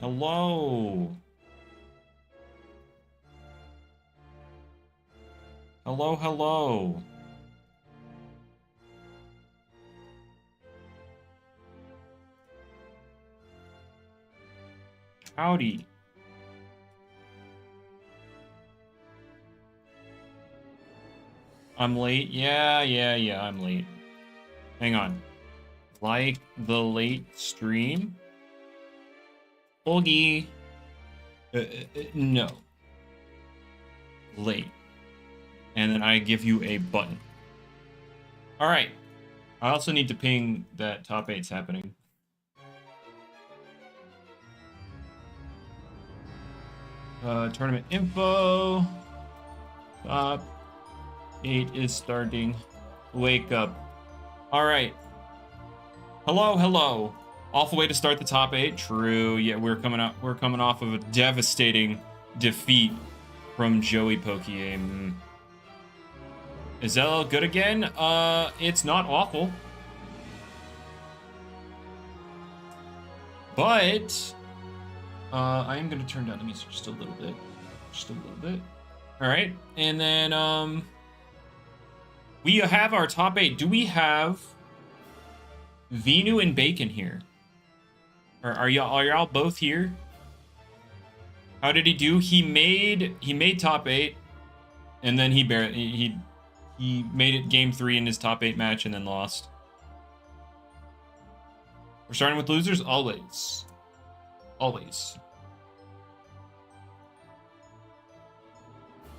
Hello. Hello, hello. Howdy. I'm late. Yeah, I'm late. Hang on. Like the late stream? Boogie. No. Late. And then I give you a button. All right. I also need to ping that top 8's happening. Tournament info. Top 8 is starting. Wake up. All right. Hello, hello. Awful way to start the top 8. True. Yeah, we're coming off of a devastating defeat from Joey Pokie. Is that good again? It's not awful. But I am gonna turn down the music just a little bit. Just a little bit. Alright. And then we have our top 8. Do we have Venu and Bacon here? Or are y'all both here? How did he do? He made top 8, and then he made it game 3 in his top 8 match and then lost. We're starting with losers always. Always.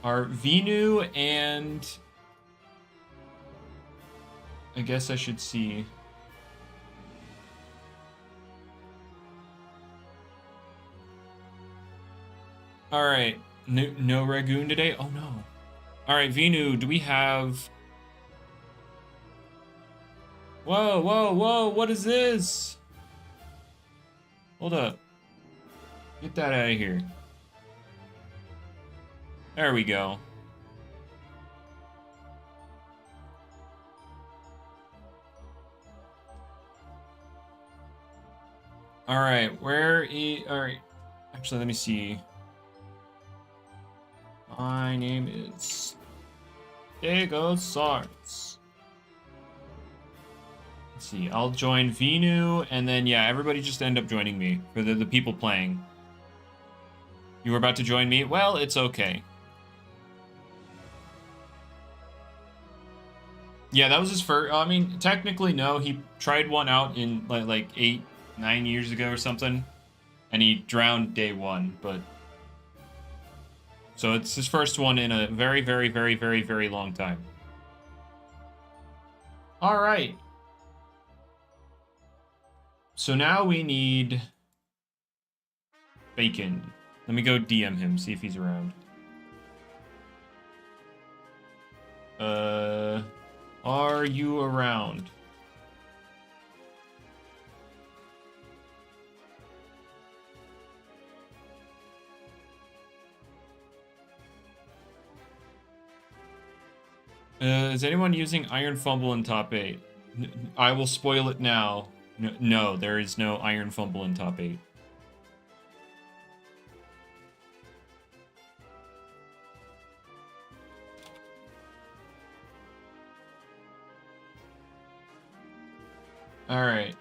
Are Venu and I guess I should see. All right, no Ragoon today. Oh no. All right, Venu, do we have? Whoa, whoa, whoa! What is this? Hold up. Get that out of here. There we go. All right, all right. Actually, let me see. My name is Sarts. Let's see. I'll join Venu, and then yeah, everybody just end up joining me for the people playing. You were about to join me? Well, it's okay. Yeah, that was his first. I mean, technically, no. He tried one out in like 8, 9 years ago or something, and he drowned day 1. But so it's his first one in a very, very, very, very, very long time. All right. So now we need Bacon. Let me go DM him, see if he's around. Are you around? Is anyone using Iron Fumble in top 8? I will spoil it now. No, there is no Iron Fumble in top 8. All right.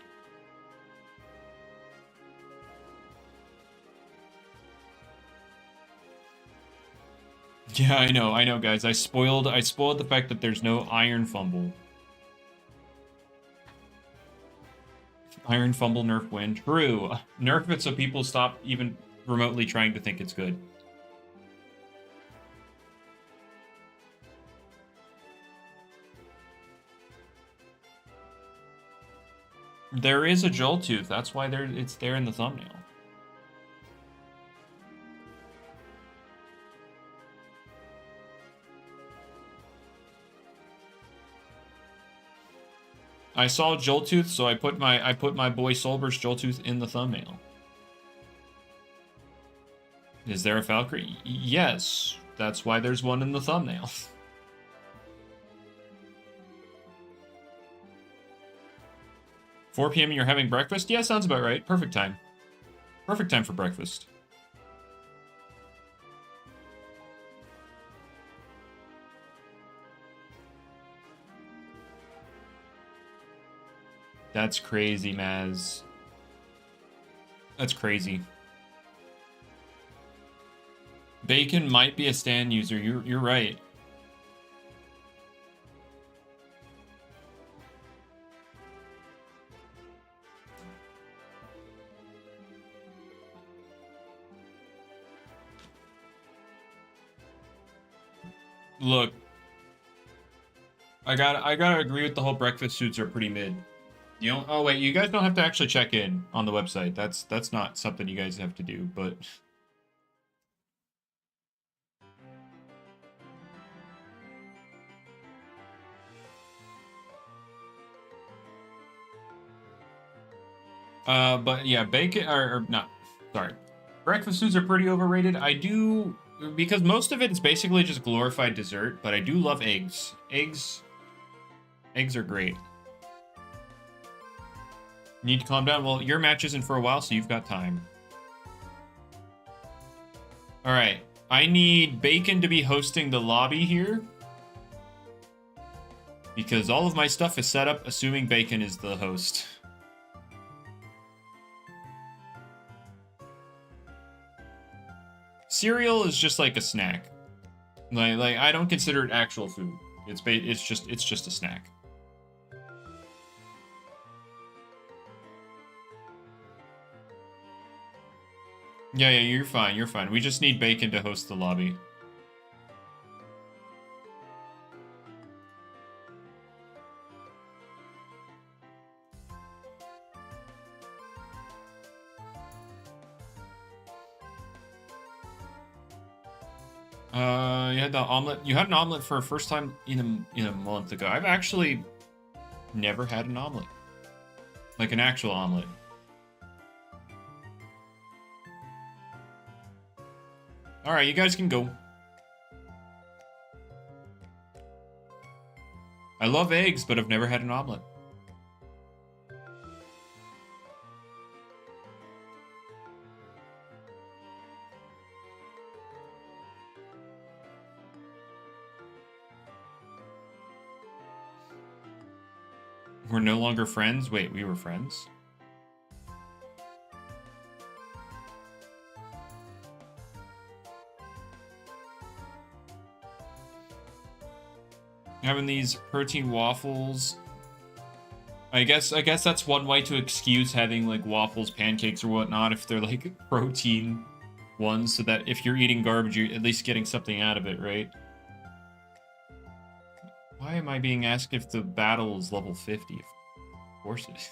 Yeah, I know, guys. I spoiled the fact that there's no Iron Fumble. Iron Fumble nerf win. True. Nerf it so people stop even remotely trying to think it's good. There is a Joltooth. That's why it's there in the thumbnail. I saw Joltooth, so I put my boy Solber's Joltooth in the thumbnail. Is there a Valkyrie? Yes. That's why there's one in the thumbnail. 4 p.m. and you're having breakfast? Yeah, sounds about right. Perfect time. Perfect time for breakfast. That's crazy, Maz. That's crazy. Bacon might be a Stan user. You're right. Look, I gotta agree with the whole breakfast suits are pretty mid. You don't. Oh wait, you guys don't have to actually check in on the website. That's not something you guys have to do. But but yeah, bacon or not. Sorry, breakfast suits are pretty overrated. I do because most of it is basically just glorified dessert. But I do love eggs. Eggs are great. Need to calm down. Well, your match isn't for a while, so you've got time. All right. I need Bacon to be hosting the lobby here. Because all of my stuff is set up assuming Bacon is the host. Cereal is just like a snack. Like I don't consider it actual food. It's just a snack. Yeah, you're fine. You're fine. We just need Bacon to host the lobby. You had the omelet. You had an omelet for a first time in a month ago. I've actually never had an omelet, like an actual omelet. All right, you guys can go. I love eggs, but I've never had an omelet. We're no longer friends? Wait, we were friends? Having these protein waffles. I guess that's one way to excuse having like waffles, pancakes, or whatnot if they're like protein ones, so that if you're eating garbage, you're at least getting something out of it, right? Why am I being asked if the battle is level 50? Of course it is.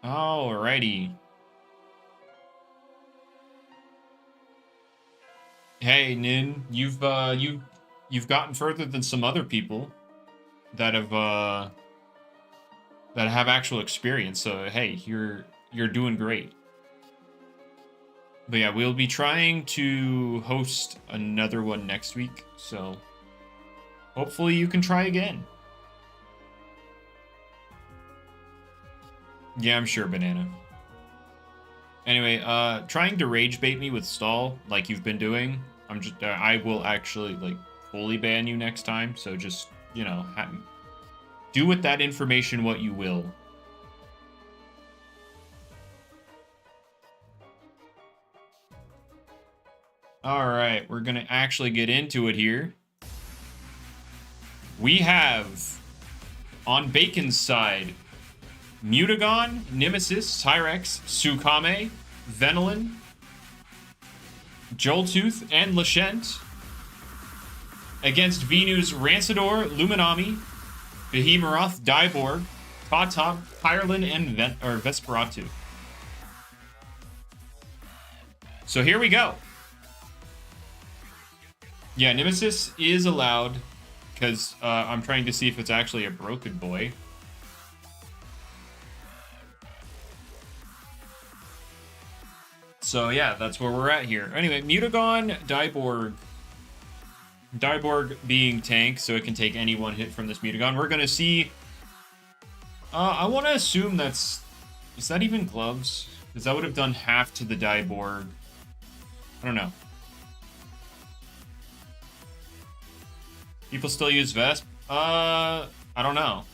Alrighty. Hey, Nin, you've gotten further than some other people that have actual experience. So hey, you're doing great. But yeah, we'll be trying to host another one next week. So hopefully you can try again. Yeah, I'm sure, Banana. Anyway, trying to rage bait me with stall like you've been doing. I will actually like fully ban you next time. So just, you know, do with that information what you will. All right, we're gonna actually get into it here. We have on Bacon's side Mutagon, Nemesis, Tyrex, Sukame, Venolin, Joltooth, and Lashent. Against Venu's Rancidor, Luminami, Behemoth, Dyborg, Tatab, Hyrelin, and Vesperatu. So here we go. Yeah, Nemesis is allowed because I'm trying to see if it's actually a broken boy. So yeah, that's where we're at here. Anyway, Mutagon, Dyborg, Diborg being tank, so it can take any one hit from this Mutagon. We're gonna see. I want to assume that's. Is that even gloves? Because that would have done half to the Diborg. I don't know. People still use Vesp? I don't know.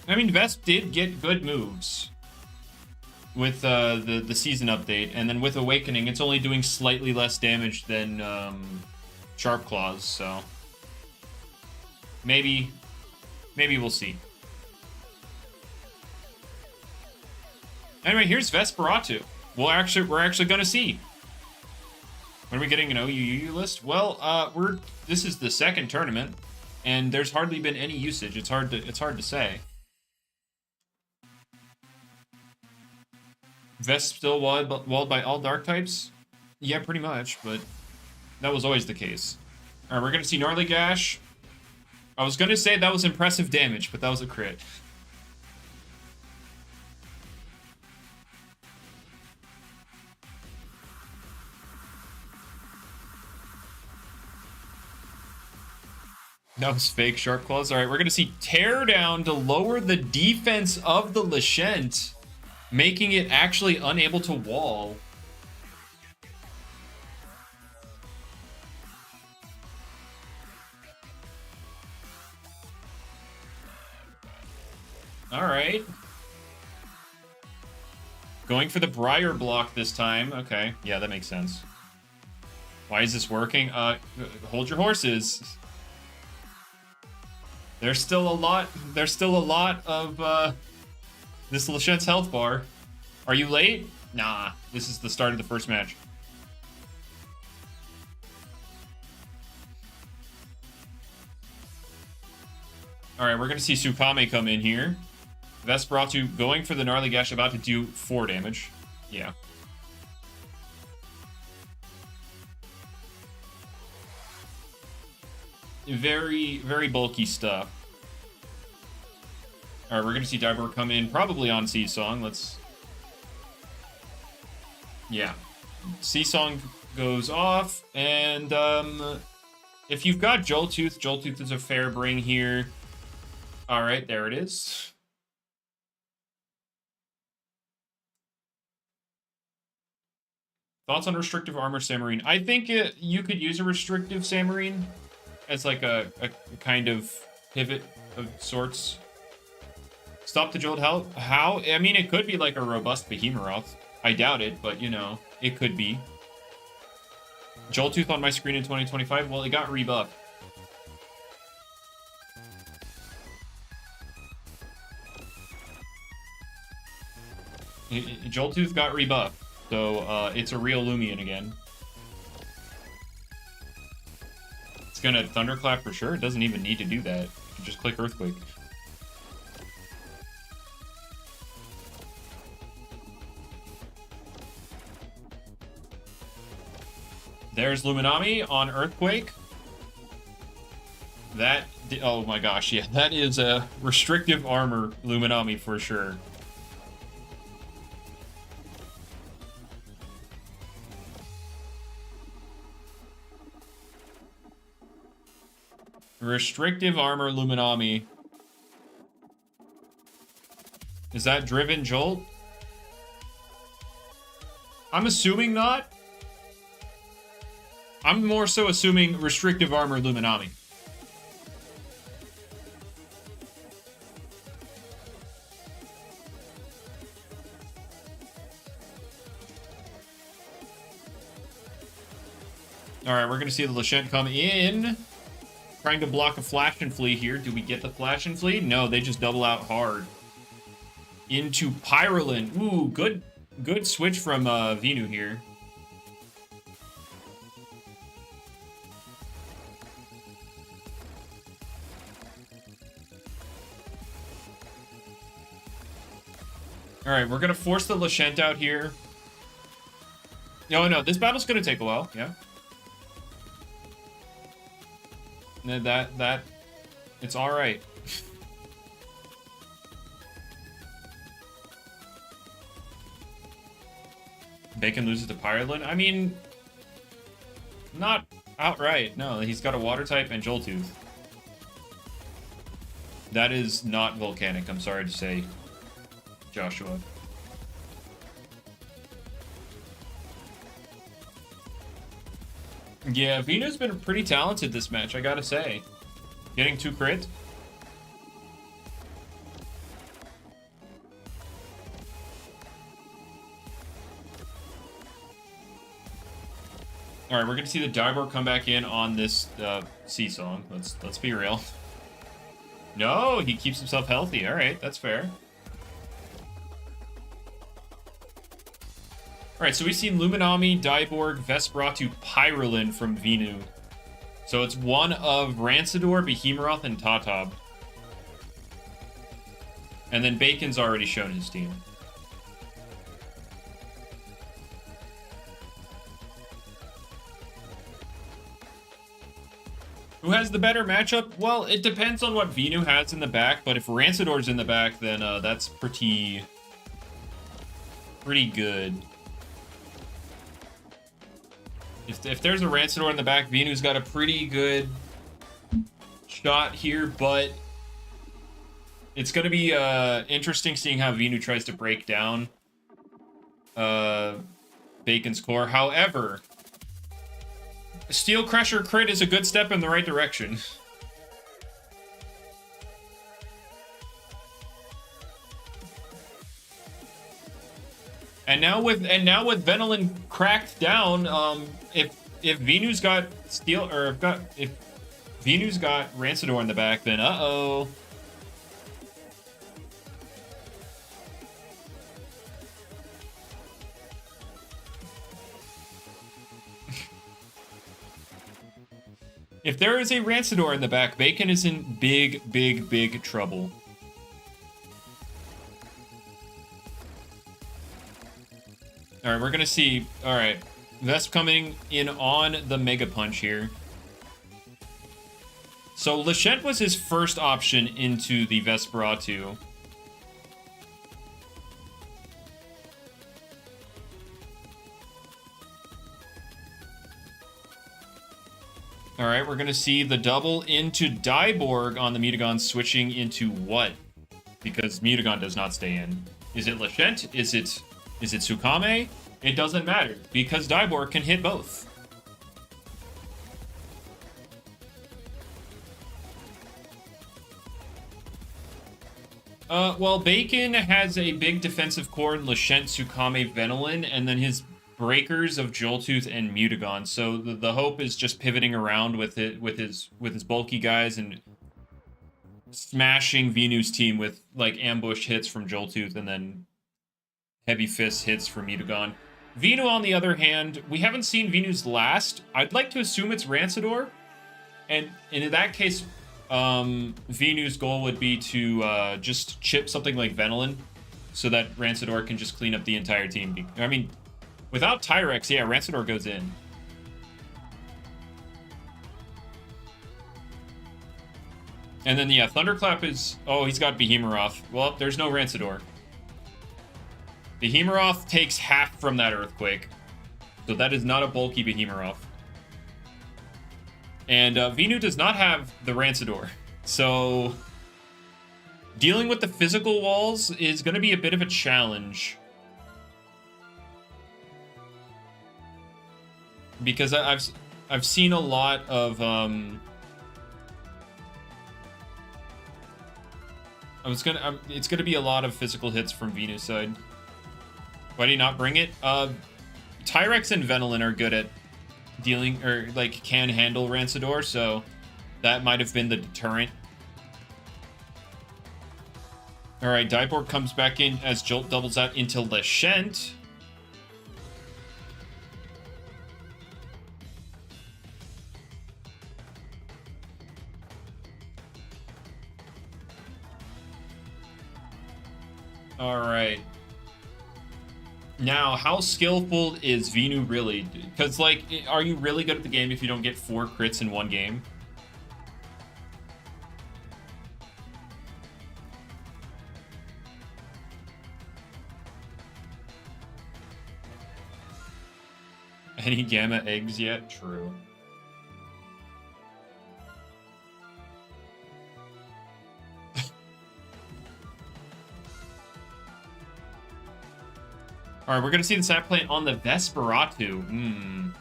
I mean, Vesp did get good moves with the season update, and then with Awakening, it's only doing slightly less damage than Sharp Claws, so maybe we'll see. Anyway, here's Vesperatu. We're actually gonna see. When are we getting an OUU list? Well, this is the second tournament, and there's hardly been any usage. It's hard to say. Vesp still walled by all dark types? Yeah, pretty much, but that was always the case. Alright, we're gonna see Gnarly Gash. I was gonna say that was impressive damage, but that was a crit. That was fake Sharp Claws. Alright, we're gonna see Teardown to lower the defense of the Lashent, making it actually unable to wall. Alright. Going for the Briar block this time. Okay, yeah, that makes sense. Why is this working? Hold your horses. There's still a lot of this Lashent's health bar. Are you late? Nah, this is the start of the first match. Alright, we're gonna see Sukame come in here. Vesperatu going for the Gnarly Gash, about to do 4 damage. Yeah. Very, very bulky stuff. Alright, we're gonna see Diver come in, probably on Seasong. Let's... Yeah. Seasong goes off, and if you've got Joltooth, Joltooth is a fair bring here. Alright, there it is. Thoughts on Restrictive Armor Samarine? I think you could use a Restrictive Samarine as like a kind of pivot of sorts. Stop the Jolt. How? I mean, it could be like a robust Behemoth. I doubt it, but you know, it could be. Joltooth on my screen in 2025? Well, it got rebuffed. Joltooth got rebuffed, so it's a real Loomian again. It's gonna Thunderclap for sure. It doesn't even need to do that. You can just click Earthquake. There's Luminami on Earthquake. That, oh my gosh, yeah, that is a restrictive armor Luminami for sure. Restrictive armor Luminami. Is that Driven Jolt? I'm assuming not. I'm more so assuming restrictive armor Luminami. Alright, we're gonna see the Lashent come in. Trying to block a Flash and Flee here. Do we get the Flash and Flee? No, they just double out hard. Into Pyrolin. Ooh, good switch from Venu here. Alright, we're gonna force the Lashent out here. No, this battle's gonna take a while, yeah. That it's alright. Bacon loses to Pyrolin. I mean, Not outright. No, he's got a water type and Joltooth. That is not volcanic, I'm sorry to say, Joshua. Yeah, Vino's been pretty talented this match, I gotta say. Getting 2 crit. All right, we're gonna see the Dybor come back in on this C song. Let's be real. No, he keeps himself healthy. All right, that's fair. All right, so we've seen Luminami, Dyborg, Vesperatu, Pyrolin from Vinu. So it's one of Rancidor, Behemoth, and Tatab. And then Bacon's already shown his team. Who has the better matchup? Well, it depends on what Vinu has in the back, but if Rancidor's in the back, then that's pretty good. If there's a Rancidor in the back, Vinu's got a pretty good shot here, but it's going to be interesting seeing how Vinu tries to break down Bacon's core. However, Steel Crusher crit is a good step in the right direction. And now with Venolin cracked down, if Vinu's got Steel, or if Vinu's got Rancidor in the back, then uh-oh. If there is a Rancidor in the back, Bacon is in big trouble. All right, we're gonna see. All right, Vesp coming in on the Mega Punch here. So Lachette was his first option into the Vesperatu. All right, we're gonna see the double into Dyborg on the Mutagon, switching into what? Because Mutagon does not stay in. Is it Lachette? Is it Tsukame? It doesn't matter, because Dyborg can hit both. Well, Bacon has a big defensive core in Lachette, Tsukame, Venolin, and then his breakers of Joltooth and Mutagon. So the hope is just pivoting around with his bulky guys and smashing Venu's team with like ambush hits from Joltooth and then heavy fist hits from Mutagon. Venu, on the other hand, we haven't seen Venu's last. I'd like to assume it's Rancidor, and in that case, Venu's goal would be to just chip something like Venolin so that Rancidor can just clean up the entire team. I mean, without Tyrex, yeah, Rancidor goes in. And then, yeah, Thunderclap is... Oh, he's got Behemoth. Well, there's no Rancidor. Behemoth takes half from that Earthquake. So that is not a bulky Behemoth. And Venu does not have the Rancidor. So dealing with the physical walls is going to be a bit of a challenge. Because I've seen a lot of it's gonna be a lot of physical hits from Venu's side. Why do you not bring it? Tyrex and Venolin are good at dealing, or like can handle Rancidor, so that might have been the deterrent. All right, Dyborg comes back in as Jolt doubles out into Lachette. All right. Now, how skillful is Venu really? Because, like, are you really good at the game if you don't get 4 crits in one game? Any Gamma eggs yet? True. All right, we're gonna see the sap plant on the Vesperatu.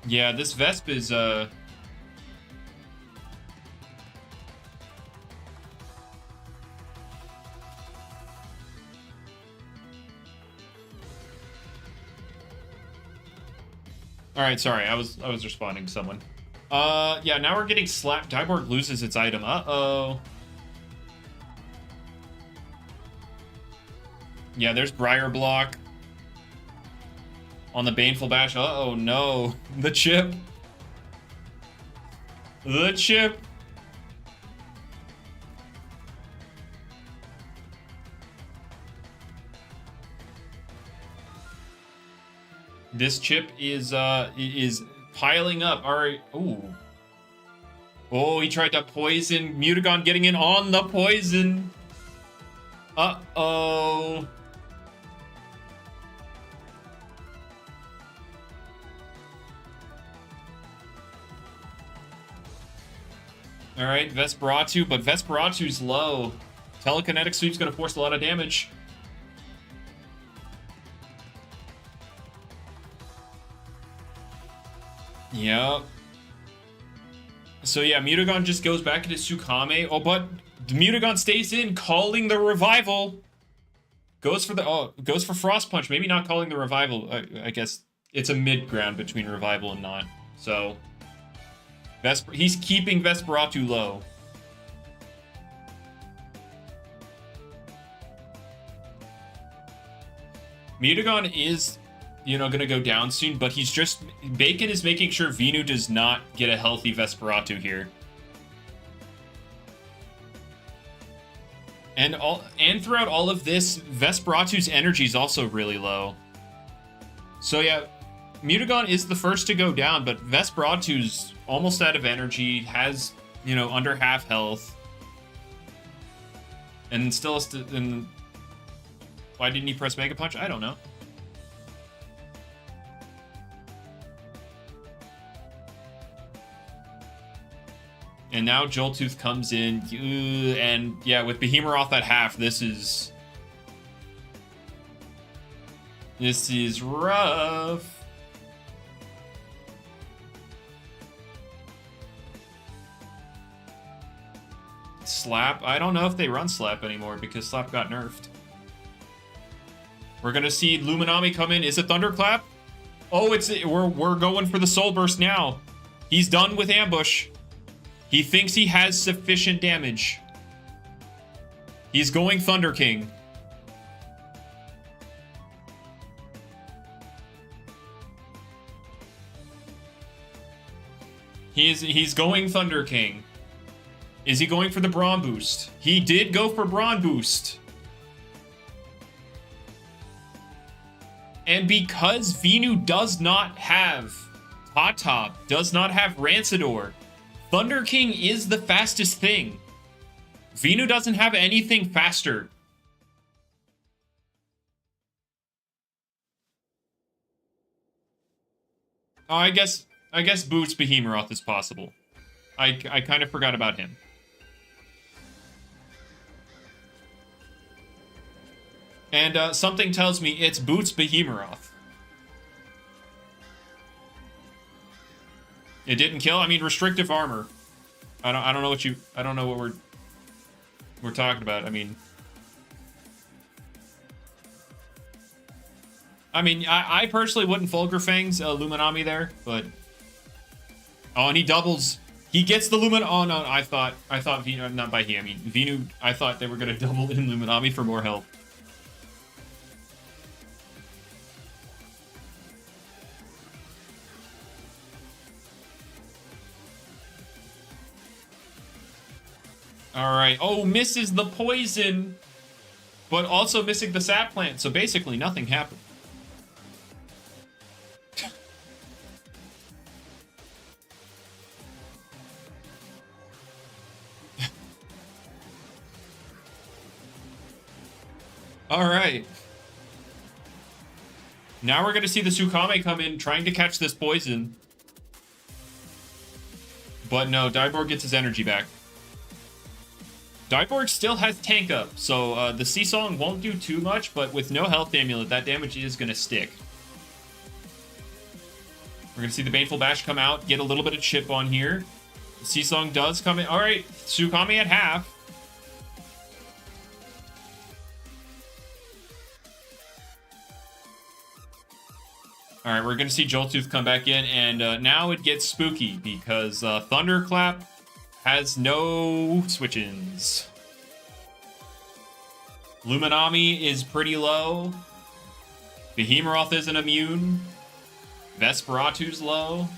Yeah, this Vesp is All right, sorry, I was responding to someone. Yeah, now we're getting slapped. Dyborg loses its item. Uh-oh. Yeah, there's Briar Block on the Baneful Bash. Uh-oh, no. The chip. The chip. This chip is piling up. All right. Ooh. Oh, he tried to poison. Mutagon getting in on the poison. Uh-oh. All right, Vesperatu, but Vesperatu's low. Telekinetic Sweep's going to force a lot of damage. Yep. So yeah, Mutagon just goes back into Tsukame. Oh, but Mutagon stays in, calling the revival. Goes for Frost Punch. Maybe not calling the revival. I guess it's a mid ground between revival and not. So he's keeping Vesperatu low. Mutagon is, gonna go down soon, but he's just... Bacon is making sure Venu does not get a healthy Vesperatu here. And throughout all of this, Vesperatu's energy is also really low. So yeah, Mutagon is the first to go down, but Vesperatu's almost out of energy, has, under half health. And still... Why didn't he press Mega Punch? I don't know. And now Joltooth comes in, and yeah, with Behemoth at half, this is rough. Slap? I don't know if they run Slap anymore because Slap got nerfed. We're gonna see Luminami come in. Is it Thunderclap? Oh, we're going for the Soul Burst now. He's done with Ambush. He thinks he has sufficient damage. He's going Thunder King. He's going Thunder King. Is he going for the Brawn Boost? He did go for Brawn Boost. And because Venu does not have Top, does not have Rancidor, Thunder King is the fastest thing. Venu doesn't have anything faster. Oh, I guess Boots Behemoth is possible. I kind of forgot about him. And something tells me it's Boots Behemoth. It didn't kill. I mean, restrictive armor. I don't know what we're talking about. I mean, I personally wouldn't Fulgur Fangs Luminami there, but oh, and he doubles. He gets the Lumin. Oh no, I thought Venu, not by he. I mean Venu. I thought they were gonna double in Luminami for more health. All right. Oh, misses the poison, but also missing the sap plant. So basically, nothing happened. All right. Now we're going to see the Tsukame come in, trying to catch this poison. But no, Dyborg gets his energy back. Dyborg still has tank up, so the Seasong won't do too much, but with no health amulet, that damage is going to stick. We're going to see the Baneful Bash come out, get a little bit of chip on here. The Seasong does come in. All right, Tsukami at half. All right, we're going to see Joltooth come back in, and now it gets spooky because Thunderclap has no switch-ins. Luminami is pretty low. Behemoth isn't immune. Vesperatu's low.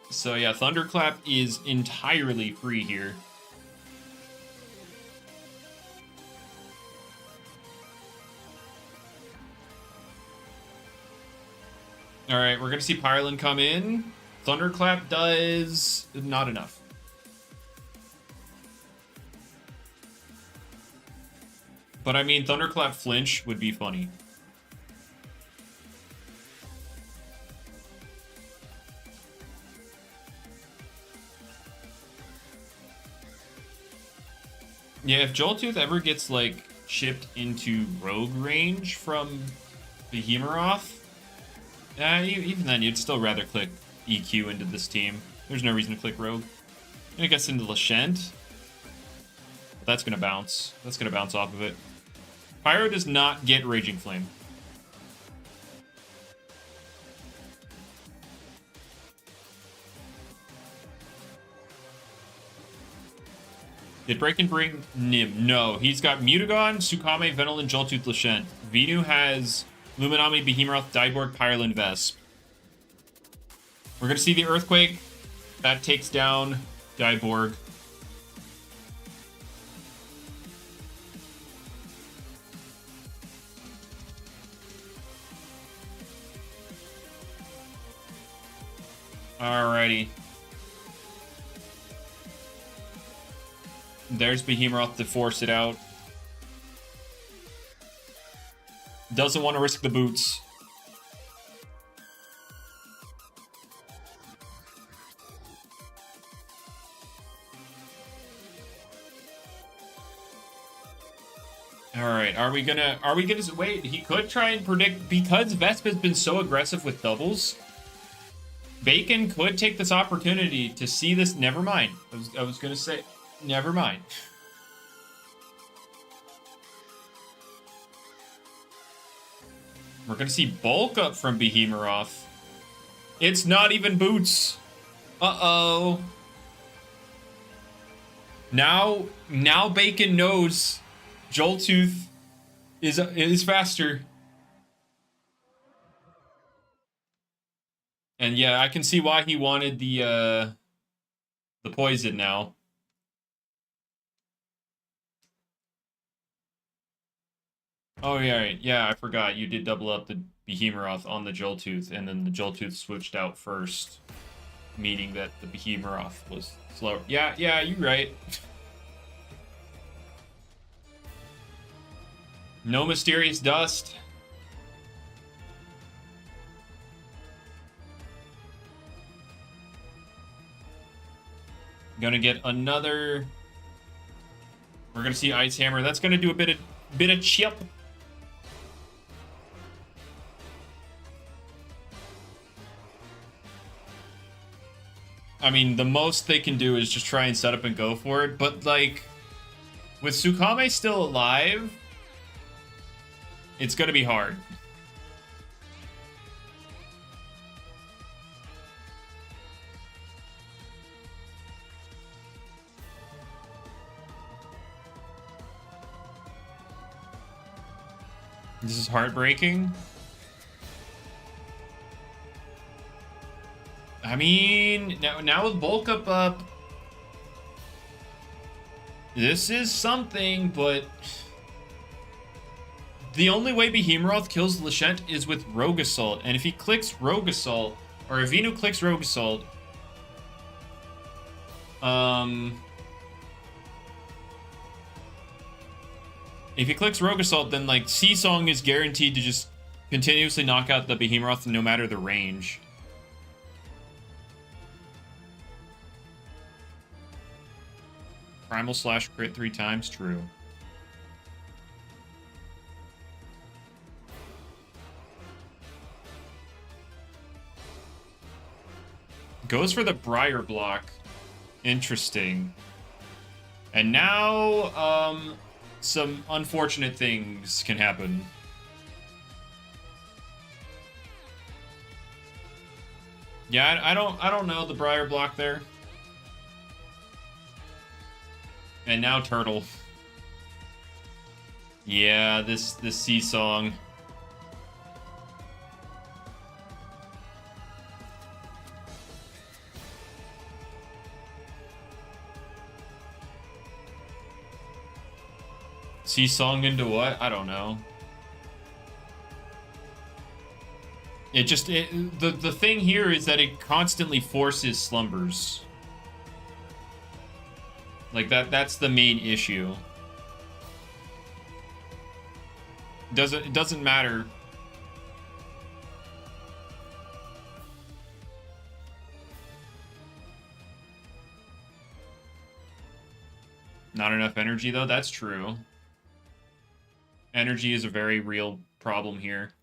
So yeah, Thunderclap is entirely free here. All right, we're going to see Pyrelin come in. Thunderclap does not enough. But I mean, Thunderclap flinch would be funny. Yeah, if Joltooth ever gets, like, chipped into rogue range from Behemoth, even then, you'd still rather click EQ into this team. There's no reason to click rogue. I guess into Lashent. But that's going to bounce. That's going to bounce off of it. Pyro does not get Raging Flame. Did Breakin' bring Nim? No, he's got Mutagon, Tsukame, Venilin, Joltooth, Lashent. Venu has Luminami, Behemoth, Dyborg, Pyrelin, Vesp. We're going to see the Earthquake. That takes down Dyborg. Alrighty. There's Behemoth to force it out. Doesn't want to risk the boots. Alright, are we gonna wait, he could try and predict, because Vesp has been so aggressive with doubles, Bacon could take this opportunity to see this. Never mind. I was gonna say, never mind. We're gonna see bulk up from Behemoth. It's not even boots. Uh-oh. Now Bacon knows Joltooth is faster. And yeah, I can see why he wanted the poison now. Oh yeah, right. Yeah, I forgot. You did double up the Behemoth on the Joltooth, and then the Joltooth switched out first, meaning that the Behemoth was slower. Yeah, you're right. No mysterious dust. Gonna get another. We're gonna see Ice Hammer. That's gonna do a bit of chip. I mean, the most they can do is just try and set up and go for it. But like, with Tsukame still alive, it's gonna be hard. This is heartbreaking. I mean, now with bulk up, this is something, but the only way Behemoth kills Lashent is with Rogue Assault, and if he clicks Rogue Assault, or if Venu clicks Rogue Assault, If he clicks Rogue Assault, then like Sea Song is guaranteed to just continuously knock out the Behemoth no matter the range. Primal slash crit 3 times, true. Goes for the Briar block. Interesting. And now, some unfortunate things can happen. Yeah, I don't know the Briar block there. And now Turtle. Yeah, this Sea Song. Sea Song into what? I don't know. The thing here is that it constantly forces slumbers. Like that's the main issue. It doesn't matter. Not enough energy though, that's true. Energy is a very real problem here.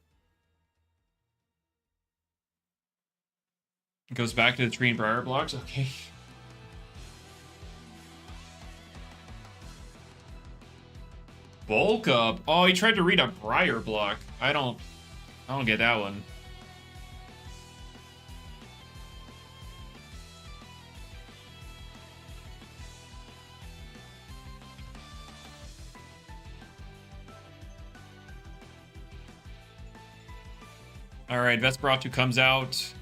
It goes back to the tree and briar blocks. Okay. Bulk up. Oh, he tried to read a briar block. I don't get that one. All right, Vesperatu comes out.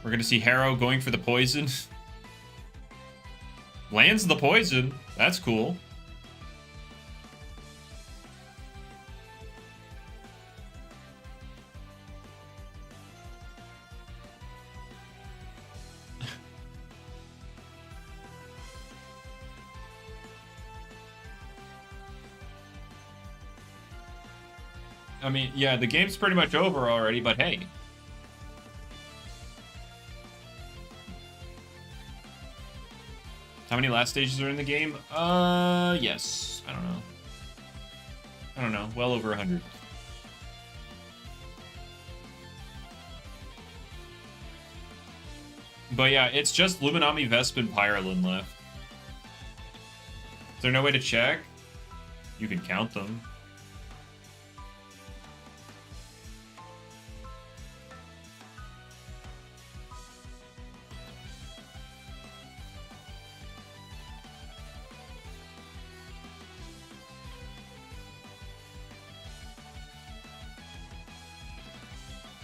We're going to see Harrow going for the poison. Lands the poison. That's cool. I mean, yeah, the game's pretty much over already, but hey. How many last stages are in the game? Yes. I don't know. Well over 100. But yeah, it's just Luminami, Vesp, and Pyrelin left. Is there no way to check? You can count them.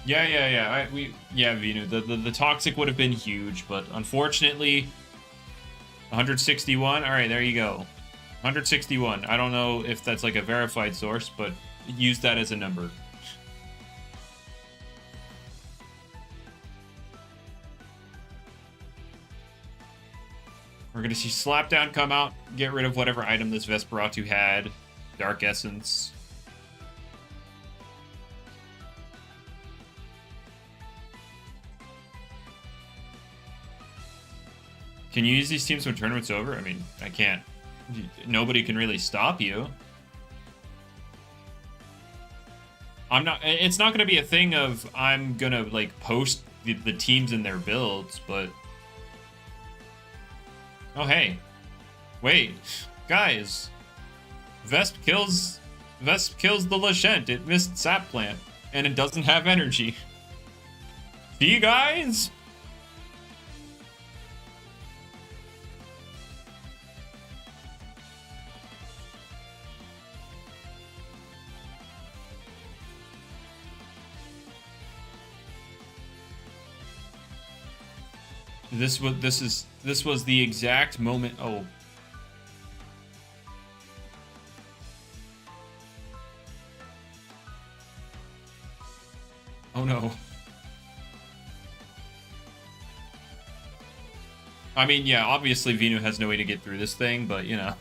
Yeah. Vinu. The toxic would have been huge, but unfortunately, 161. All right, there you go. 161. I don't know if that's like a verified source, but use that as a number. We're gonna see Slapdown come out, get rid of whatever item this Vesperatu had. Dark Essence. Can you use these teams when tournament's over? I mean, I can't. Nobody can really stop you. It's not going to be a thing of I'm going to, like, post the teams and their builds, but... Oh, hey. Wait. Guys. Vesp kills the Lashent. It missed Sap Plant, and it doesn't have energy. See you guys? This was the exact moment. Oh. Oh no. I mean, yeah, obviously Venu has no way to get through this thing, but, you know.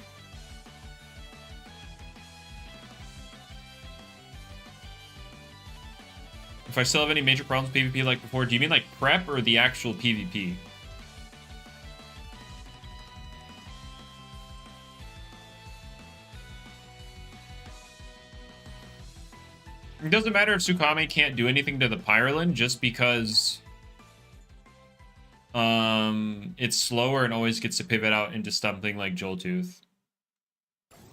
If I still have any major problems with PvP like before, do you mean like prep or the actual PvP? It doesn't matter if Tsukame can't do anything to the Pyrelin just because it's slower and always gets to pivot out into something like Joltooth.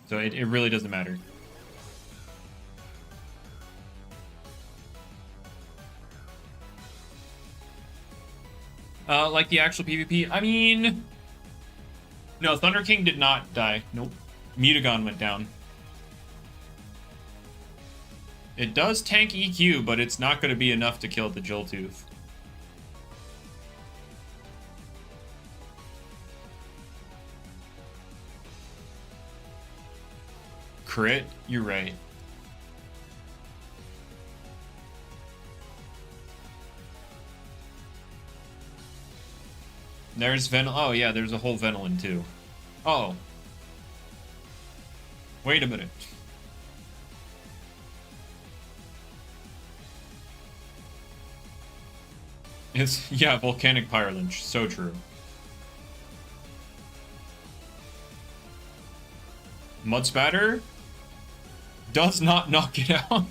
So it really doesn't matter. Like the actual PvP? I mean... No, Thunder King did not die. Nope. Mutagon went down. It does tank EQ, but it's not going to be enough to kill the Joltooth. Crit? You're right. There's Oh, yeah, there's a whole Venolin, too. Oh. Wait a minute. It's, yeah, Volcanic Pyrelin. So true. Mud Spatter does not knock it out.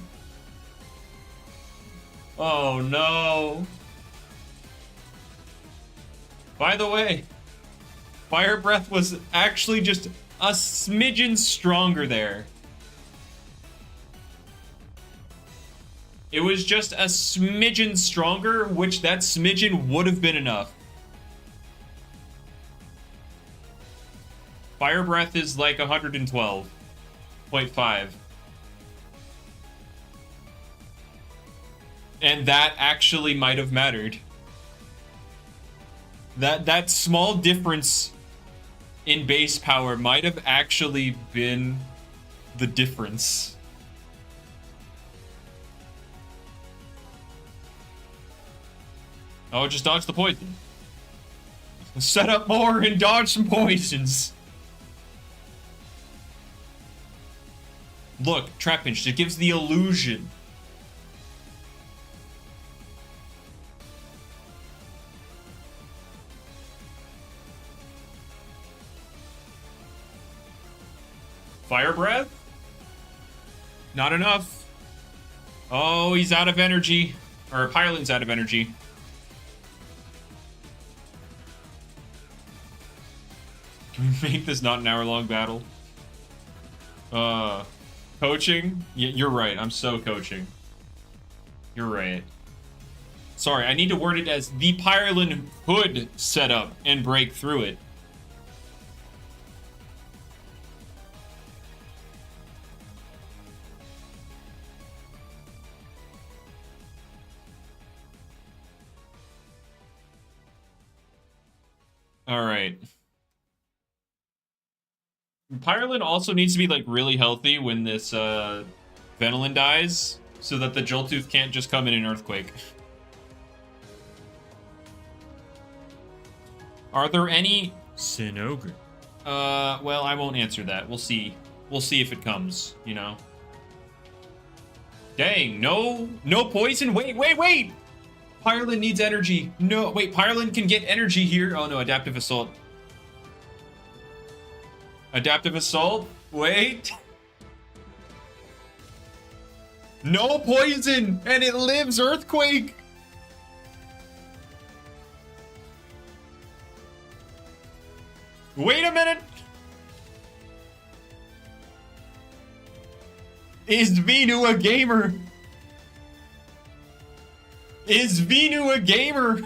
Oh, no. By the way, Fire Breath was actually just a smidgen stronger there. It was just a smidgen stronger, which that smidgen would have been enough. Fire Breath is like 112.5. And that actually might have mattered. That small difference in base power might have actually been the difference. Oh, just dodge the poison. Set up more and dodge some poisons. Look, Trap Pinch, it gives the illusion. Fire Breath? Not enough. Oh, he's out of energy. Or Pyrelin's out of energy. Can we make this not an hour-long battle? Coaching? Yeah, you're right. I'm so coaching. You're right. Sorry, I need to word it as the Pyrelin could set up and break through it. All right. Pyrelin also needs to be like really healthy when this Venolin dies, so that the Joltooth can't just come in an earthquake. Are there any Sinogre? Well, I won't answer that. We'll see. We'll see if it comes, you know. Dang, no poison. Wait. Pyrelin needs energy. No, wait, Pyrelin can get energy here. Oh no, Adaptive Assault. Adaptive Assault? Wait. No poison, and it lives Earthquake. Wait a minute. Is Venu a gamer? Is Venu a gamer?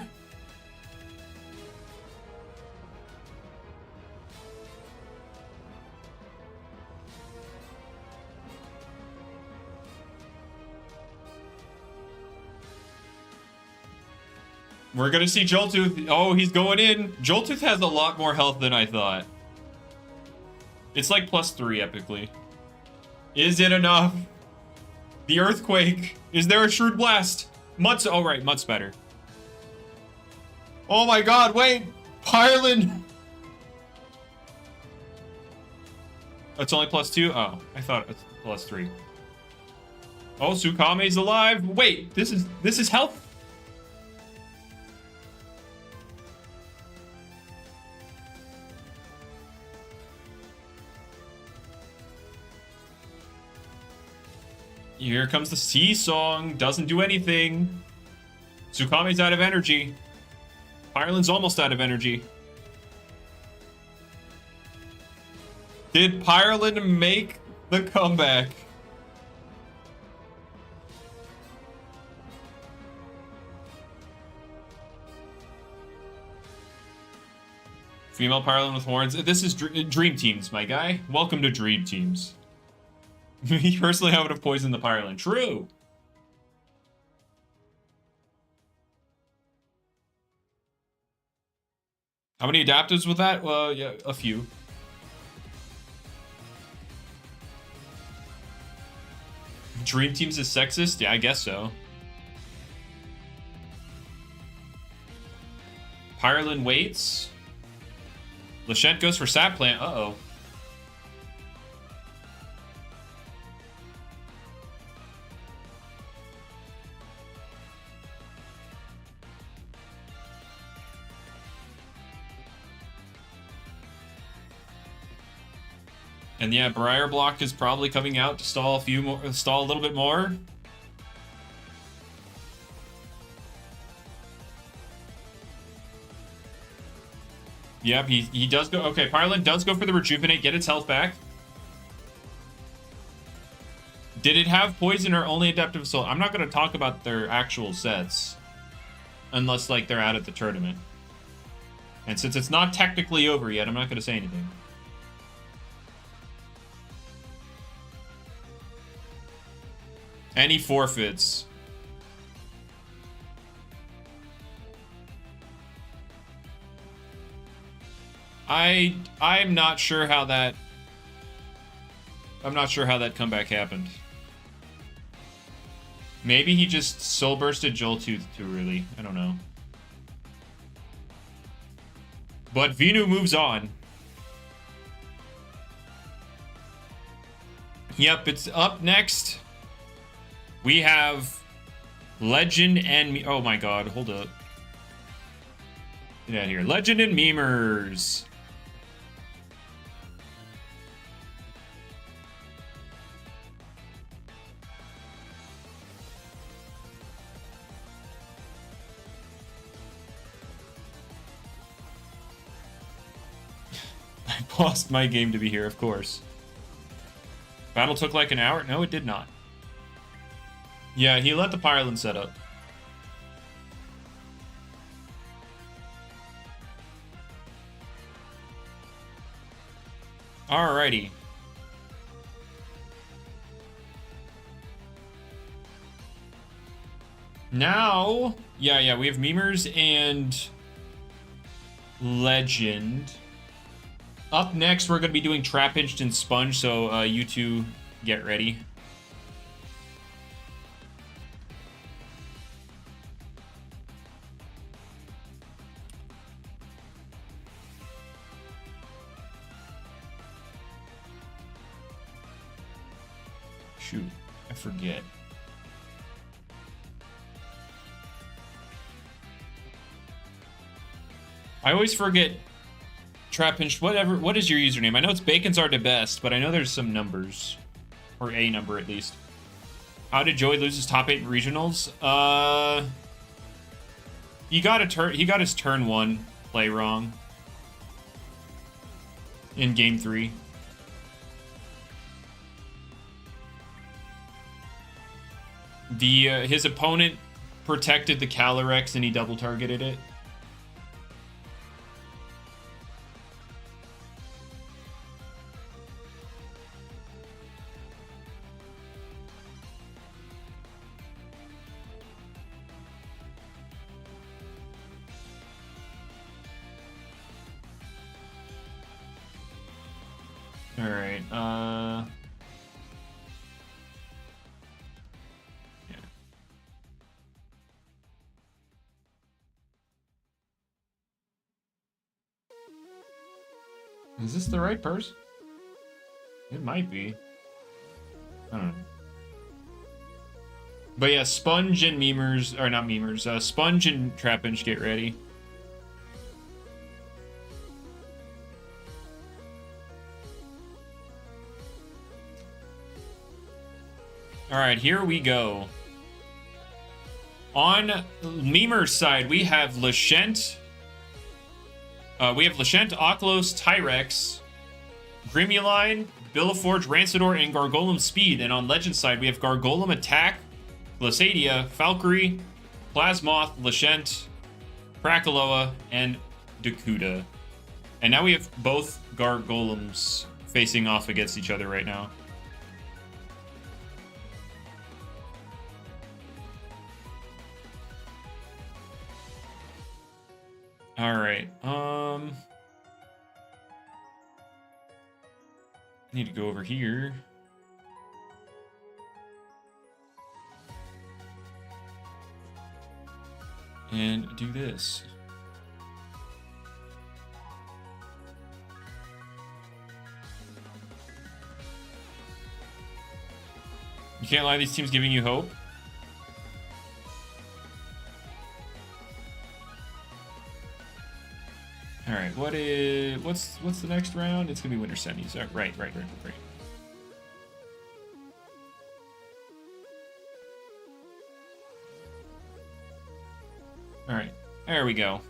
We're gonna see Joltooth. Oh, he's going in. Joltooth has a lot more health than I thought. It's like +3 epically. Is it enough? The Earthquake. Is there a Shrewd Blast? Oh, right, Mud Spatter. Oh my god, wait. Pyreland! It's only +2? Oh, I thought it's +3. Oh, Tsukame's alive. Wait, this is health. Here comes the sea song. Doesn't do anything. Tsukame's out of energy. Ireland's almost out of energy. Did Pyreland make the comeback? Female Pyreland with horns. This is Dream Teams, my guy. Welcome to Dream Teams. Me personally, I would have poisoned the Pyreland. True. How many adaptives with that? Well, yeah, a few. Dream Teams is sexist? Yeah, I guess so. Pyreland waits. Lachette goes for Sap Plant. Uh-oh. And yeah, Briar Block is probably coming out to stall a little bit more. Yep, he does go. Okay, Pyreland does go for the Rejuvenate, get its health back. Did it have Poison or only Adaptive Assault? I'm not going to talk about their actual sets. Unless, like, they're out at the tournament. And since it's not technically over yet, I'm not going to say anything. Any forfeits. I'm not sure how that comeback happened. Maybe he just soul bursted Joltooth too early. I don't know. But Venu moves on. Yep, it's up next. We have Legend and... Oh my god, hold up. Get out of here. Legend and Memers. I paused my game to be here, of course. Battle took like an hour? No, it did not. Yeah, he let the Pyreland set up. Alrighty. Now, yeah, we have Memers and Legend. Up next, we're going to be doing Trapinch and Sponge, so you two get ready. Shoot, I forget. I always forget Trapinch, whatever. What is your username? I know it's Bacons are the best, but I know there's some numbers. Or a number, at least. How did Joey lose his top 8 regionals? He got his turn 1 play wrong. In game 3. His opponent protected the Calyrex and he double targeted it. All right. Yeah. Is this the right person? It might be. I don't know. But yeah, Sponge and Memers, or not Memers, Sponge and Trapinch, get ready. Alright, here we go. On Memer's side, we have Lashent. Ocklos, Tyrex, Grimuline, Billaforge, Rancidor, and Gargolem Speed. And on Legend side, we have Gargolem Attack, Glaciadia, Valkyrie, Plasmoth, Lashent, Krakaloa, and Dakuda. And now we have both Gargolems facing off against each other right now. All right. Need to go over here. And do this. You can't lie, these teams giving you hope. All right, what's the next round? It's gonna be winter semis. Right. All right, there we go.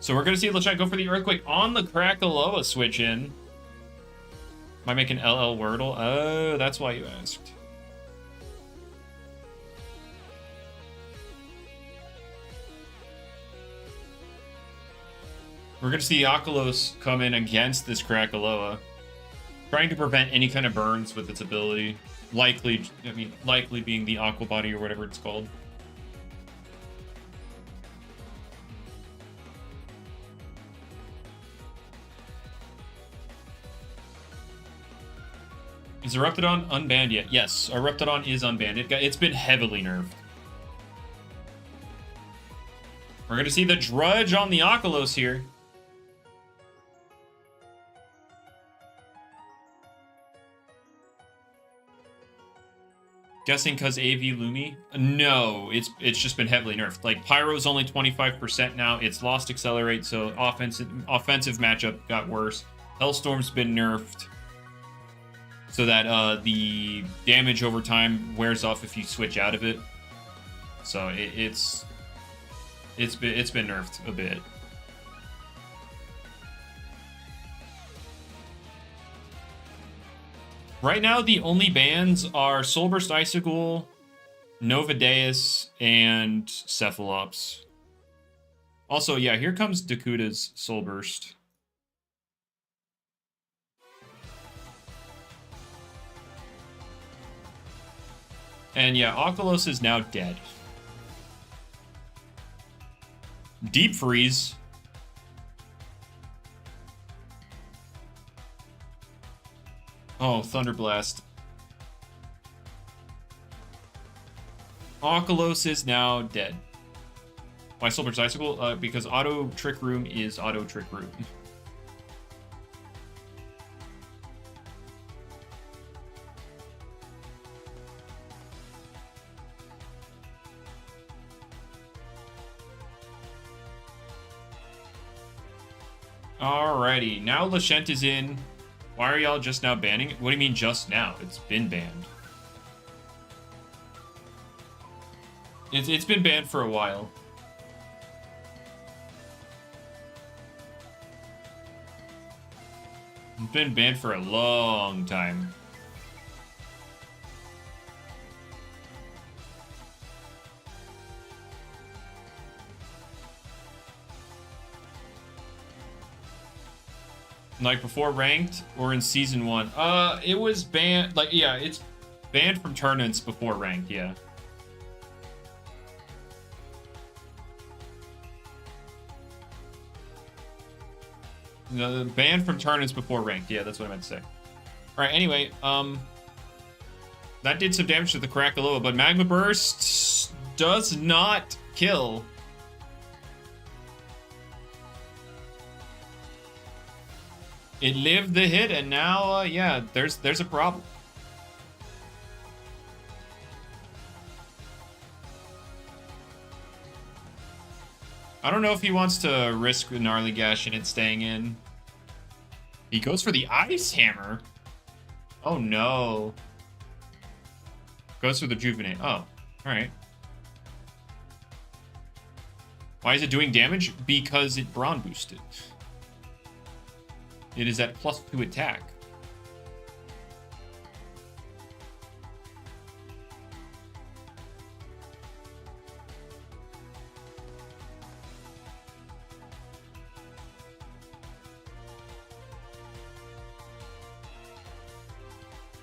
So we're gonna see Lachette go for the Earthquake on the Krakaloa switch in. Might make an LL Wordle. Oh, that's why you asked. We're going to see Ocklos come in against this Krakaloa, trying to prevent any kind of burns with its ability. Likely being the Aqua Body or whatever it's called. Is Eruptodon unbanned yet? Yes, Eruptodon is unbanned. It's been heavily nerfed. We're going to see the Drudge on the Ocklos here. Guessing because AV Lumi? No, it's just been heavily nerfed. Like, Pyro's only 25% now. It's lost Accelerate, so offensive matchup got worse. Hellstorm's been nerfed so that the damage over time wears off if you switch out of it. So it's been nerfed a bit. Right now, the only bans are Soulburst Icicle, Novadeus, and Cephalops. Also, yeah, here comes Dakuda's Soulburst. And yeah, Ocklos is now dead. Deep Freeze. Oh, Thunderblast. Ocklos is now dead. Why Soulburst Icicle? Because Auto Trick Room is Auto Trick Room. Alrighty, now Lashent is in. Why are y'all just now banning it? What do you mean just now? It's been banned. It's been banned for a while. It's been banned for a long time. Like before ranked or in season 1? It was banned. Like, yeah, it's banned from tournaments before ranked. Yeah. No, banned from tournaments before ranked. Yeah, that's what I meant to say. All right. Anyway, that did some damage to the Krakaloa, but Magma Burst does not kill. It lived the hit, and now, yeah, there's a problem. I don't know if he wants to risk the Gnarly Gash and it staying in. He goes for the Ice Hammer. Oh, no. Goes for the Juvenate. Oh, all right. Why is it doing damage? Because it Brawn boosted. It is at +2 attack.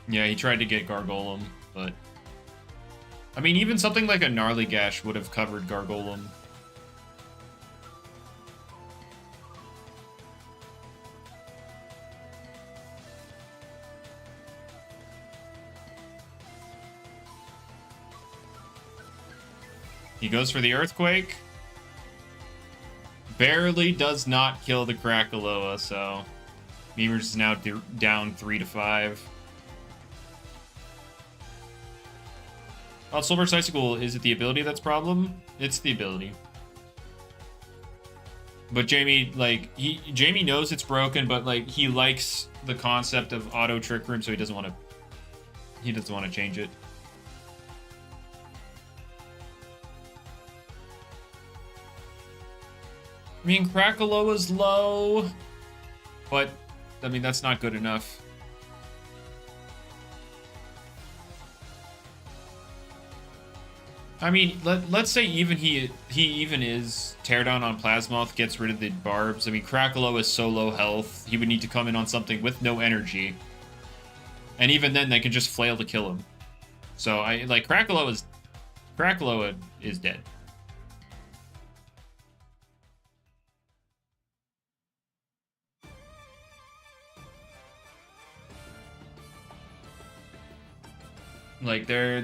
Yeah, he tried to get Gargolem, but... I mean, even something like a Gnarly Gash would have covered Gargolem. He goes for the Earthquake. Barely does not kill the Krakaloa, so... Memers is now down 3-5. Oh, Silver Icicle, is it the ability that's problem? It's the ability. But Jamie, like, Jamie knows it's broken, but, like, he likes the concept of auto Trick Room, so he doesn't want to change it. I mean, Krakaloa's low, but, I mean, that's not good enough. I mean, let's say even he even is Teardown on Plasmoth, gets rid of the barbs. I mean, Krakaloa is so low health, he would need to come in on something with no energy. And even then, they can just flail to kill him. So, Krakaloa is dead. Like, they're...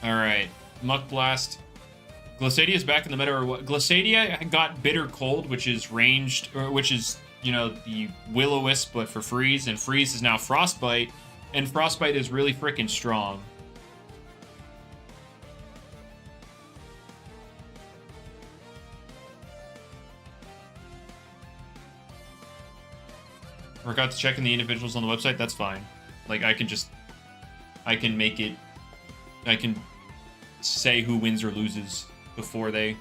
Alright, Muck Blast. Glacidia is back in the meta, or what? Glacidia got Bitter Cold, which is ranged, or which is, you know, the Will-O-Wisp, but for Freeze, and Freeze is now Frostbite, and Frostbite is really freaking strong. Forgot to check in the individuals on the website, that's fine. Like, I can make it, I can say who wins or loses before they,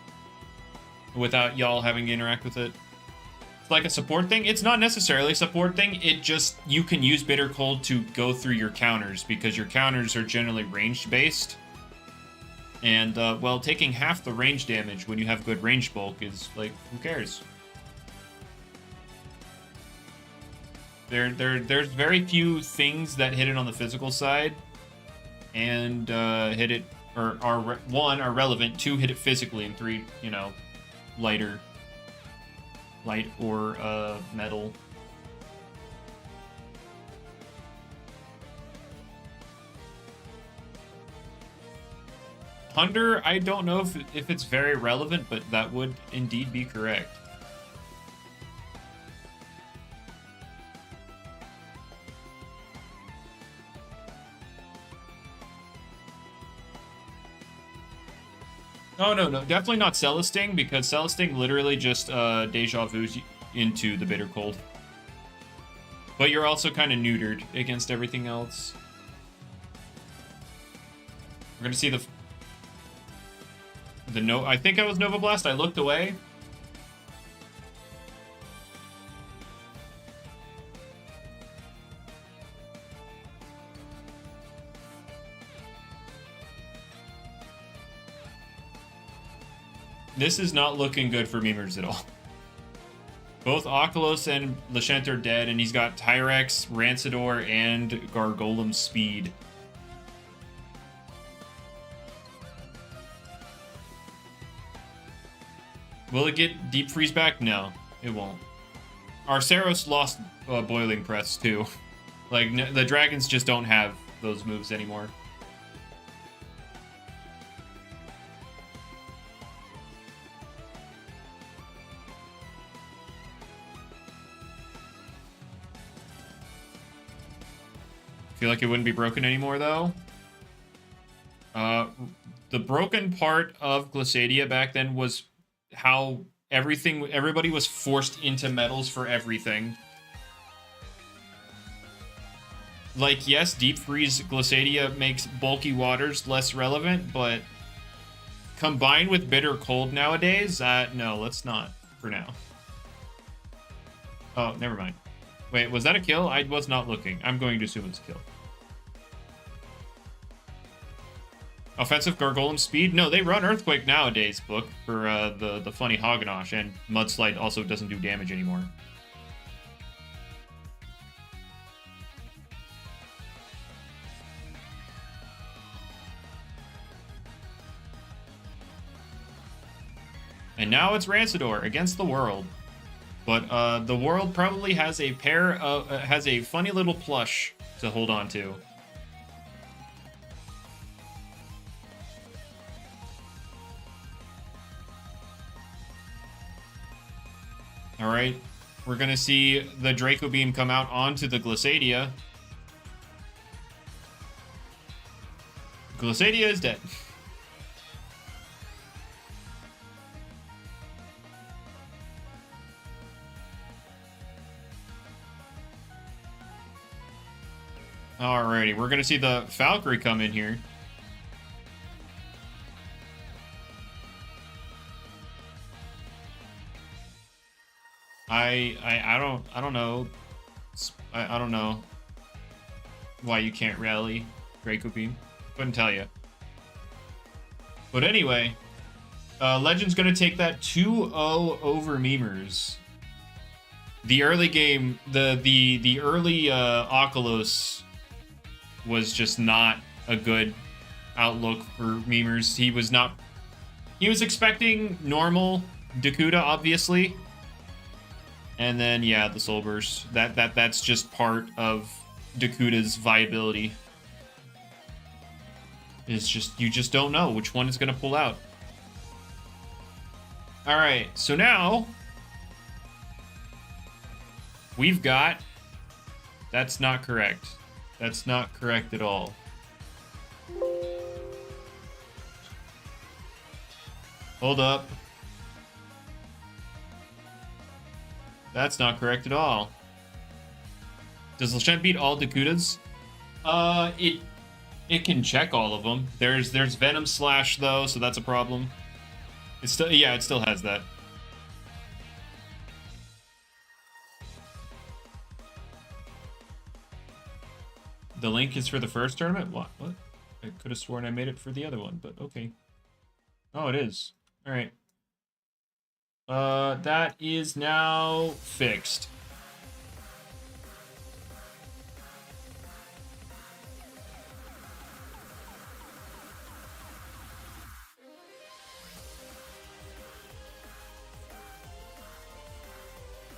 without y'all having to interact with it. It's like a support thing. It's not necessarily a support thing. It just, you can use Bitter Cold to go through your counters, because your counters are generally ranged based. And, well, taking half the range damage when you have good range bulk is, like, who cares? There's very few things that hit it on the physical side and hit it, or are one, are relevant, two, hit it physically, and three, you know, light or metal. Hunter, I don't know if it's very relevant, but that would indeed be correct. Oh, no, definitely not Celesting, because Celesting literally just deja vu's into the Bitter Cold. But you're also kind of neutered against everything else. We're gonna see the I think I was Nova Blast. I looked away. This is not looking good for Memers at all. Both Oculos and Lashent are dead, and he's got Tyrex, Rancidor, and Gargolem speed. Will it get Deep Freeze back? No, it won't. Arceros lost Boiling Press, too. Like, the dragons just don't have those moves anymore. feel like it wouldn't be broken anymore, though. The broken part of GlitchxCity back then was how everybody was forced into metals for everything. Like, yes, deep freeze GlitchxCity makes bulky waters less relevant, but combined with bitter cold nowadays, no, let's not for now. Oh, never mind. Wait, was that a kill? I was not looking. I'm going to assume it's a kill. Offensive Gargolem speed? No, they run Earthquake nowadays, Book, for the funny Hoganosh, and Mudslide also doesn't do damage anymore. And now it's Rancidor against the world. But the world probably has a pair of has a funny little plush to hold on to. All right, we're gonna see the Draco Beam come out onto the GlitchxCity. GlitchxCity is dead. Alrighty, we're gonna see the Valkyrie come in here. I don't know. I don't know why you can't rally Draco Beam. Couldn't tell you. But anyway, Legend's gonna take that 2-0 over Memers. The early game, the early Oculos was just not a good outlook for Memers. He was expecting normal Dakuda, obviously. And then yeah, the Soul Burst. That's just part of Dakuda's viability. It's just you just don't know which one is gonna pull out. Alright, so now we've got... That's not correct. That's not correct at all. Hold up. That's not correct at all. Does Lashent beat all Dakudas? It can check all of them. There's Venom Slash though, so that's a problem. It's still, yeah, it still has that. The link is for the first tournament? What? I could have sworn I made it for the other one, but okay. Oh, it is. All right. That is now fixed.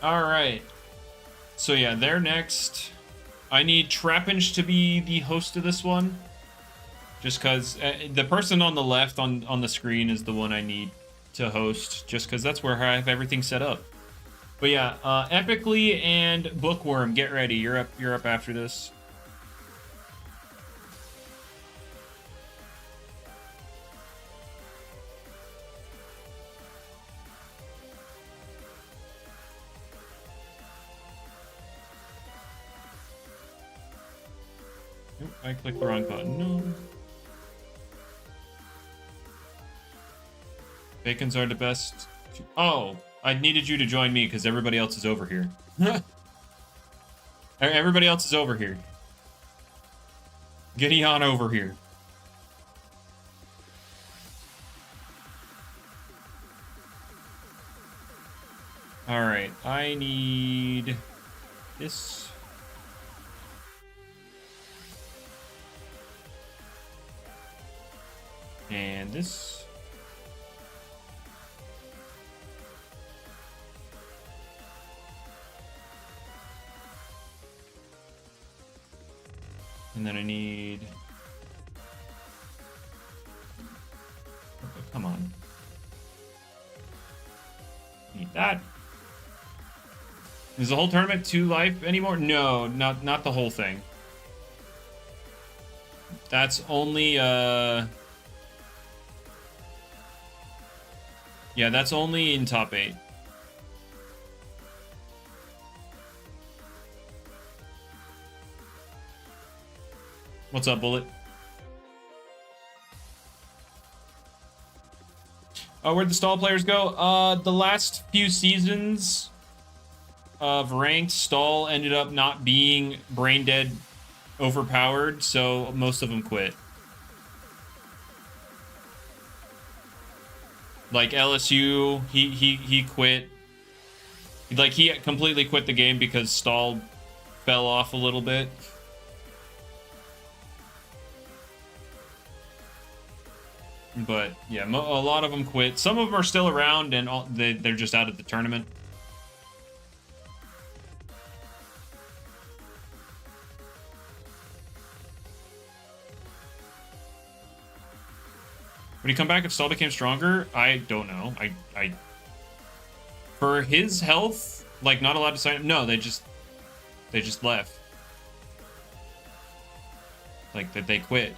All right. So yeah, they're next. I need Trapinch to be the host of this one. Just because the person on the left on the screen is the one I need to host. Just because that's where I have everything set up. But yeah, Epically and Bookworm, get ready. You're up after this. I clicked the wrong button. No. Bacons are the best. Oh, I needed you to join me because everybody else is over here. Everybody else is over here. Get on over here. All right, I need this. And this. And then I need... Okay, come on. Need that. Is the whole tournament 2 life anymore? No, not the whole thing. That's only, yeah, that's only in top 8. What's up, Bullet? Oh, where'd the stall players go? The last few seasons of ranked, stall ended up not being brain dead overpowered, so most of them quit. Like LSU, he quit. Like he completely quit the game because stall fell off a little bit. But yeah, a lot of them quit. Some of them are still around, and they're just out of the tournament. Would he come back if Stall became stronger? I don't know. I for his health, like not allowed to sign up. No, they just left. Like that they quit.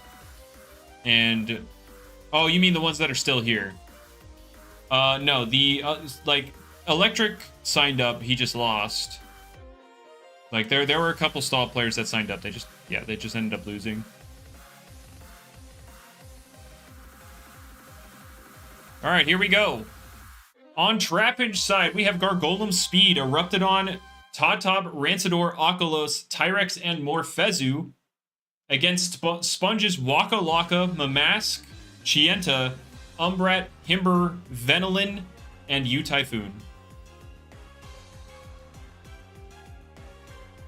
And oh, you mean the ones that are still here? No, the like Electric signed up. He just lost. Like there were a couple stall players that signed up. They just ended up losing. All right, here we go. On Trapinch side, we have Gargolem Speed, Eruptodon, Totob, Rancidor, Ocalos, Tyrex, and Morphezu against Sponges Waka Laka, Mamask, Chienta, Umbrat, Himber, Venilin, and U-Typhoon.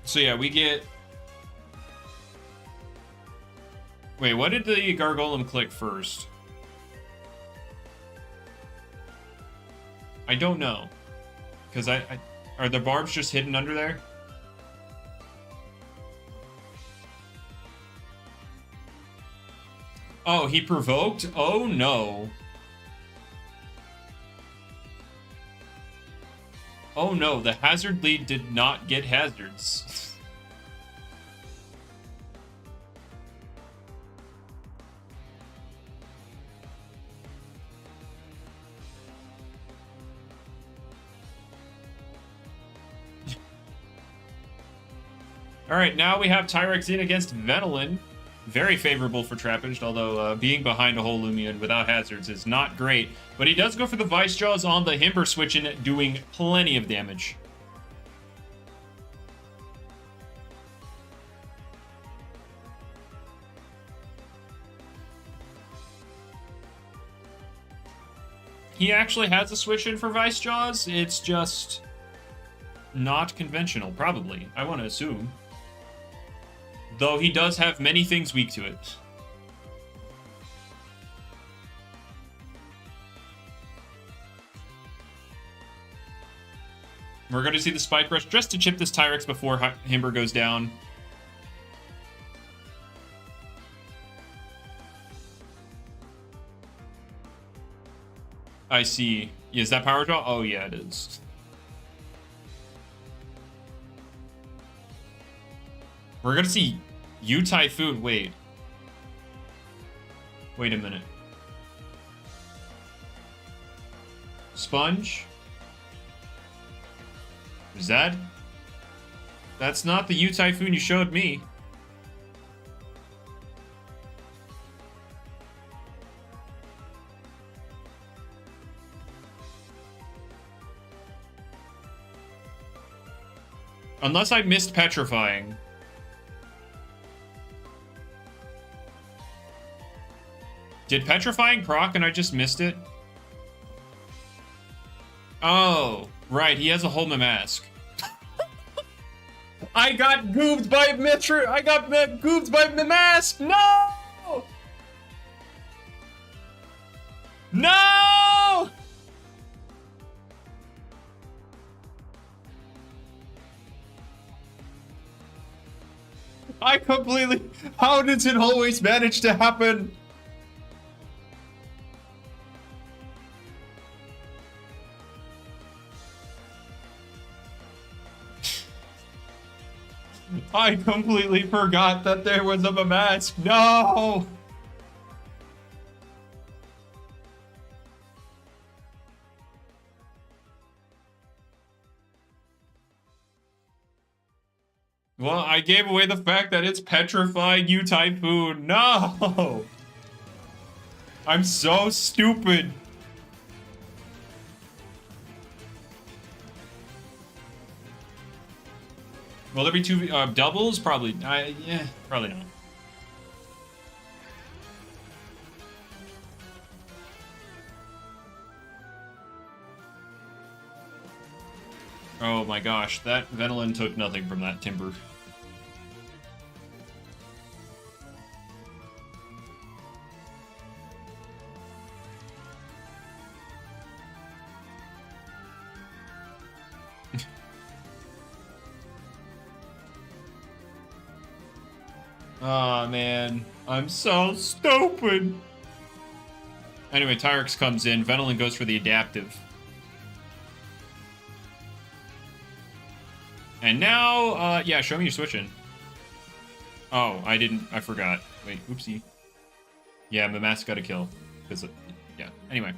So yeah, we get... Wait, what did the Gargolem click first? I don't know. Because are the barbs just hidden under there? Oh, he provoked? Oh no. Oh no, the hazard lead did not get hazards. All right, now we have Tyrex in against Venilin. Very favorable for Trapinch, although being behind a whole Loomian without hazards is not great. But he does go for the Vice Jaws on the Himber switch in, doing plenty of damage. He actually has a switch in for Vice Jaws. It's just not conventional, probably. I want to assume. Though he does have many things weak to it. We're going to see the Spike Rush just to chip this Tyrex before Himber goes down. I see. Is that Power Draw? Oh yeah, it is. We're going to see U-Typhoon. Wait a minute. Sponge? Is that? That's not the U-Typhoon you showed me. Unless I missed Petrifying. Did Petrifying proc and I just missed it? Oh, right. He has a whole mask. I got goobed by Metro. I got goobed by the mask. No! No! I completely... How does it always manage to happen? I completely forgot that there was a mask. No! Well, I gave away the fact that it's petrifying you, Typhoon. No! I'm so stupid. Will there be two doubles? Probably. Yeah, probably not. Oh my gosh, that Venolin took nothing from that Timber. Oh man, I'm so stupid. Anyway, Tyrix comes in. Venolin goes for the adaptive. And now, yeah, show me your switching. Oh, I forgot. Wait, oopsie. Yeah, the mask got a kill. Because, yeah, anyway.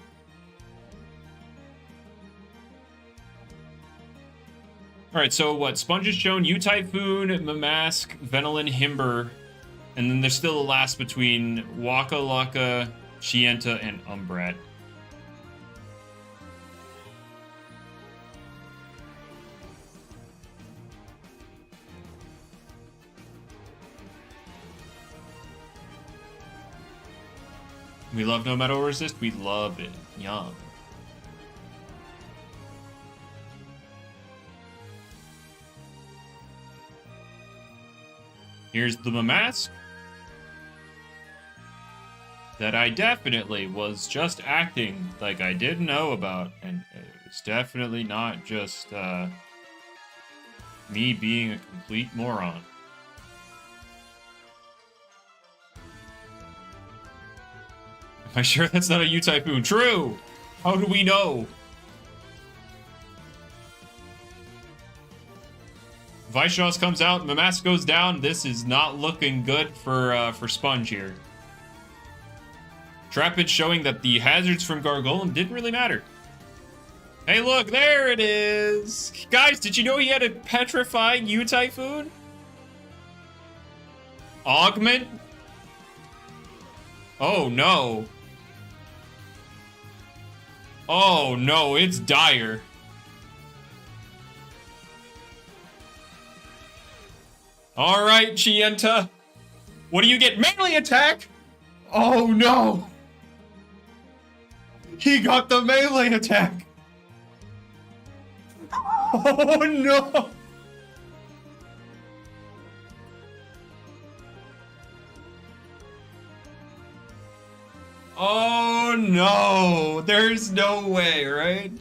Alright, so what? Sponge is shown, you Typhoon, Mamask, Venolin, Himber, and then there's still the last between Waka Laka, Chienta, and Umbrat. We love no metal resist. We love it. Yum. Here's the Mamask that I definitely was just acting like I didn't know about, and it's definitely not just me being a complete moron. Am I sure that's not a U-Typhoon? True! How do we know? Vishos comes out, Mamask goes down. This is not looking good for Sponge here. Trapage showing that the hazards from Gargolem didn't really matter. Hey, look, there it is! Guys, did you know he had a petrifying U-Typhoon? Augment? Oh, no. Oh, no, it's dire. All right, Chienta. What do you get? Melee attack? Oh, no. He got the melee attack. Oh, no. Oh, no. There's no way, right?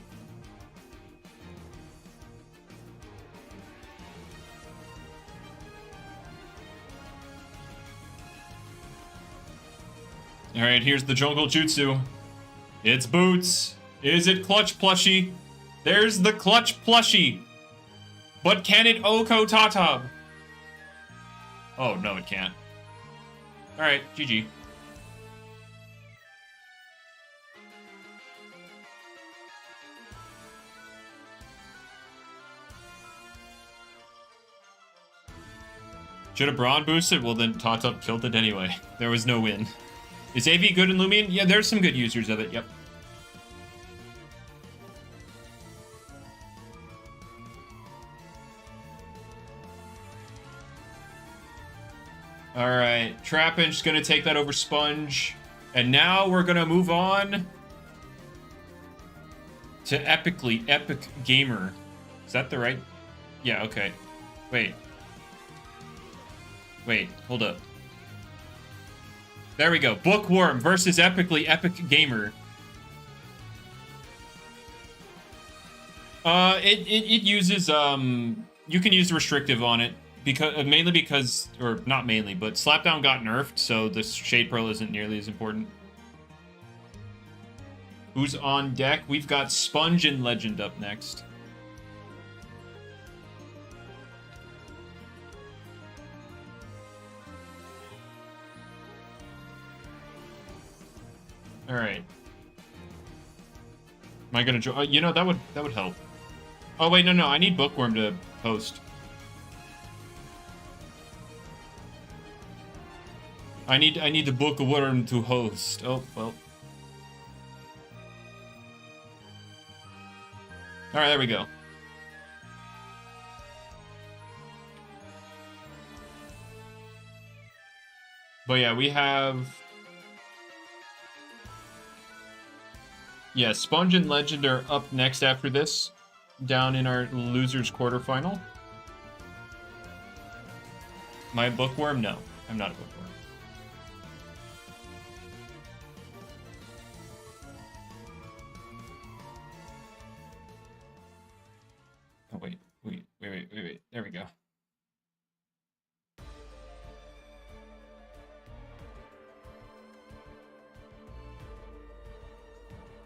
All right, here's the jungle jutsu. It's Boots. Is it Clutch Plushie? There's the Clutch Plushie. But can it Oko Tatab? Oh, no, it can't. All right, GG. Should have Brawn boosted? Well, then Tatab killed it anyway. There was no win. Is AV good in Loomian? Yeah, there's some good users of it, yep. Alright, Trapinch's gonna take that over Sponge. And now we're gonna move on to Epic Gamer. Is that the right? Yeah, okay. Wait, hold up. There we go. Bookworm versus Epic Gamer. It uses you can use the restrictive on it because mainly because, or not mainly, but Slapdown got nerfed, so the Shade Pearl isn't nearly as important. Who's on deck? We've got Sponge and Legend up next. All right. Am I gonna join? You know, that would help. Oh wait, no, I need Bookworm to host. I need the Bookworm to host. Oh well. All right, there we go. But yeah, we have. Yeah, Sponge and Legend are up next after this, down in our losers quarterfinal. My Bookworm? No, I'm not a Bookworm. Oh wait. There we go.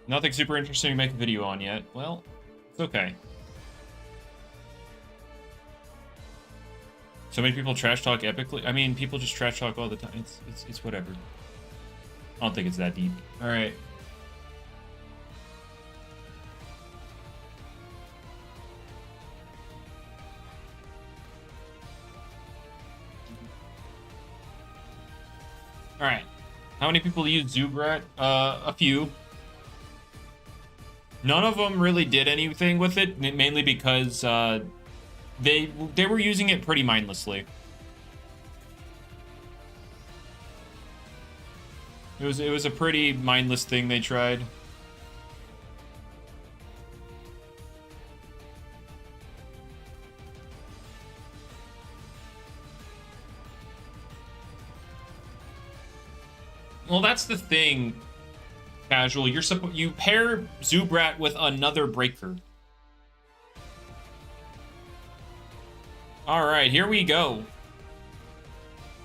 Nothing super interesting to make a video on yet. Well, it's okay. So many people trash talk epically. I mean, people just trash talk all the time. It's whatever. I don't think it's that deep. All right. All right. How many people use Zubrat? A few. None of them really did anything with it, mainly because they were using it pretty mindlessly. It was a pretty mindless thing they tried. Well, that's the thing. Casual, you pair Zubrat with another breaker. All right, here we go.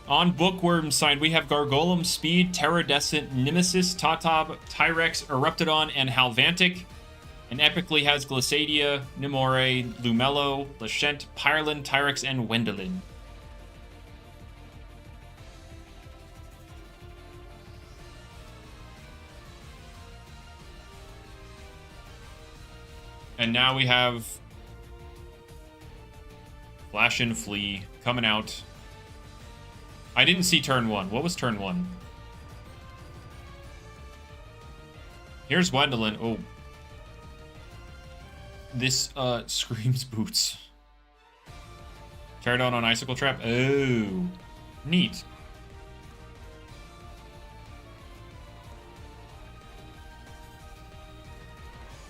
On Bookworm's side, we have Gargolem, Speed, Terradescent, Nemesis, Tatab, Tyrex, Eruptodon, and Halvantic. And epically has Glissadia, Nimore, Lumello, Lashent, Pyrelin, Tyrex, and Wendelin. And now we have Flash and Flee coming out. I didn't see turn one. What was turn one? Here's Wendelin. Oh. This screams boots. Tear down on Icicle Trap. Oh. Neat.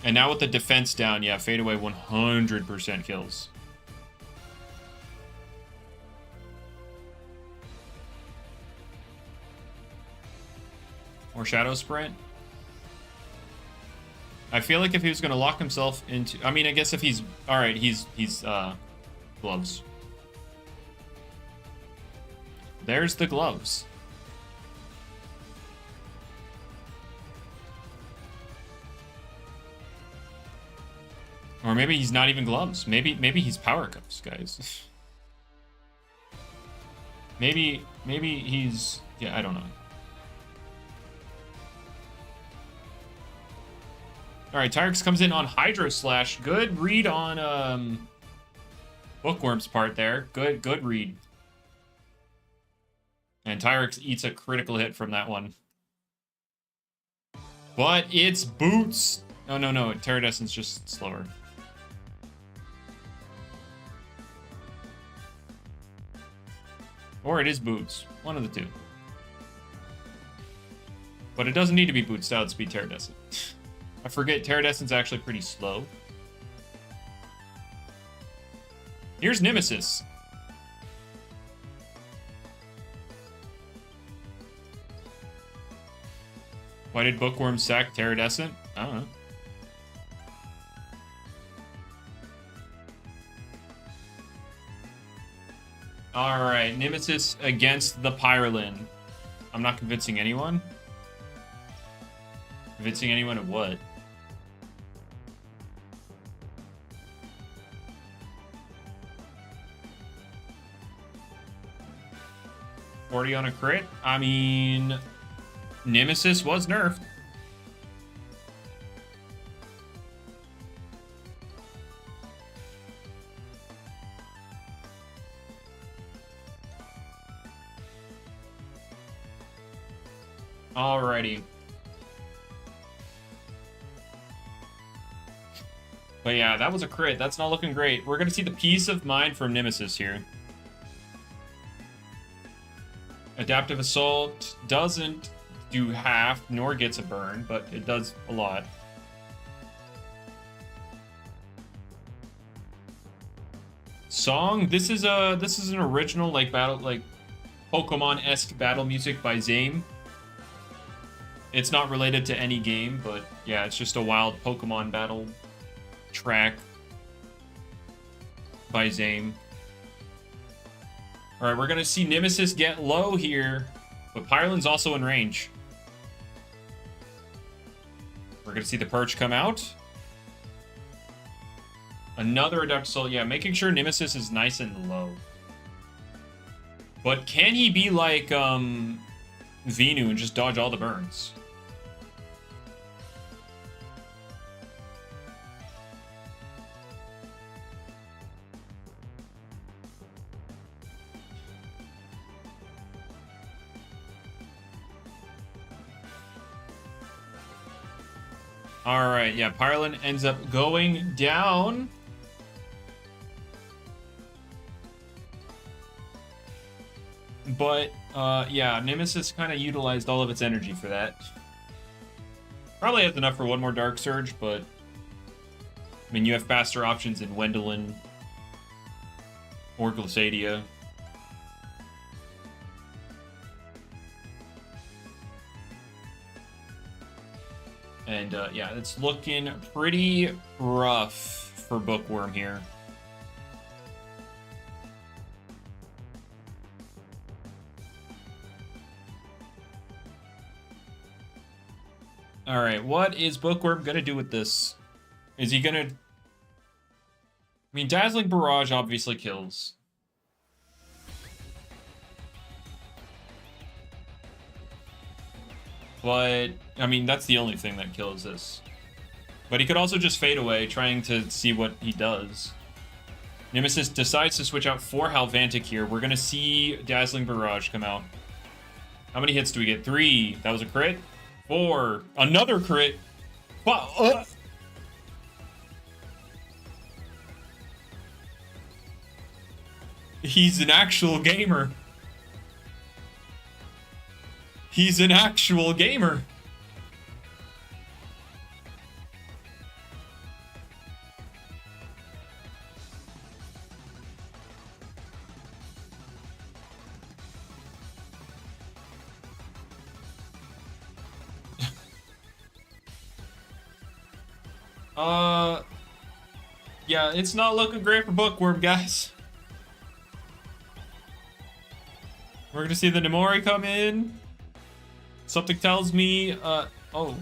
And now with the defense down, yeah, Fade Away 100% kills. Or Shadow Sprint. I feel like if he was going to lock himself into... I mean, I guess if he's... Alright, he's gloves. There's the gloves. Or maybe he's not even gloves. Maybe he's power cuffs, guys. maybe he's... Yeah, I don't know. Alright, Tyrex comes in on Hydro Slash. Good read on Bookworm's part there. Good read. And Tyrex eats a critical hit from that one. But it's boots. Oh, no. Terradescent's just slower. Or it is boots. One of the two. But it doesn't need to be boots to outspeed Terradescent. I forget, Terradescent's actually pretty slow. Here's Nemesis. Why did Bookworm sack Terradescent? I don't know. Alright, Nemesis against the Pyrelin. I'm not convincing anyone. Convincing anyone of what? $40 on a crit? I mean, Nemesis was nerfed. Alrighty. But yeah, that was a crit. That's not looking great. We're going to see the Peace of Mind from Nemesis here. Adaptive Assault doesn't do half, nor gets a burn, but it does a lot. Song, this is an original like battle, like Pokemon-esque battle music by Zame. It's not related to any game, but yeah, it's just a wild Pokemon battle track by Zame. All right, we're gonna see Nemesis get low here, but Pyrolin's also in range. We're gonna see the Perch come out. Another Adept Assault, yeah, making sure Nemesis is nice and low. But can he be like Venu and just dodge all the burns? All right, yeah, Pyrolin ends up going down. But, yeah, Nemesis kind of utilized all of its energy for that. Probably has enough for one more Dark Surge, but... I mean, you have faster options in Wendelin or Glissadia. And, yeah, it's looking pretty rough for Bookworm here. All right, what is Bookworm gonna do with this? Is he gonna... I mean, Dazzling Barrage obviously kills. But, I mean, that's the only thing that kills this. But he could also just fade away, trying to see what he does. Nemesis decides to switch out for Halvantic here. We're gonna see Dazzling Barrage come out. How many hits do we get? 3. That was a crit. 4. Another crit. He's an actual gamer. He's an actual gamer. Yeah, it's not looking great for Bookworm, guys. We're gonna see the Nemori come in. Something tells me, oh,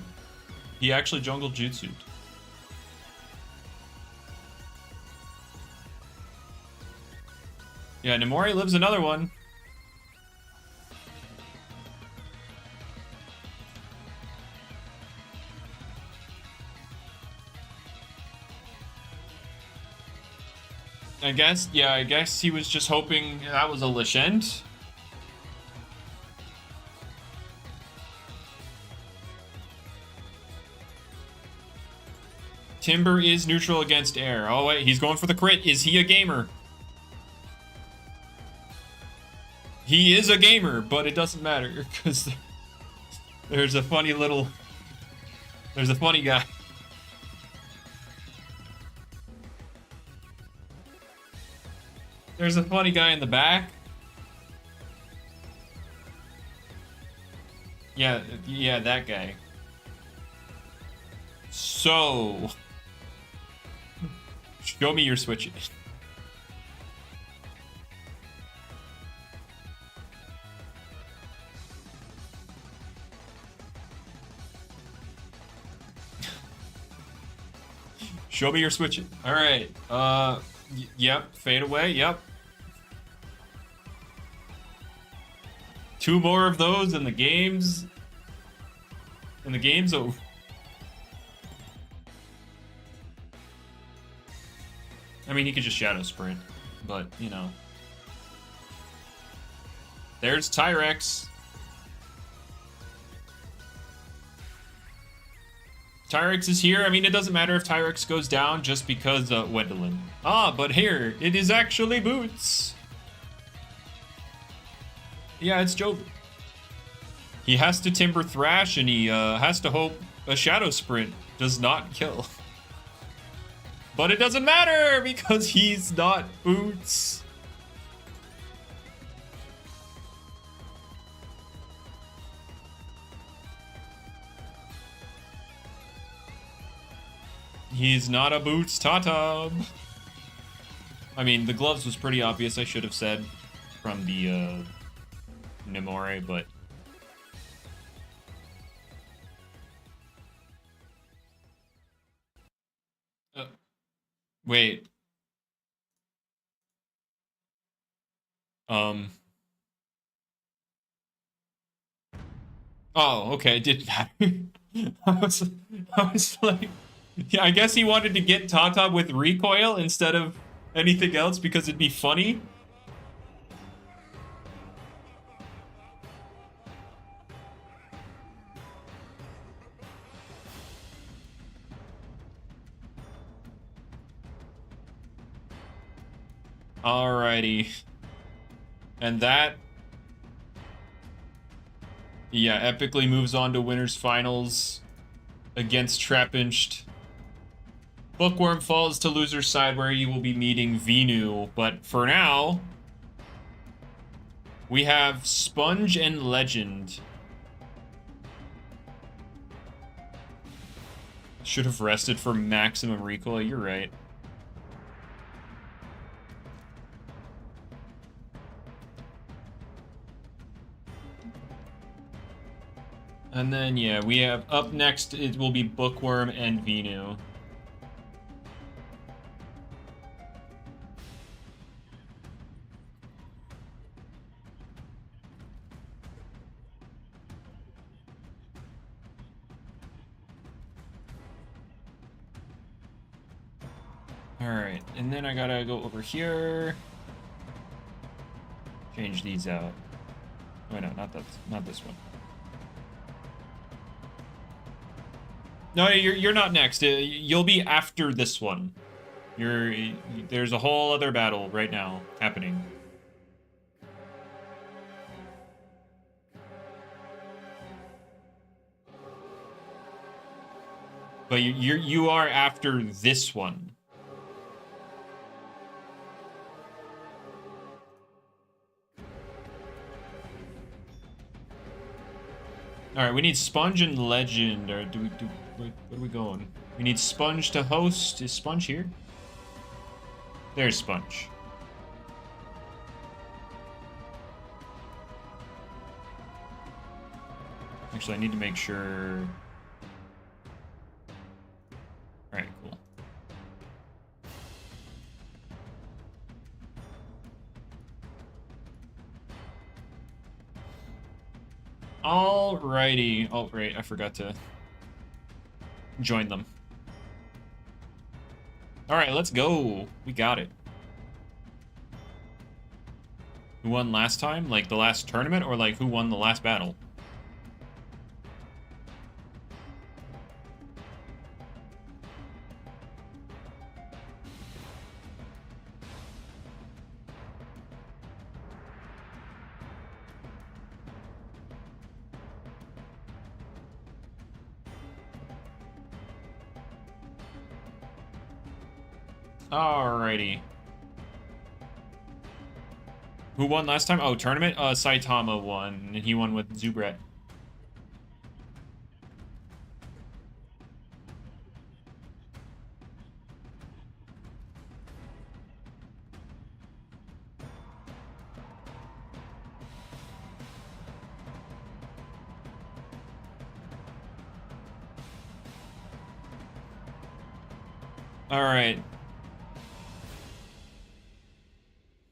he actually jungle jutsu'd. Yeah, Nemori lives another one. I guess he was just hoping that was a Lashent. Timber is neutral against air. Oh wait, he's going for the crit. Is he a gamer? He is a gamer, but it doesn't matter because there's a funny guy. There's a funny guy in the back. Yeah, that guy. So, show me your switches. Show me your switches. All right. Yep. Fade away. Yep. 2 more of those in the games. Oh. I mean, he could just Shadow Sprint, but, you know. There's Tyrex. Tyrex is here. I mean, it doesn't matter if Tyrex goes down just because Wendelin. Ah, but here, it is actually Boots. Yeah, it's Joe. He has to Timber Thrash, and he has to hope a Shadow Sprint does not kill. But it doesn't matter because he's not Boots. He's not a Boots Tatab. I mean, the gloves was pretty obvious, I should have said, from the Nemore, but... Wait. Oh, okay, it didn't matter. I was like... Yeah, I guess he wanted to get Tatab with recoil instead of anything else because it'd be funny. Alrighty. And that... Yeah, epically moves on to winners finals against Trappinched. Bookworm falls to loser's side where you will be meeting Venu, but for now, we have Sponge and Legend. Should have rested for maximum recoil, you're right. And then, yeah, we have up next, it will be Bookworm and Venu. Alright, and then I gotta go over here. Change these out. Oh no, not this one. No, you're not next. You'll be after this one. There's a whole other battle right now happening. But you are after this one. All right, we need Sponge and Legend, or where are we going? We need Sponge to host. Is Sponge here? There's Sponge. Actually, I need to make sure. All right, cool. Alrighty. Oh, right, I forgot to join them. Alright, let's go. We got it. Who won last time? Like the last tournament, or like who won the last battle? Alrighty. Who won last time? Oh, tournament? Saitama won, and he won with Zubret. Alright.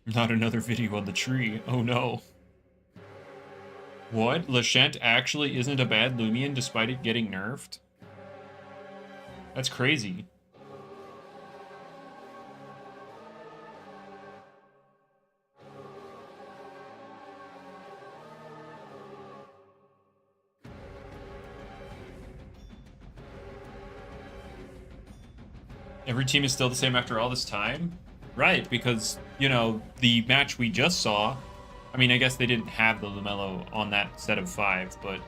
Not another video on the tree. Oh no. What? Lashent actually isn't a bad Loomian despite it getting nerfed? That's crazy. Every team is still the same after all this time? Right, because, you know, the match we just saw, I mean, I guess they didn't have the LaMelo on that set of 5, but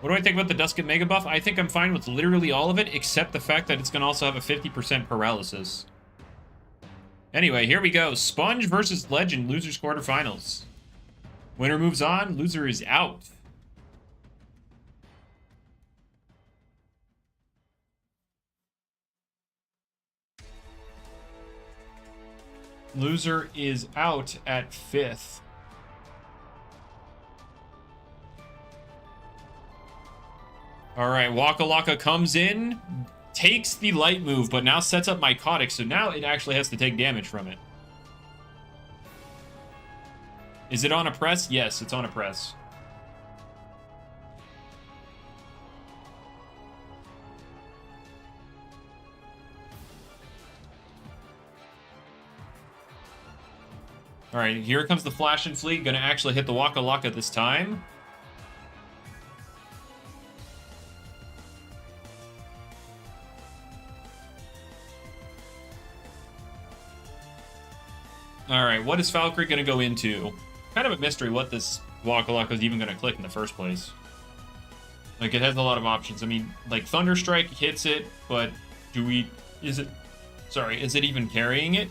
what do I think about the Dusket Mega Buff? I think I'm fine with literally all of it, except the fact that it's going to also have a 50% paralysis. Anyway, here we go. Sponge versus Legend, losers quarterfinals. Winner moves on, loser is out. Loser is out at 5th. All right, Waka Laka comes in, takes the light move, but now sets up Mycotic, so now it actually has to take damage from it. Is it on a press? Yes, it's on a press. All right, here comes the Flash and Fleet. Gonna actually hit the Waka Laka this time. All right, what is Valkyrie gonna go into? Kind of a mystery what this Waka Laka is even gonna click in the first place. Like, it has a lot of options. I mean, like, Thunderstrike hits it, but is it even carrying it?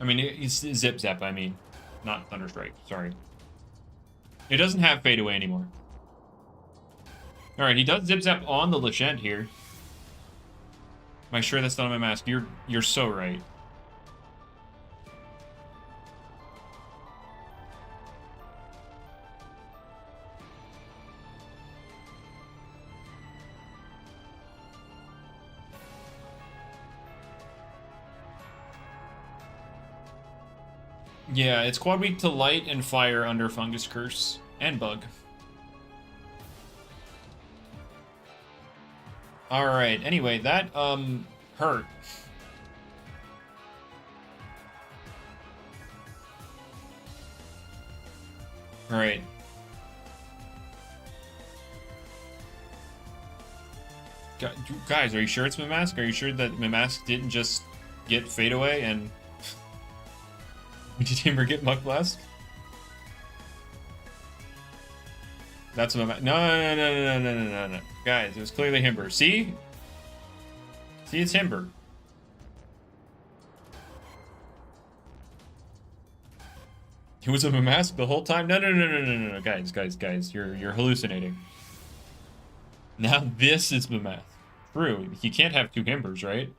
I mean, it's Zip Zap, I mean. Not Thunderstrike, sorry. It doesn't have Fade Away anymore. Alright, he does Zip Zap on the Lashent here. Am I sure that's not on my mask? You're so right. Yeah, it's quad weak to light and fire under Fungus Curse and Bug. Alright, anyway, that hurt. Alright. Guys, are you sure it's Mamask? Are you sure that Mamask didn't just get Fade Away and did Timber get Muck Blast? That's what I'm... No. Guys, it was clearly Himber. See? See, it's Himber. It was a mask the whole time? No. Guys. You're hallucinating. Now this is the mask. True. You can't have 2 Himbers, right?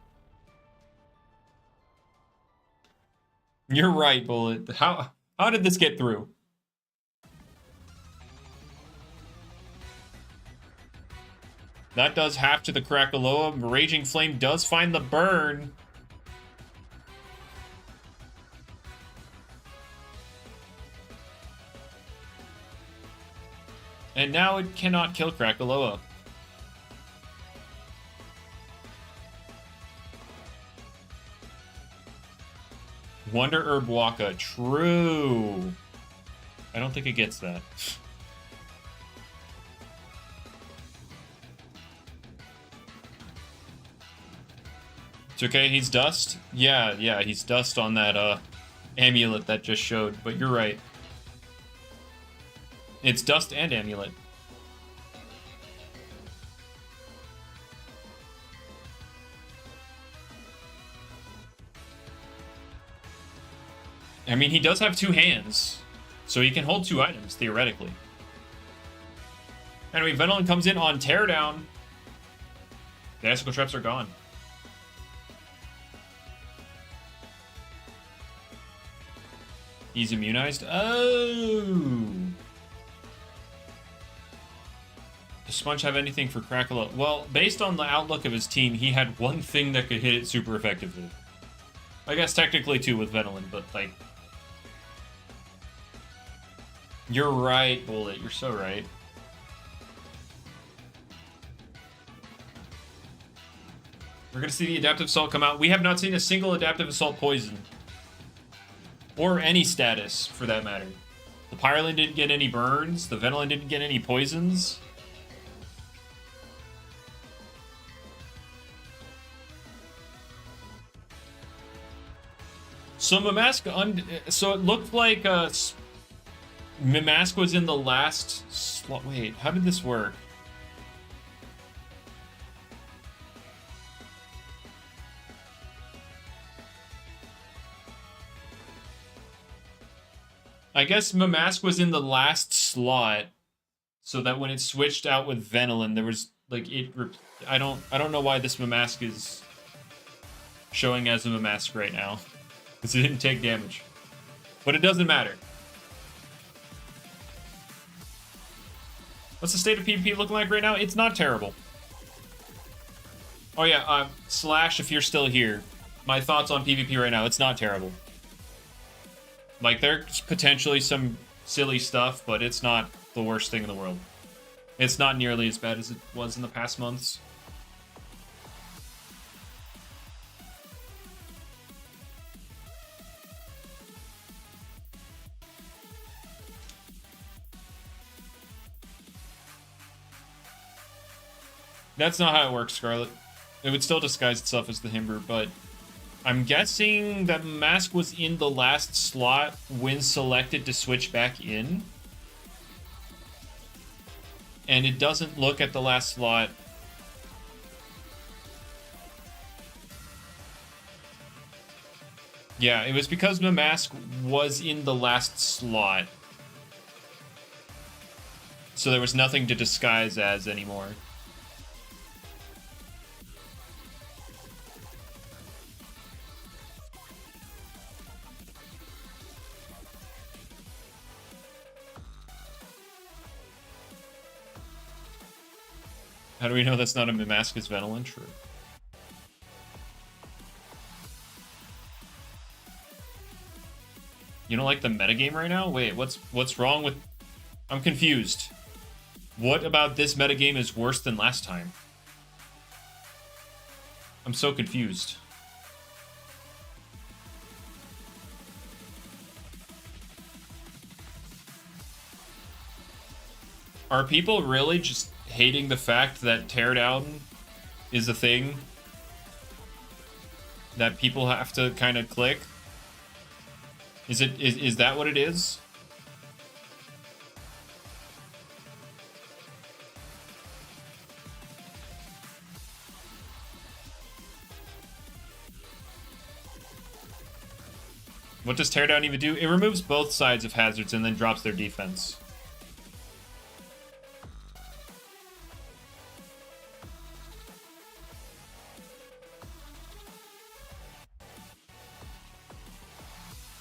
You're right, Bullet. How did this get through? That does half to the Krakaloa. Raging Flame does find the burn. And now it cannot kill Krakaloa. Wonder Herb Waka. True. I don't think it gets that. It's okay, he's dust? Yeah, he's dust on that amulet that just showed, but you're right. It's dust and amulet. I mean, he does have 2 hands, so he can hold 2 items, theoretically. Anyway, Venolin comes in on Teardown. The Icicle Traps are gone. He's immunized? Oh! Does Sponge have anything for Krakaloa? Well, based on the outlook of his team, he had 1 thing that could hit it super effectively. I guess technically 2 with Venolin, but, like... You're right, Bullet. You're so right. We're going to see the Adaptive Assault come out. We have not seen a single Adaptive Assault poison. Or any status, for that matter. The Pyrolin didn't get any burns. The Venolin didn't get any poisons. So so it looked like Mamask was in the last slot. Wait, how did this work? I guess Mamask was in the last slot, so that when it switched out with Venolin, there was like I don't know why this Mamask is showing as a Mamask right now, because it didn't take damage, but it doesn't matter. What's the state of PvP looking like right now? It's not terrible. Oh yeah, Slash, if you're still here, my thoughts on PvP right now, it's not terrible. Like, there's potentially some silly stuff, but it's not the worst thing in the world. It's not nearly as bad as it was in the past months. That's not how it works, Scarlet. It would still disguise itself as the Himber, but I'm guessing that Mask was in the last slot when selected to switch back in. And it doesn't look at the last slot. Yeah, it was because Mamask was in the last slot. So there was nothing to disguise as anymore. How do we know that's not a Mamask's Venolin? True. You don't like the metagame right now? Wait, what's wrong with... I'm confused. What about this metagame is worse than last time? I'm so confused. Are people really just hating the fact that teardown is a thing that people have to kind of click? Is that what it is? What does teardown even do? It removes both sides of hazards and then drops their defense.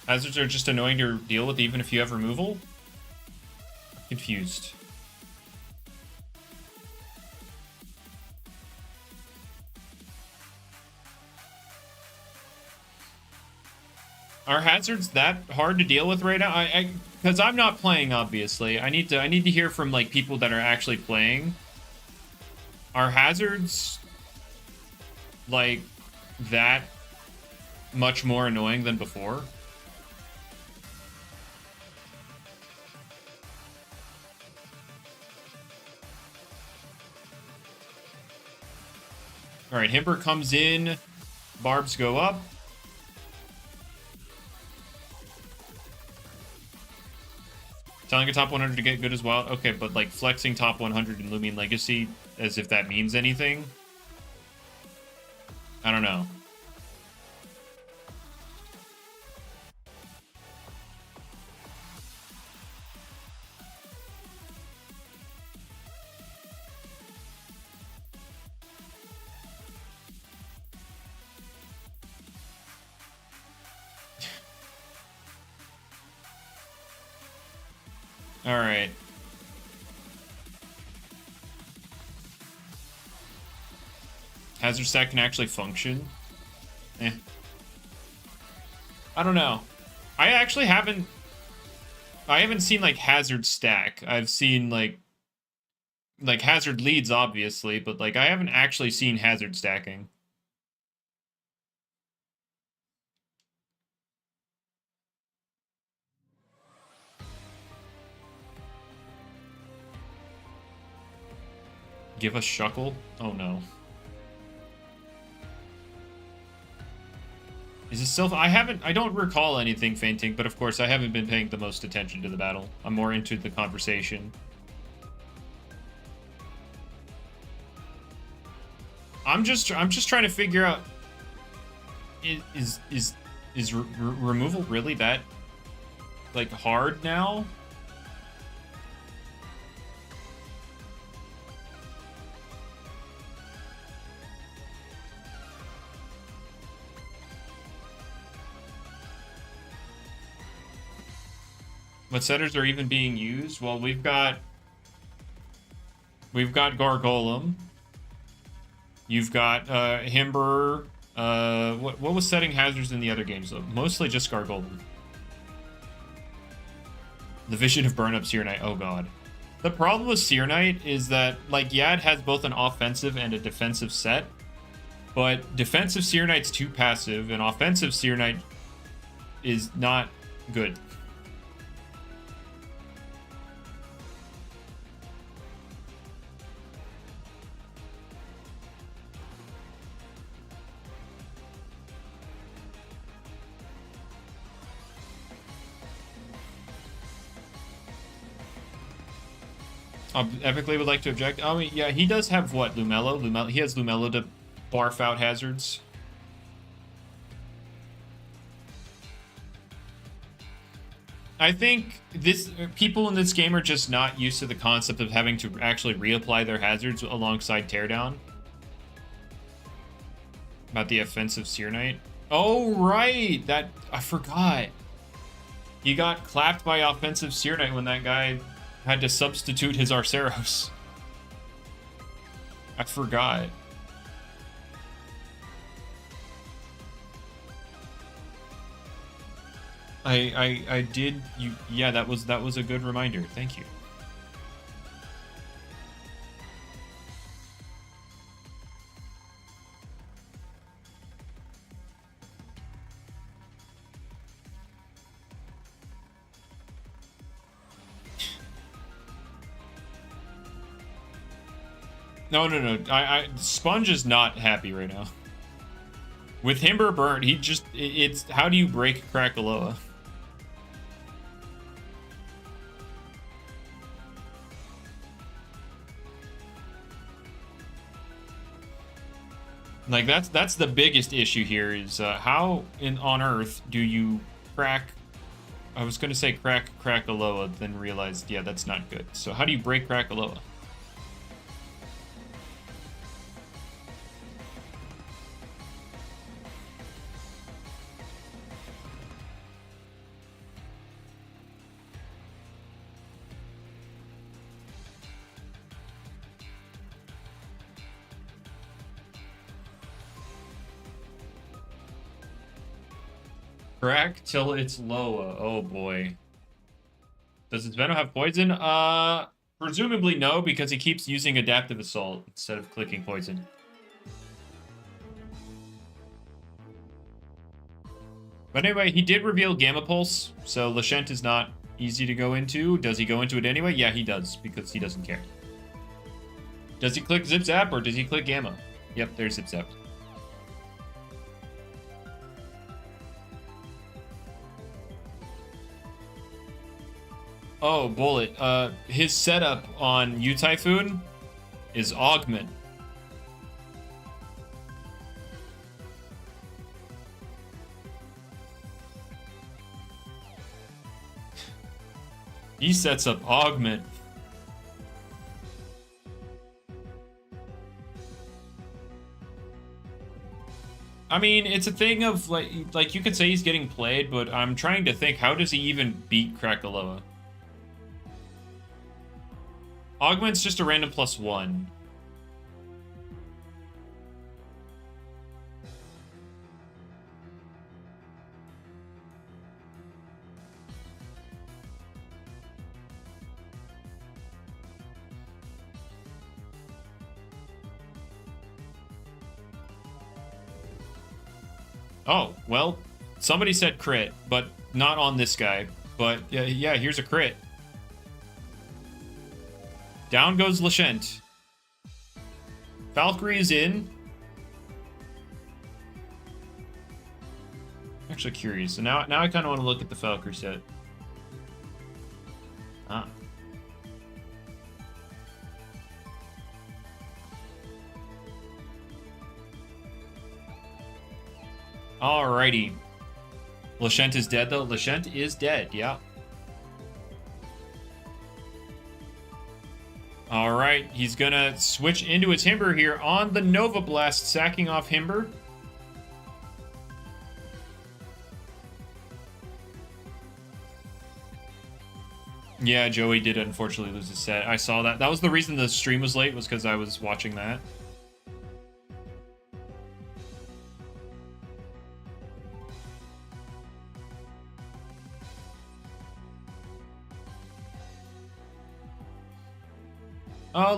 Hazards are just annoying to deal with even if you have removal? I'm confused. Are hazards that hard to deal with right now? Because I'm not playing, obviously. I need to hear from like people that are actually playing. Are hazards like that much more annoying than before? All right, Himber comes in. Barbs go up. Telling a top 100 to get good as well. Okay, but like flexing top 100 in Loomian Legacy as if that means anything. I don't know. All right. Hazard stack can actually function. Eh. I don't know. I actually haven't seen like hazard stack. I've seen like hazard leads obviously, but like I haven't actually seen hazard stacking. Give us Shuckle? Oh no. Is it still? I don't recall anything fainting, but of course I haven't been paying the most attention to the battle. I'm more into the conversation. I'm just trying to figure out, is removal really that, like, hard now? What setters are even being used? Well, we've got Gargolem. You've got Himber. What was setting hazards in the other games though? Mostly just Gargolem. The Vision of Burn Up Seer Knight. Oh god. The problem with Seer Knight is that, like, yeah, it has both an offensive and a defensive set, but defensive Seer Knight's too passive, and offensive Seer Knight is not good. Epically would like to object. I mean, yeah, he does have what? Lumello? He has Lumello to barf out hazards. I think people in this game are just not used to the concept of having to actually reapply their hazards alongside Teardown. About the offensive Seer Knight. Oh, right! That, I forgot. He got clapped by offensive Seer Knight when that guy had to substitute his Arceros. I forgot. I did, yeah, that was a good reminder. Thank you. No. Sponge is not happy right now. With Himber burnt, it's how do you break Krakaloa? Like, that's the biggest issue here is how on earth do you crack? I was gonna say crack Krakaloa, then realized, yeah, that's not good. So how do you break Krakaloa? Crack till it's Loa. Oh boy. Does its Venom have poison? Presumably no, because he keeps using Adaptive Assault instead of clicking poison. But anyway, he did reveal Gamma Pulse, so Lashent is not easy to go into. Does he go into it anyway? Yeah, he does, because he doesn't care. Does he click Zip Zap, or does he click Gamma? Yep, there's Zip Zap. Oh, Bullet. His setup on U-Typhoon is Augment. He sets up Augment. I mean, it's a thing of, like you could say he's getting played, but I'm trying to think, how does he even beat Krakaloa? Augment's just a random +1. Oh, well, somebody said crit, but not on this guy. But yeah, here's a crit. Down goes Lashent. Valkyrie is in. Actually curious. So now I kind of want to look at the Valkyrie set. Ah. Alrighty. Lashent is dead, though. Lashent is dead, yeah. Alright, he's gonna switch into a Timber here on the Nova Blast, sacking off Himber. Yeah, Joey did unfortunately lose his set. I saw that. That was the reason the stream was late, was because I was watching that.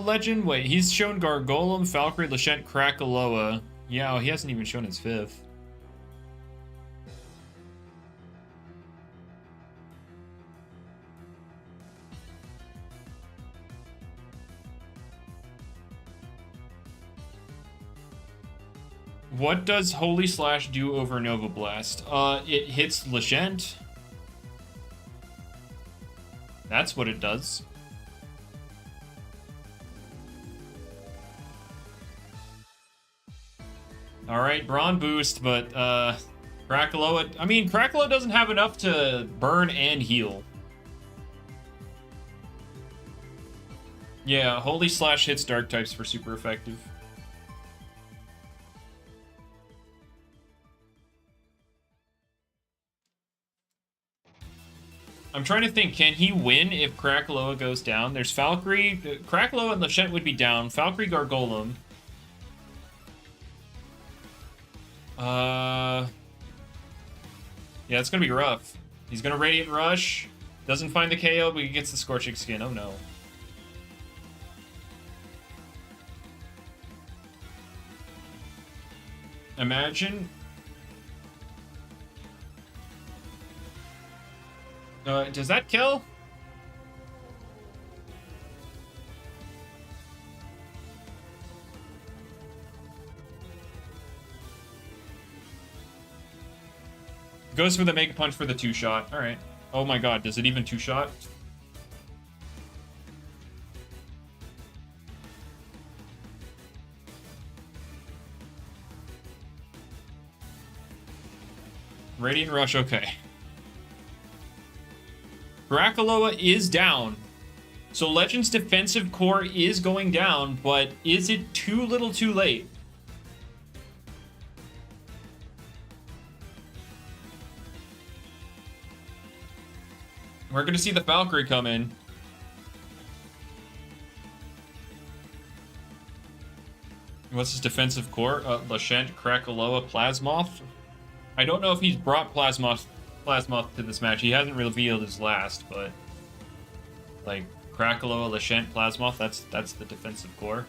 Legend, wait, he's shown Gargolem, Valkyrie, Lashent, Krakaloa. Yeah, he hasn't even shown his 5th. What does Holy Slash do over Nova Blast? It hits Lashent. That's what it does. Alright, Brawn boost, but, Krakaloa... I mean, Krakaloa doesn't have enough to burn and heal. Yeah, Holy Slash hits Dark types for super effective. I'm trying to think, can he win if Krakaloa goes down? There's Valkyrie... Krakaloa and Lashent would be down. Valkyrie, Gargolem. Yeah, it's gonna be rough. He's gonna Radiant Rush. Doesn't find the KO, but he gets the Scorching Skin. Oh no. Imagine. Does that kill? Goes for the Mega Punch for the 2-shot. Alright. Oh my god, does it even 2-shot? Radiant Rush, okay. Krakaloa is down. So Legend's defensive core is going down, but is it too little too late? We're going to see the Valkyrie come in. What's his defensive core? Lashent, Krakaloa, Plasmoth. I don't know if he's brought Plasmoth to this match. He hasn't revealed his last, but like Krakaloa, Lashent, Plasmoth, that's the defensive core.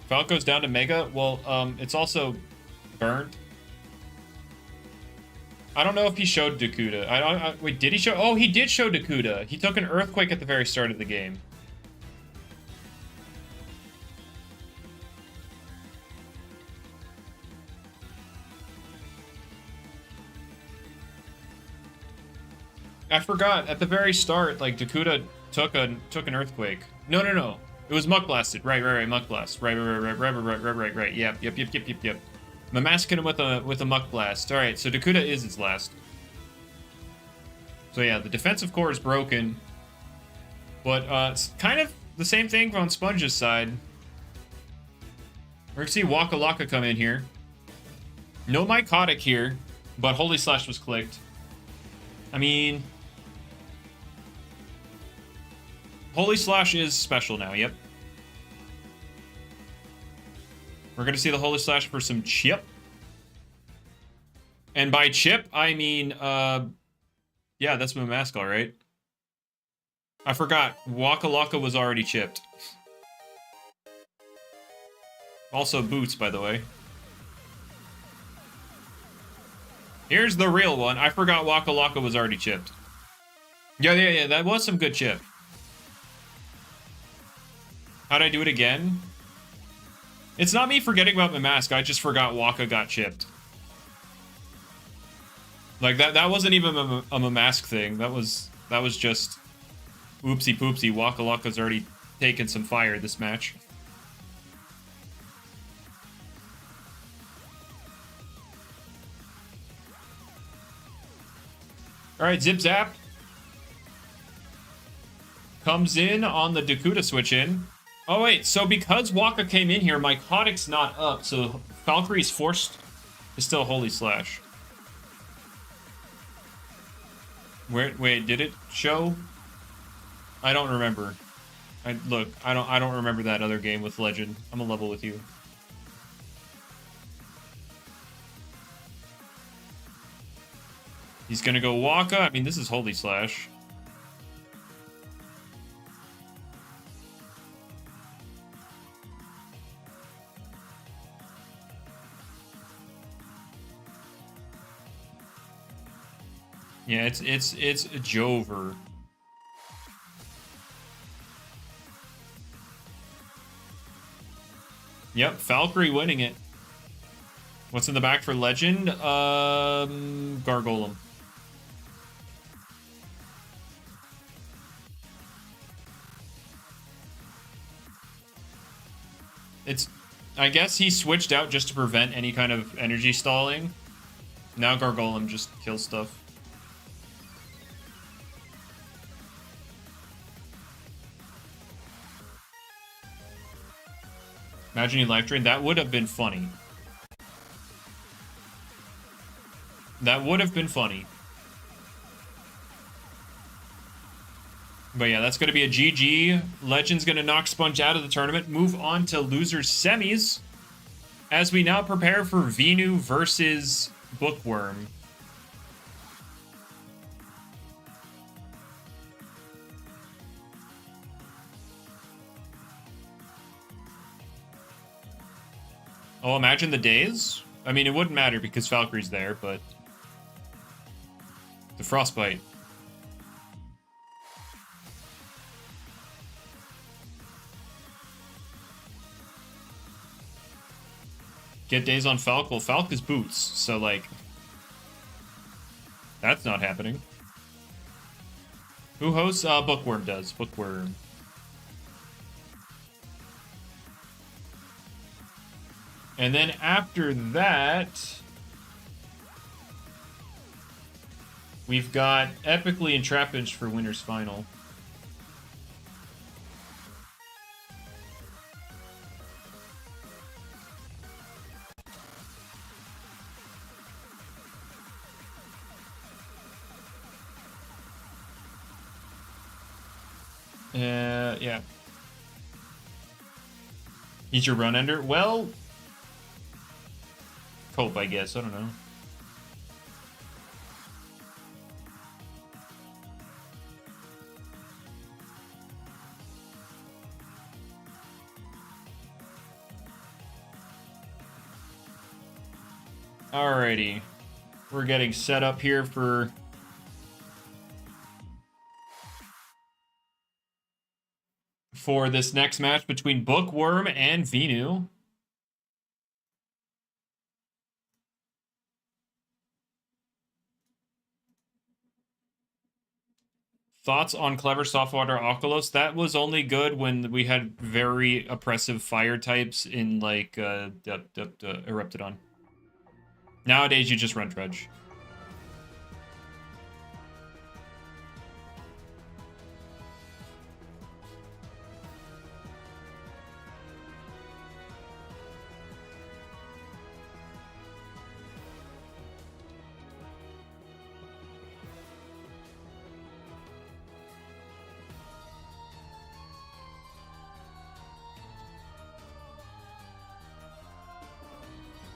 Falco's down to Mega. Well, it's also burned. I don't know if he showed Dakuda. Wait, did he show? Oh, he did show Dakuda. He took an Earthquake at the very start of the game. I forgot. At the very start, like, Dakuda took an Earthquake. No. It was Muck Blasted. Right. Muck Blast. Right. Yep. Mamasking him with a Muck Blast. Alright, so Dakuda is its last. So yeah, the defensive core is broken. But it's kind of the same thing on Sponge's side. We're gonna see Waka Laka come in here. No Mycotic here, but Holy Slash was clicked. I mean... Holy Slash is special now, yep. We're going to see the Holy Slash for some chip. And by chip, I mean, yeah, that's Mamaskal, right? I forgot. Waka Laka was already chipped. Also Boots, by the way. Here's the real one. I forgot Waka Waka was already chipped. Yeah, that was some good chip. How'd I do it again? It's not me forgetting about my mask, I just forgot Waka got chipped. Like, that wasn't even a mask thing. That was just... Oopsie poopsie, Waka Waka's already taken some fire this match. Alright, Zip Zap comes in on the Dakuta switch in. Oh wait, so because Waka came in here, my Codic's not up, so Valkyrie's forced to still Holy Slash. Wait, did it show? I don't remember. I don't remember that other game with Legend. I'm a level with you. He's gonna go Waka. I mean, this is Holy Slash. Yeah, it's Jover. Yep, Valkyrie winning it. What's in the back for Legend? Gargolem. I guess he switched out just to prevent any kind of energy stalling. Now Gargolem just kills stuff. Imagine Electric. That would have been funny. That would have been funny. But yeah, that's going to be a GG. Legend's going to knock Sponge out of the tournament. Move on to losers semis. As we now prepare for Venu versus Bookworm. Oh, imagine the days? I mean, it wouldn't matter because Valkyrie's there, but... The Frostbite. Get days on Falk? Well, Falk is boots, so, like... That's not happening. Who hosts? Bookworm does. Bookworm. And then after that... We've got Epically and Trappage for Winner's Final. Yeah. He's your run ender? Well... Cope, I guess. I don't know. Alrighty. We're getting set up here for... this next match between Bookworm and Venu. Thoughts on Clever Softwater Oculus? That was only good when we had very oppressive fire types in, like, Eruptidon. Nowadays, you just run Trudge.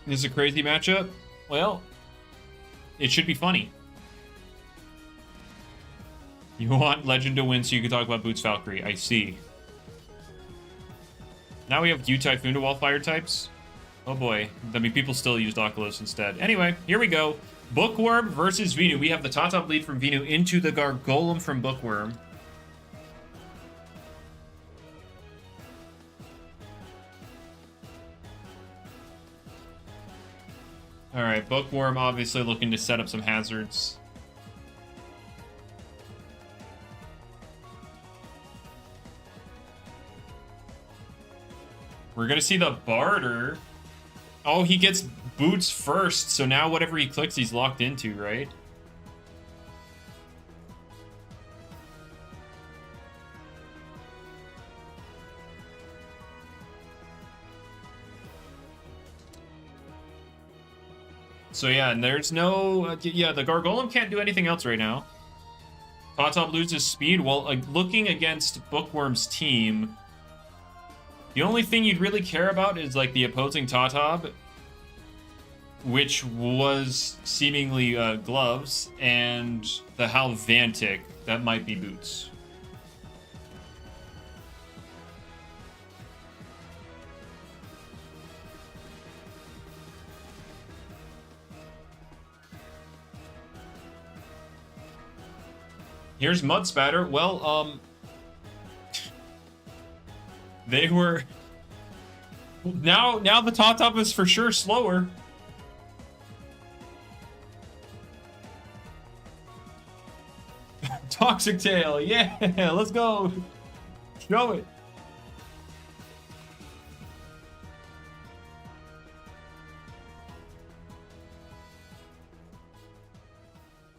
This is a crazy matchup? Well, it should be funny. You want Legend to win so you can talk about Boots Valkyrie. I see. Now we have U-Type Wall fire types. Oh boy. I mean, people still used Oculus instead. Anyway, here we go. Bookworm versus Venu. We have the top lead from Venu into the Gargolem from Bookworm. All right, Bookworm obviously looking to set up some hazards. We're going to see the Barter. Oh, he gets boots first, so now whatever he clicks, he's locked into, right? So yeah, and there's no... yeah, the Gargolem can't do anything else right now. Top loses speed. Well, looking against Bookworm's team, the only thing you'd really care about is, like, the opposing Totob, which was seemingly gloves, and the Halvantic, that might be boots. Here's Mud Spatter. Well, they were... Now the Totob is for sure slower. Toxic Tail, yeah, let's go. Show it.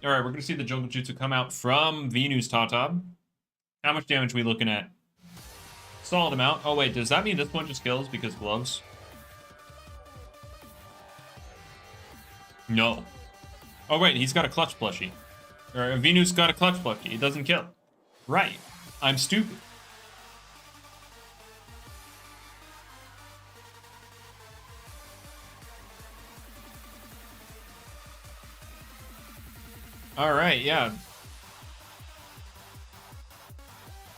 All right, we're going to see the Jungle Jutsu come out from Venu's Totob. How much damage are we looking at? Solid amount. Oh, wait, does that mean this one just kills because gloves? No. Oh, wait, he's got a clutch plushie. Or Venu's got a clutch plushie. It doesn't kill. Right. I'm stupid. All right, yeah.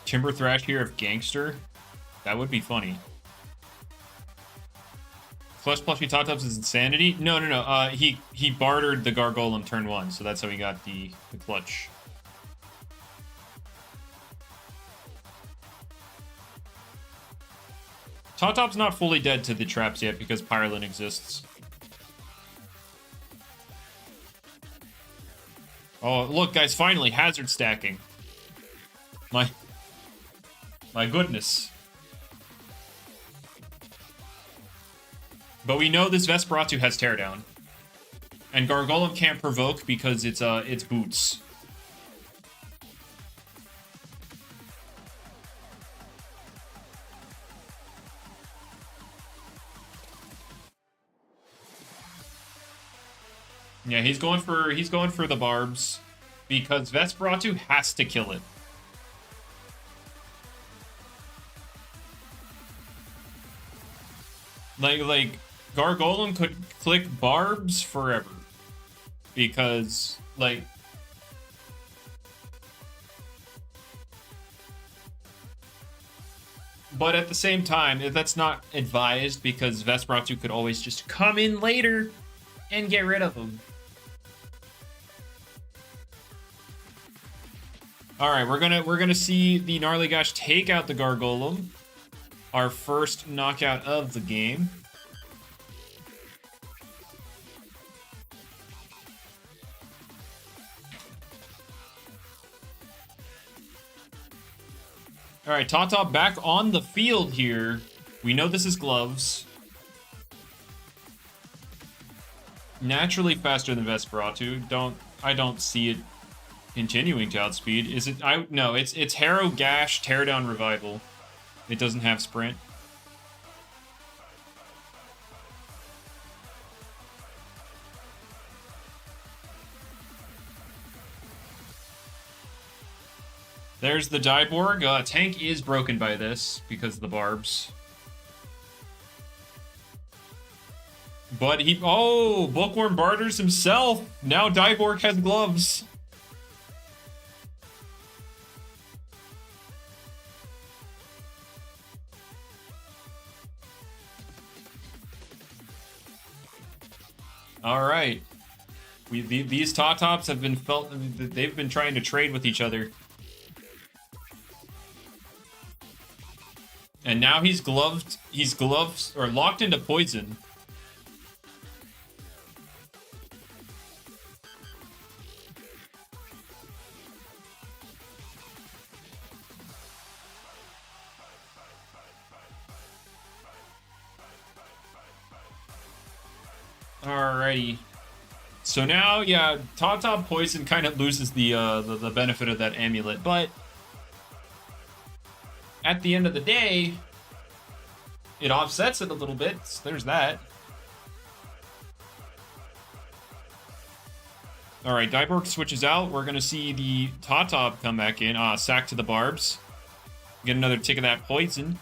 Timber Thrash here of Gangster. That would be funny. Flesh Plushie Totobs is Insanity? No. He bartered the Gargolem turn 1, so that's how he got the clutch. Totop's not fully dead to the traps yet because Pyrelin exists. Oh, look, guys, finally, hazard stacking. My goodness. But we know this Vesperatu has Teardown. And Gargolem can't provoke because it's boots. Yeah, he's going for the barbs because Vesperatu has to kill it. Like Gargolem could click barbs forever because like but at the same time that's not advised because Vesperatu could always just come in later and get rid of him. All right, we're gonna see the Gnarly Gash take out the Gargolem. Our first knockout of the game. All right, Tata back on the field here. We know this is gloves. Naturally faster than Vesperatu. I don't see it continuing to outspeed. Is it? No, it's Harrow, Gash, Teardown, Revival. It doesn't have sprint. There's the Dyborg. Tank is broken by this because of the barbs. But he... Oh! Bookworm barters himself! Now Dyborg has gloves. All right. These Tops have been they've been trying to trade with each other. And now he's gloved or locked into poison. Alrighty. So now, yeah, Top Poison kind of loses the benefit of that amulet, but at the end of the day, it offsets it a little bit. So there's that. Alright, Dyborg switches out. We're going to see the Top come back in. Sack to the barbs. Get another tick of that poison.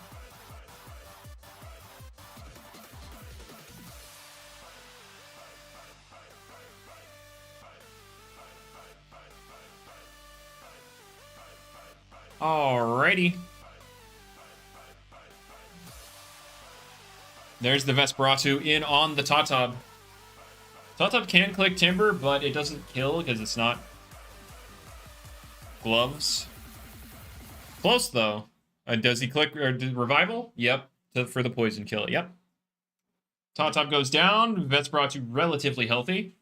Alrighty. There's the Vesperatu in on the Top. Top can click Timber, but it doesn't kill because it's not gloves. Close though. Does he click Revival? Yep. For the poison kill. Yep. Top goes down. Vesperatu relatively healthy.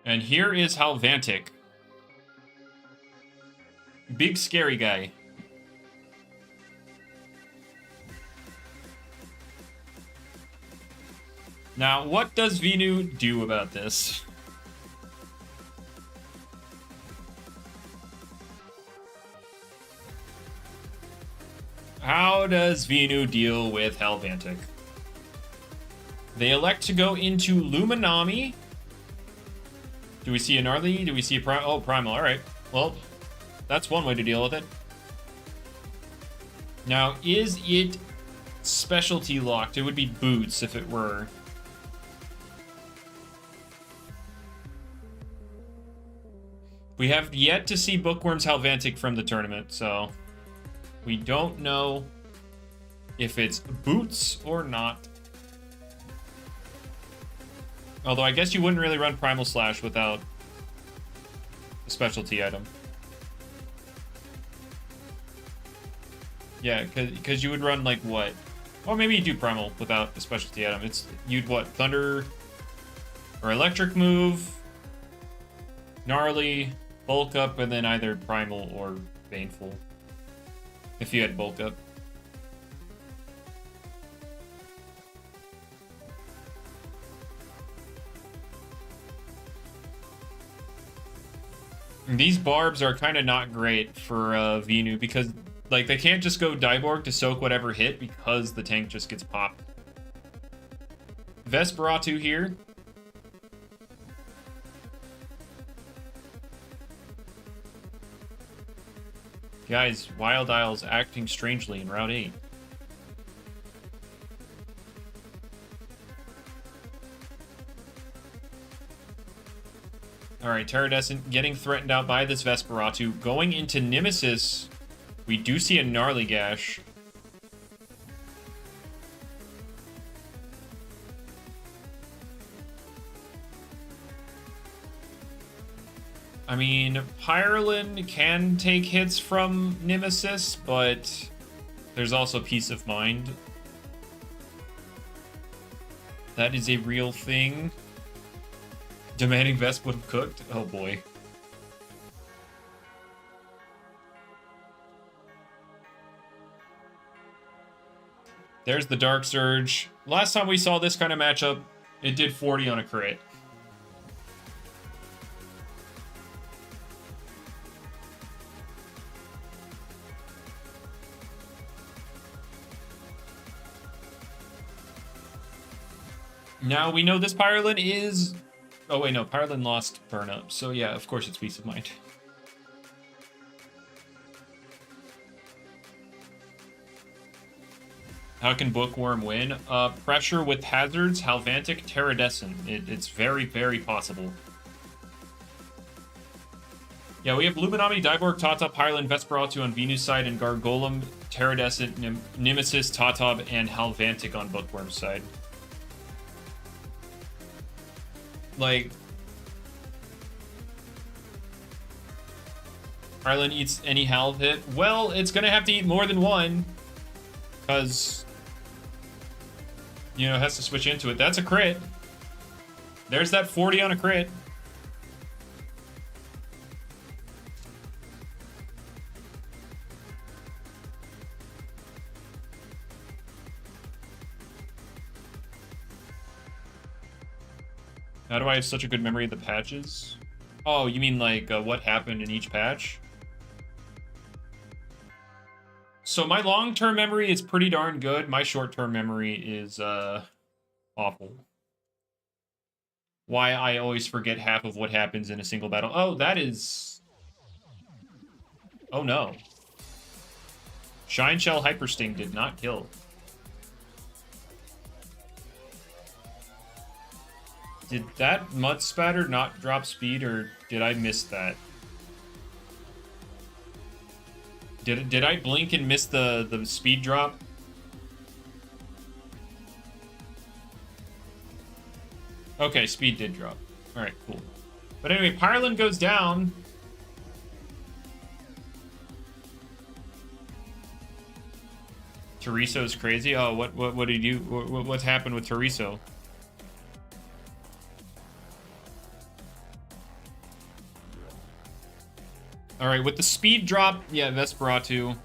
And here is Halvantic. Big scary guy. Now, what does Venu do about this? How does Venu deal with Halvantic? They elect to go into Luminami. Do we see a Gnarly? Do we see a Primal? Oh, Primal. All right. Well, that's one way to deal with it. Now, is it specialty locked? It would be Boots if it were. We have yet to see Bookworm's Halvantic from the tournament, so we don't know if it's Boots or not. Although I guess you wouldn't really run Primal Slash without a specialty item. Yeah, because you would run like what? Or maybe you do Primal without a specialty item. You'd what? Thunder or Electric move, Gnarly, Bulk Up, and then either Primal or Baneful. If you had Bulk Up. These barbs are kind of not great for Venu because, like, they can't just go Dyborg to soak whatever hit because the tank just gets popped. Vesperatu here. Guys, Wild Isle's acting strangely in Route 8. Alright, Terradescent getting threatened out by this Vesperatu. Going into Nemesis, we do see a Gnarly Gash. I mean, Pyrelin can take hits from Nemesis, but there's also Peace of Mind. That is a real thing. Demanding Vesp would have cooked? Oh boy. There's the Dark Surge. Last time we saw this kind of matchup, it did 40 on a crit. Now we know this Pyrelin is... Oh wait, no, Pyrelin lost Burn Up. So yeah, of course it's Peace of Mind. How can Bookworm win? Pressure with hazards, Halvantic, Terradescent. It's very, very possible. Yeah, we have Luminami, Dyborg, Tata, Pylan, Vesperatu on Venus side, and Gargolem, Pterodescent, Nemesis, Tatob, and Halvantic on Bookworm's side. Like, Pylan eats any Halv hit. Well, it's gonna have to eat more than one, because, you know, it has to switch into it. That's a crit. There's that 40 on a crit. How do I have such a good memory of the patches? Oh, you mean like what happened in each patch? So my long-term memory is pretty darn good. My short-term memory is awful. Why I always forget half of what happens in a single battle. Oh, that is... Oh no. Shine Shell Hypersting did not kill. Did that Mud Spatter not drop speed, or did I miss that? Did I blink and miss the speed drop? Okay, speed did drop. Alright, cool. But anyway, Pylan goes down. Teriso's crazy. Oh, what did you do? What's happened with Teriso? All right, with the speed drop, yeah, Vesperatu.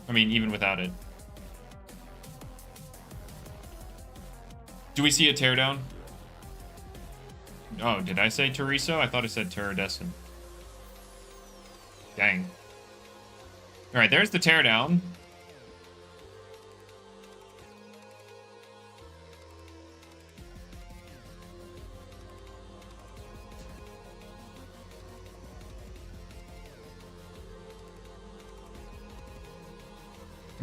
I mean, even without it. Do we see a teardown? Oh, did I say Teriso? I thought I said Pterodescent. Dang. All right, there's the teardown.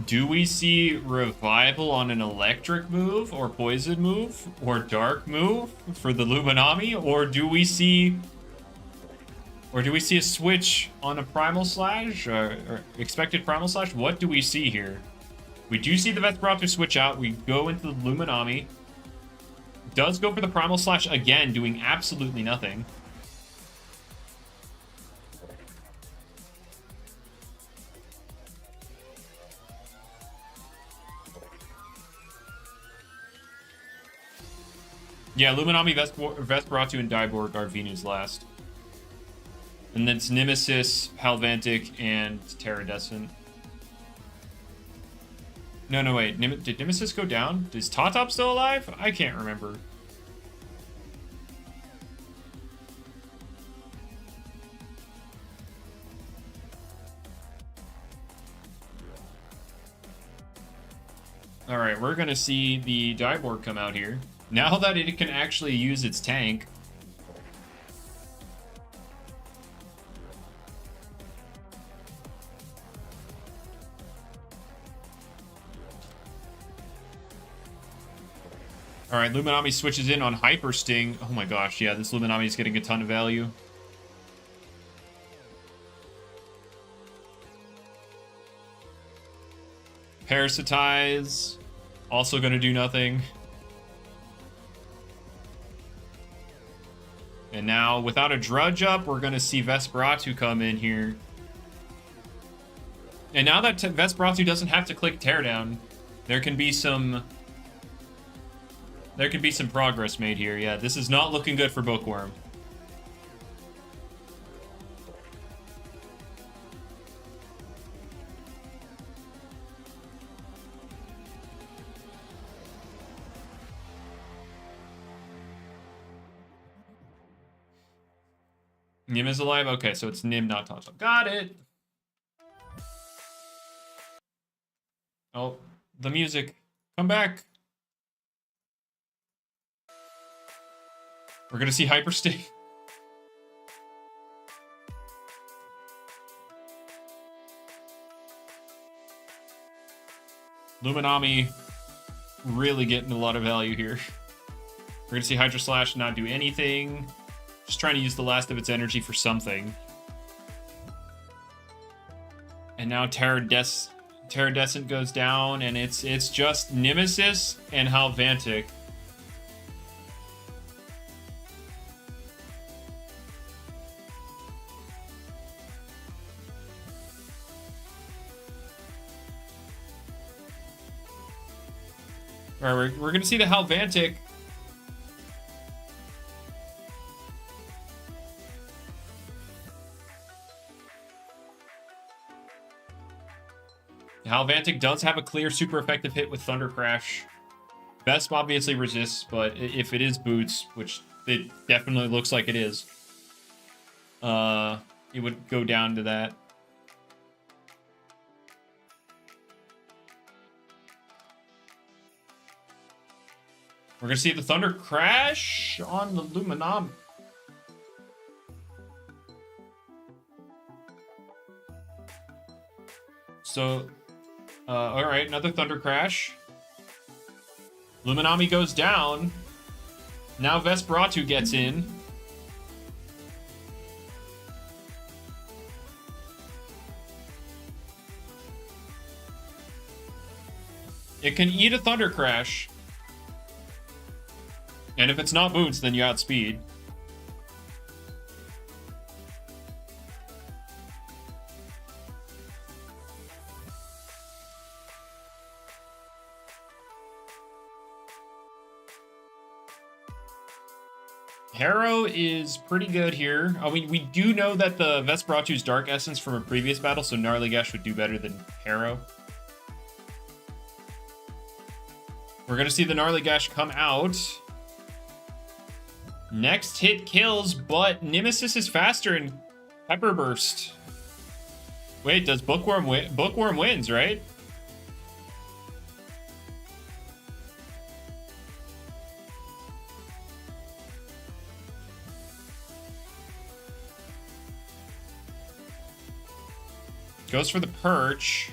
Do we see revival on an electric move, or poison move, or dark move for the Luminami, or do we see a switch on a primal slash or expected primal slash? What do we see here? We do see the Vesperatu switch out. We go into the Luminami. Does go for the primal slash again, doing absolutely nothing. Yeah, Luminami, Vesperatu, and Dyborg are Venu's last. And then it's Nemesis, Halvantic, and Pterodescent. No, wait. Did Nemesis go down? Is Totop still alive? I can't remember. Alright, we're gonna see the Dyborg come out here. Now that it can actually use its tank. Alright, Luminami switches in on Hyper Sting. Oh my gosh, yeah, this Luminami is getting a ton of value. Parasitize. Also gonna do nothing. And now, without a Drudge up, we're going to see Vesperatu come in here. And now that Vesperatu doesn't have to click Teardown, there can be some progress made here. Yeah, this is not looking good for Bookworm. Nim is alive? Okay, so it's Nim, not Tonto. Got it! Oh, the music. Come back. We're gonna see Hypersting. Luminami really getting a lot of value here. We're gonna see Hydra Slash not do anything. Just trying to use the last of its energy for something. And now Terradescent goes down, and it's just Nemesis and Halvantic. All right, we're gonna see the Halvantic. Halvantic does have a clear super effective hit with Thunder Crash. Vesp obviously resists, but if it is boots, which it definitely looks like it is, it would go down to that. We're gonna see the Thunder Crash on the Loomian. So, all right, another Thunder Crash. Luminami goes down. Now Vesperatu gets in. It can eat a Thunder Crash. And if it's not boots, then you outspeed. Harrow is pretty good here. I mean, we do know that the Vesperatu's Dark Essence from a previous battle, so Gnarly Gash would do better than Harrow. We're going to see the Gnarly Gash come out. Next hit kills, but Nemesis is faster in Pepper Burst. Wait, does Bookworm win? Bookworm wins, right? Goes for the perch.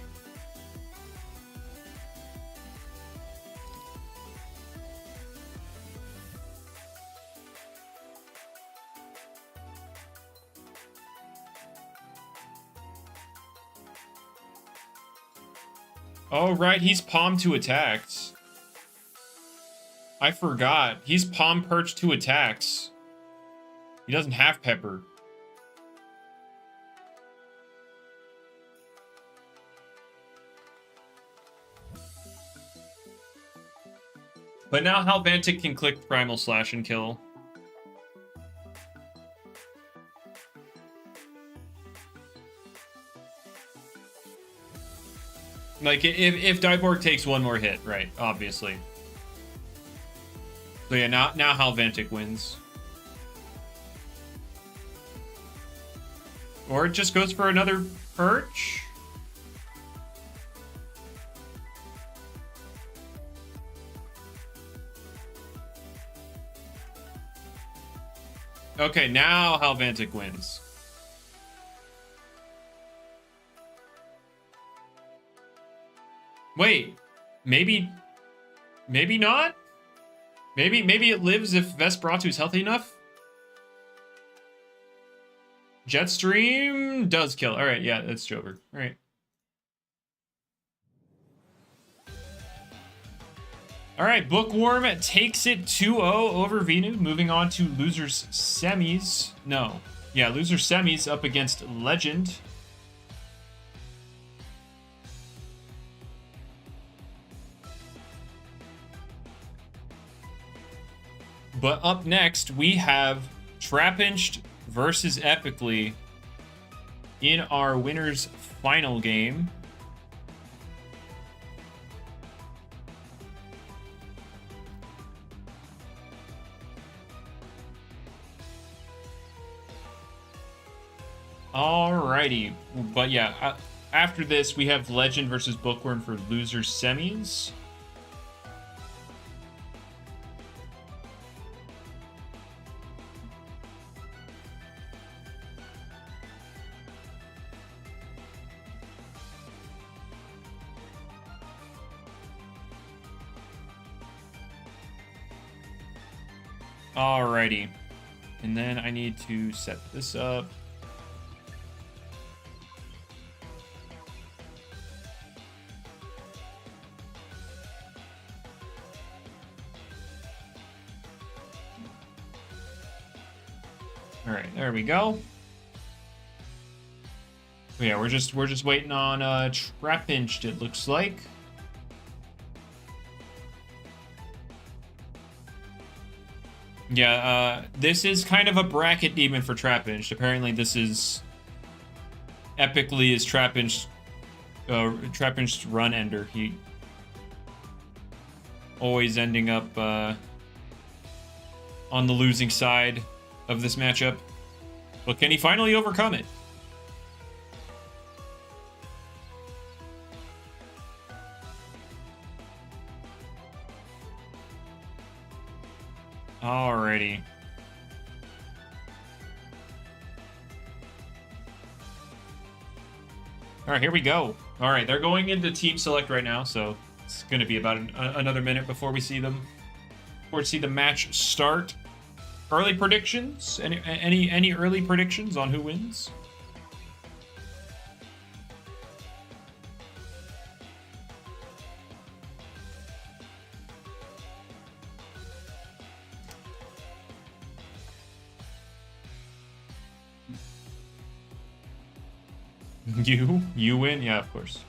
Oh, right, he's Palm 2 attacks. I forgot. He's Palm Perch 2 attacks. He doesn't have Pepper. But now Halvantic can click Primal Slash and kill. Like, if Diborg takes one more hit, right, obviously. So yeah, now Halvantic wins. Or it just goes for another perch? Okay, now Halvantic wins. Wait, maybe not? Maybe it lives if Vesperatu's healthy enough? Jetstream does kill. All right, yeah, that's Jover. All right. All right, Bookworm takes it 2-0 over Venu. Moving on to losers semis. No. Yeah, losers semis up against Legend. But up next, we have Trapinched versus Epically in our winner's final game. Alrighty. But yeah, after this, we have Legend versus Bookworm for losers semis. Alrighty. And then I need to set this up. All right, there we go. Yeah, we're just waiting on Trappinched, it looks like. Yeah, this is kind of a bracket demon for Trappinched. Apparently, this is epically is Trappinched run ender. He always ending up on the losing side of this matchup. But can he finally overcome it? Alrighty. Alright, here we go. Alright, they're going into team select right now, so it's going to be about another minute before we see them. Before we see the match start. Early predictions? Any early predictions on who wins? You win? Yeah, of course.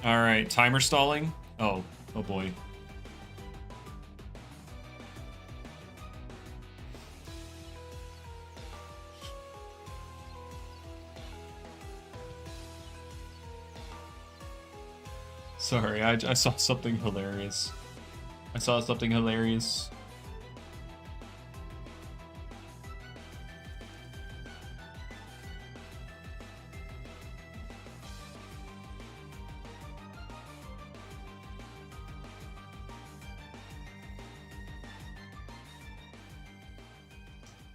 All right, timer stalling. Oh boy. Sorry, I saw something hilarious.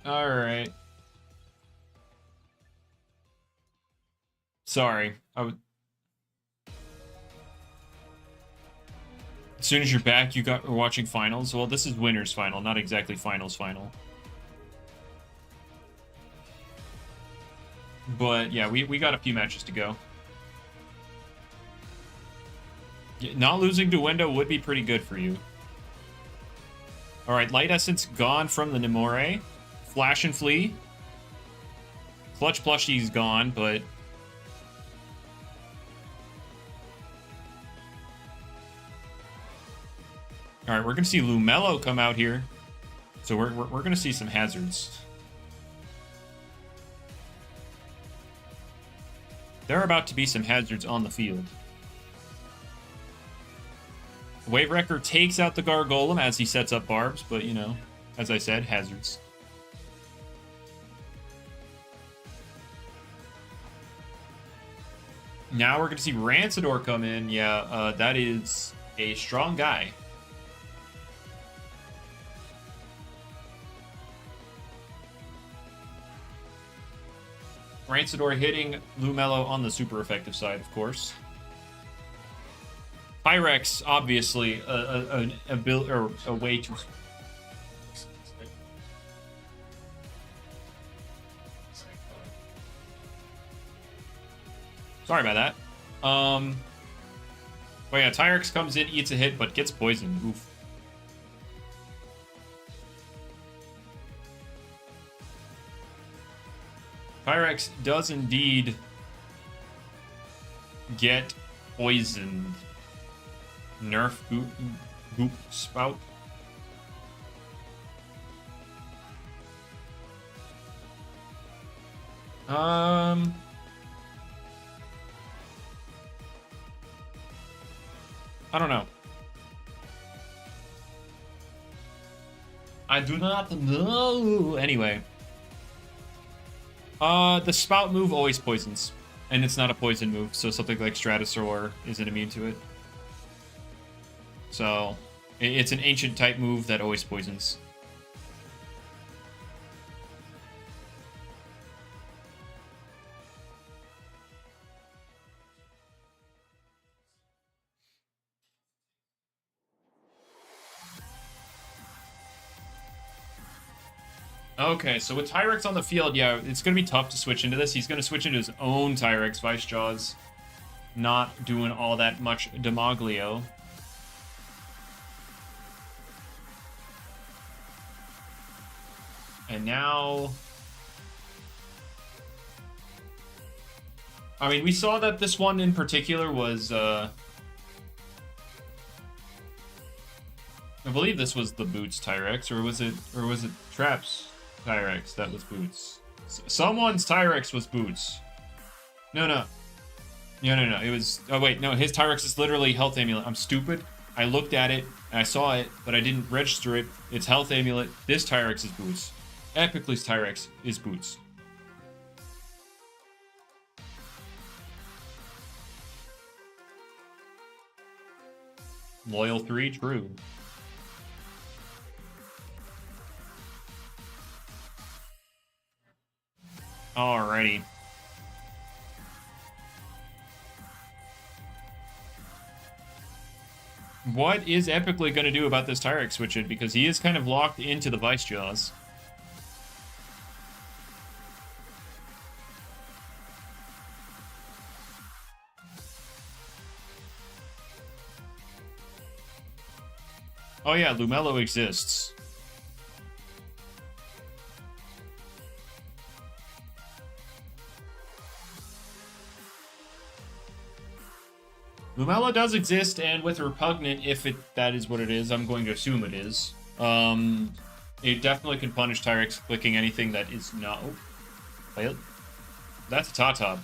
All right. Sorry, As soon as you're back, we're watching finals. Well, this is winners final, not exactly finals final. But yeah, we got a few matches to go. Not losing to Window would be pretty good for you. All right, Light Essence gone from the Nimore. Flash and Flee. Clutch Plushie's gone, but... All right, we're going to see Lumello come out here. So we're going to see some hazards. There are about to be some hazards on the field. Wave Wrecker takes out the Gargolem as he sets up barbs, but, you know, as I said, hazards. Now we're going to see Rancidor come in. Yeah, that is a strong guy. Rancidor hitting Lumello on the super effective side, of course. Pyrex, obviously, a way to... Sorry about that. But yeah, Tyrex comes in, eats a hit, but gets poisoned. Oof. Pyrex does indeed get poisoned. Nerf goop spout. I don't know. I do not know. Anyway. The spout move always poisons. And it's not a poison move, so something like Stratosaur isn't immune to it. So, it's an ancient type move that always poisons. Okay, so with Tyrex on the field, yeah, it's going to be tough to switch into this. He's going to switch into his own Tyrex Vice Jaws. Not doing all that much Demaglio. And now... I mean, we saw that this one in particular was... I believe this was the Boots Tyrex, or was it Trap's Tyrex that was Boots? Someone's Tyrex was Boots. No. It was... Oh, wait. No, his Tyrex is literally Health Amulet. I'm stupid. I looked at it, and I saw it, but I didn't register it. It's Health Amulet. This Tyrex is Boots. Epicly's Tyrex is Boots. Loyal 3, true. Alrighty. What is Epicly going to do about this Tyrex switch in? Because he is kind of locked into the Vice Jaws. Oh yeah, Lumello exists. Lumello does exist, and with Repugnant, if that is what it is, I'm going to assume it is. It definitely can punish Tyrex clicking anything that is not... Oh, well, that's a Tatab.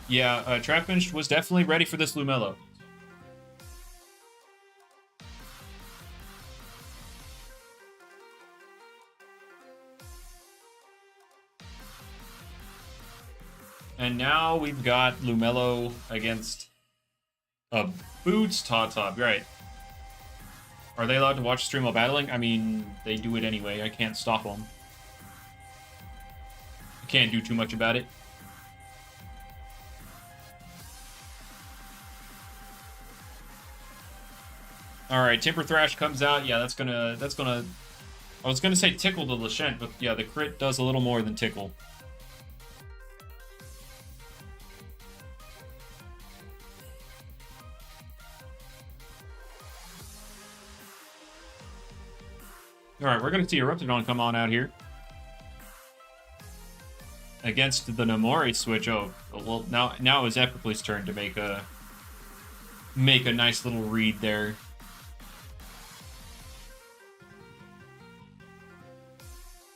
Yeah, Trapbench was definitely ready for this Lumello. And now we've got Lumello against a Boots Tatab, right. Are they allowed to watch stream while battling? I mean, they do it anyway. I can't stop them. I can't do too much about it. Alright, Timber Thrash comes out. Yeah, that's gonna... I was gonna say tickle to Lashent, but yeah, the crit does a little more than tickle. Alright, we're gonna see Eruptodon come on out here. Against the Nomori switch. Oh, well, now it's Epicly's turn to make a nice little read there.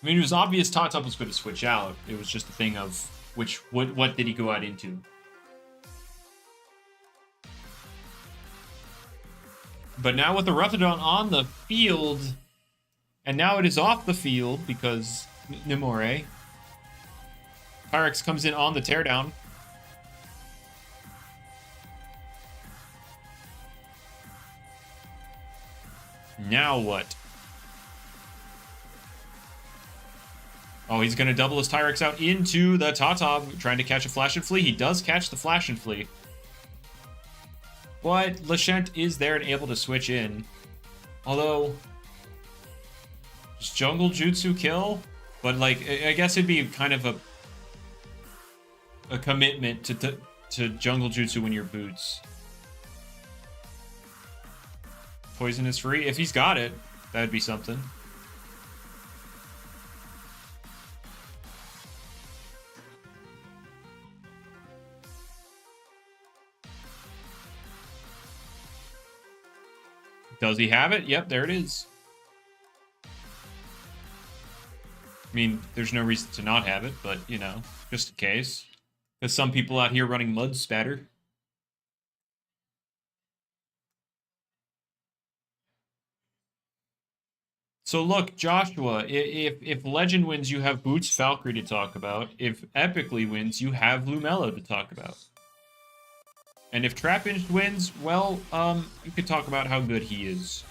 I mean, it was obvious Tatab was going to switch out. It was just a thing of what did he go out into? But now with the Eruptodon on the field, and now it is off the field because Nomori. Pyrex comes in on the teardown. Now what? Oh, he's going to double his Tyrex out into the Tatab, trying to catch a Flash and Flee. He does catch the Flash and Flee. But Lashent is there and able to switch in. Although, just Jungle Jutsu kill? But, like, I guess it'd be kind of a commitment to Jungle Jutsu when you're Boots. Poison is free. If he's got it, that'd be something. Does he have it? Yep, there it is. I mean, there's no reason to not have it, but, you know, just in case. Because some people out here running Mud Spatter. So look, Joshua, if Legend wins, you have Boots Valkyrie to talk about. If Epicly wins, you have Lumello to talk about. And if Trapinch wins, well, you could talk about how good he is.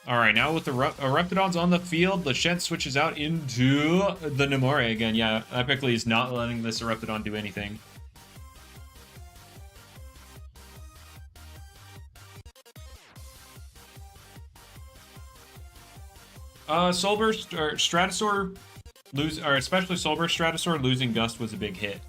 All right, now with the Eruptodons on the field, Lachette switches out into the Nemore again. Yeah, Epically is not letting this Eruptodon do anything. Soulburst or Stratosaur or especially Soulburst Stratosaur losing Gust was a big hit.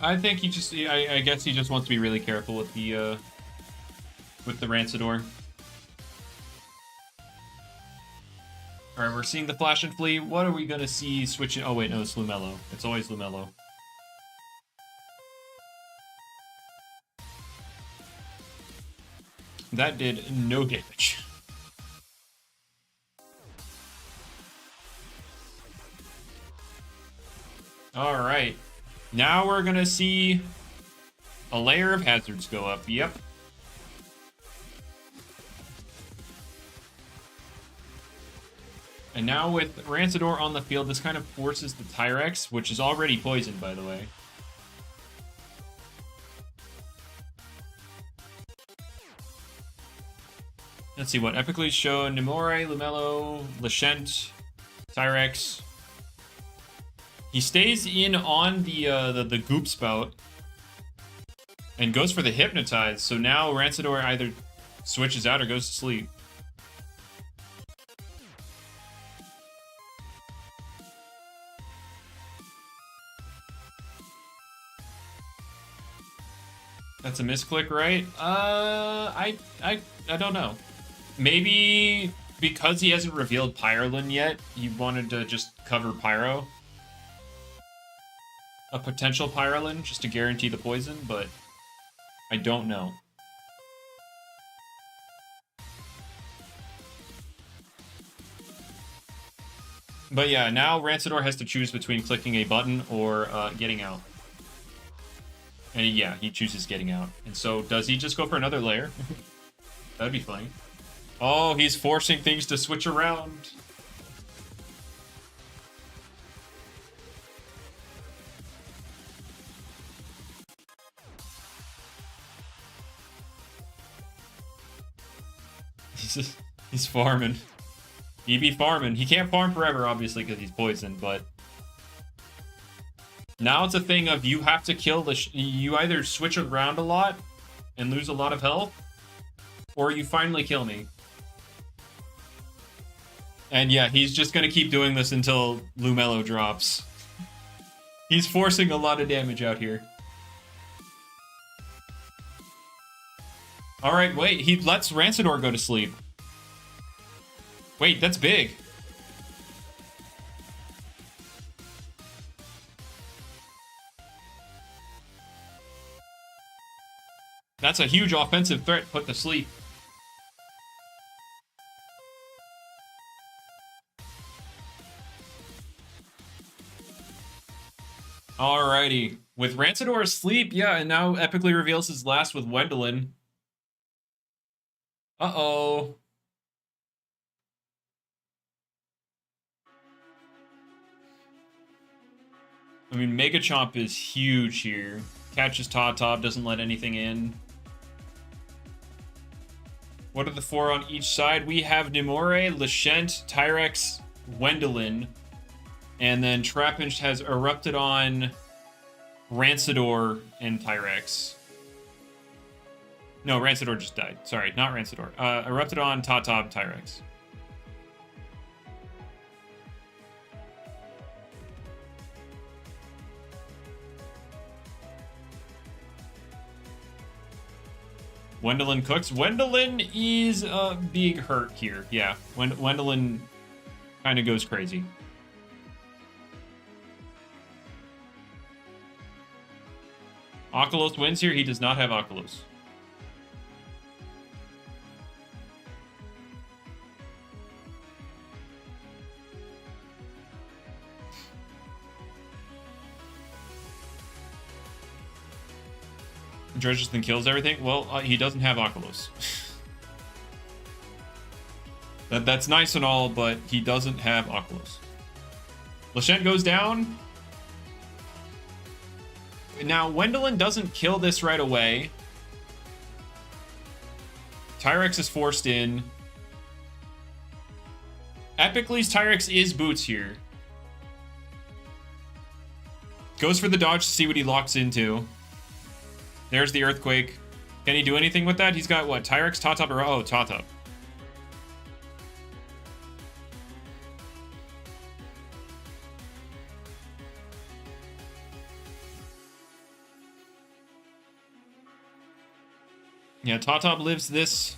I think he just, I guess he just wants to be really careful with the Rancidor. All right, we're seeing the Flash and Flee. What are we gonna see switching? Oh wait, no, it's Lumello. It's always Lumello. That did no damage. All right. Now we're gonna see a layer of hazards go up. Yep. And now with Rancidor on the field, this kind of forces the Tyrex, which is already poisoned, by the way. Let's see what Epically show. Nemore, Lumello, Lachette, Tyrex. He stays in on the Goop Spout and goes for the Hypnotize. So now Rancidor either switches out or goes to sleep. That's a misclick, right? I don't know. Maybe because he hasn't revealed Pyrolin yet, he wanted to just cover Pyro. A potential Pyrolin just to guarantee the poison, but I don't know. But yeah, now Rancidor has to choose between clicking a button or getting out. And yeah, he chooses getting out. And so does he just go for another layer? That'd be funny. Oh, he's forcing things to switch around. He's farming. He be farming. He can't farm forever, obviously, because he's poisoned, but now it's a thing of you have to kill you either switch around a lot and lose a lot of health, or you finally kill me. And yeah, he's just gonna keep doing this until Lumello drops. He's forcing a lot of damage out here. Alright, wait, he lets Rancidor go to sleep. Wait, that's big. That's a huge offensive threat put to sleep. Alrighty. With Rancidor asleep, yeah, and now epically reveals his last with Wendelin. Uh-oh. I mean, Mega Chomp is huge here. Catches Top, doesn't let anything in. What are the four on each side? We have Nemore, Lachette, Tyrex, Wendelin, and then Trapinch has erupted on Rancidor and Tyrex. No, Rancidor just died. Sorry, not Rancidor. Erupted on Tyrex. Wendelin cooks. Wendelin is being hurt here. Yeah, Wendelin kind of goes crazy. Oculos wins here. He does not have Oculos. Dredges then kills everything. Well, he doesn't have Oculos. That's nice and all, but he doesn't have Aquos. Lachette goes down. Now, Wendelin doesn't kill this right away. Tyrex is forced in. Epicly's Tyrex is boots here. Goes for the dodge to see what he locks into. There's the Earthquake. Can he do anything with that? He's got what? Tyrex, Top-Top, or... Oh, Top-Top. Yeah, Top-Top lives this.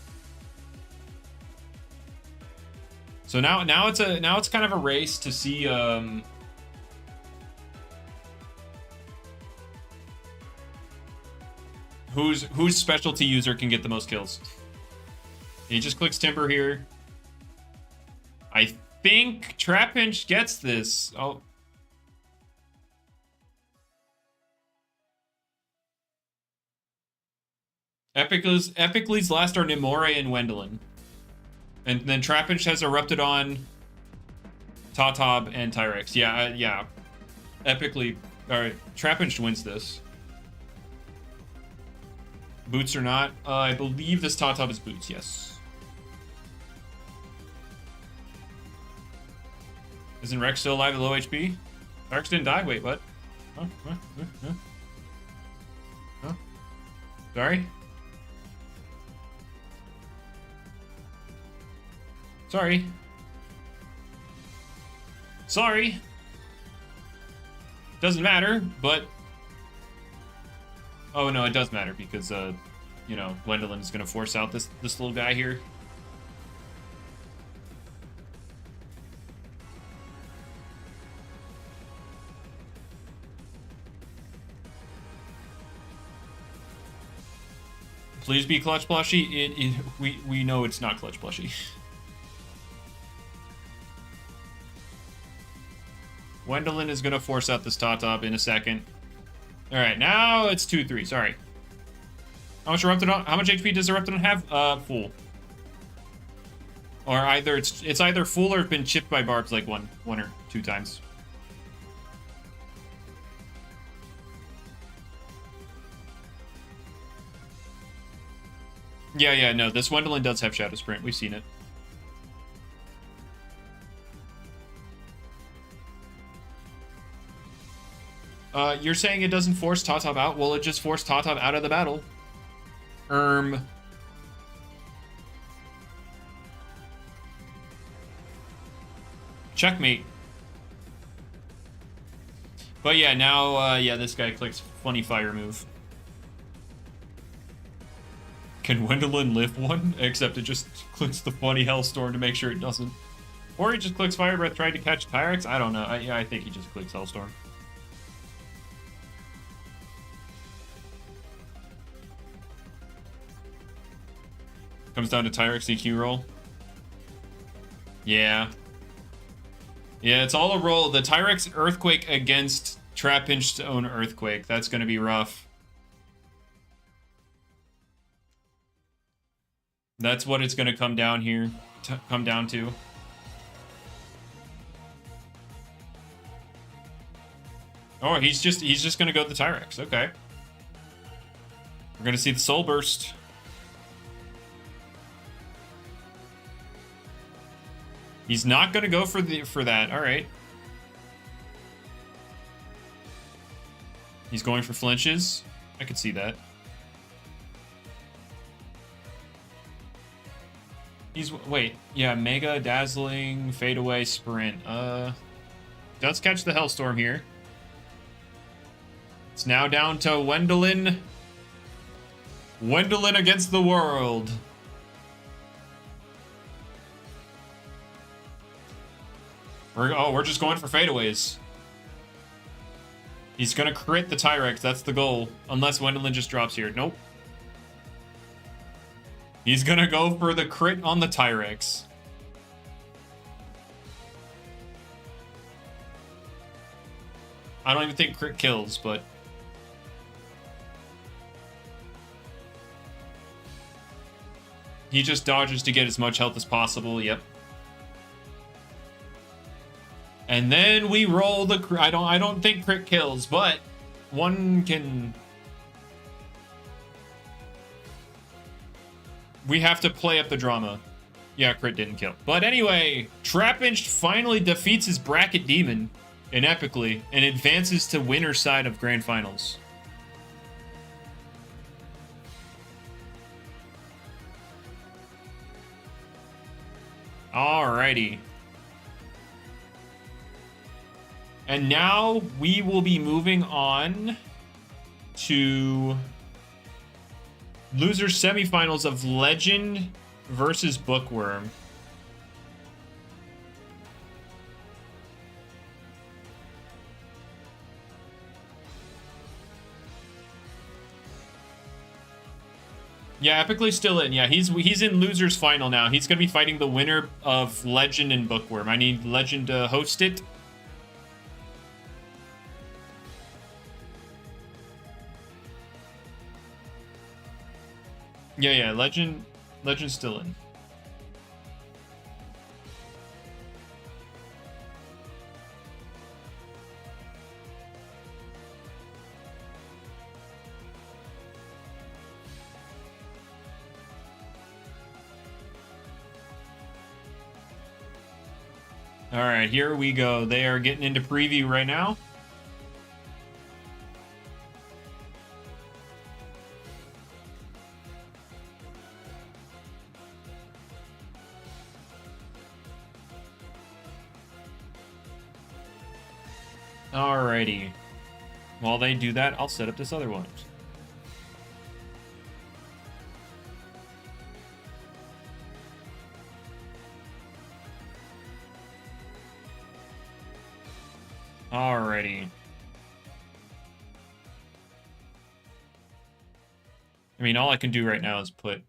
So now it's kind of a race to see whose specialty user can get the most kills. He just clicks Timber here. I think Trapinch gets this. Oh. Epicly's last are Nimore and Wendelin. And then Trapinch has erupted on Top-Top and Tyrex. Yeah, yeah. Epicly... Alright, Trapinch wins this. Boots or not? I believe this Top-Top is boots, yes. Isn't Rex still alive at low HP? Rex didn't die? Wait, what? Huh? Sorry? Sorry. Doesn't matter, but... Oh, no, it does matter because, you know, Wendelin is going to force out this little guy here. Please be clutch plushie. We know it's not clutch plushie. Wendelin is going to force out this Top-Top in a second. All right, now it's 2-3. Sorry. How much HP does Eruptodon have? Full. Or either it's either full or been chipped by barbs like one or two times. Yeah, no, this Wendelin does have Shadow Sprint. We've seen it. You're saying it doesn't force Top-Top out? Well, it just forced Top-Top out of the battle. Checkmate. But yeah, now, yeah, this guy clicks funny fire move. Can Wendelin live one? Except it just clicks the funny Hellstorm to make sure it doesn't. Or he just clicks Fire Breath trying to catch Tyrex? I don't know. Yeah, I think he just clicks Hellstorm. Comes down to Tyrex EQ roll. Yeah. Yeah, it's all a roll. The Tyrex Earthquake against Trapinch's own Earthquake. That's going to be rough. That's what it's going to come down here. Come down to. Oh, he's just going to go the Tyrex. Okay. We're going to see the Soul Burst. He's not going to go for that. All right. He's going for flinches. I could see that. Wait. Yeah, Mega, Dazzling, Fade Away, Sprint. Does catch the Hellstorm here. It's now down to Wendelin. Wendelin against the world. We're just going for fadeaways. He's gonna crit the Tyrex, that's the goal. Unless Wendelin just drops here. Nope. He's gonna go for the crit on the Tyrex. I don't even think crit kills, but... He just dodges to get as much health as possible, yep. And then we roll the... I don't think crit kills, but one can... We have to play up the drama. Yeah, crit didn't kill. But anyway, Trapinch finally defeats his bracket demon in epically and advances to winner's side of grand finals. Alrighty. And now we will be moving on to loser semifinals of Legend versus Bookworm. Yeah, Epically still in. Yeah, he's in losers final now. He's gonna be fighting the winner of Legend and Bookworm. I need Legend to host it. Yeah, Legend's still in. All right, here we go. They are getting into preview right now. Alrighty. While they do that, I'll set up this other one. Alrighty. I mean, all I can do right now is put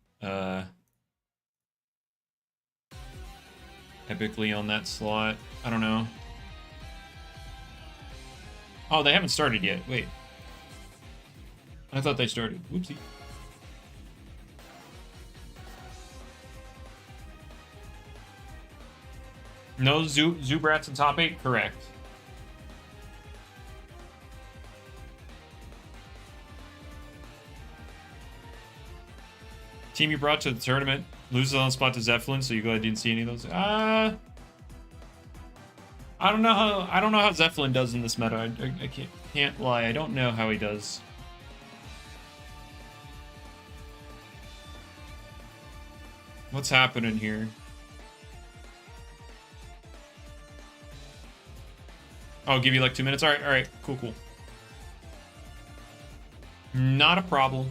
Epically on that slot. I don't know. Oh, they haven't started yet. Wait. I thought they started. Whoopsie. No Zubrats in top 8? Correct. Team you brought to the tournament loses on the spot to Zeppelin, so you go. I didn't see any of those. I don't know how Zeppelin does in this meta. I can't lie. I don't know how he does. What's happening here? Oh, I'll give you like 2 minutes. All right, cool. Not a problem.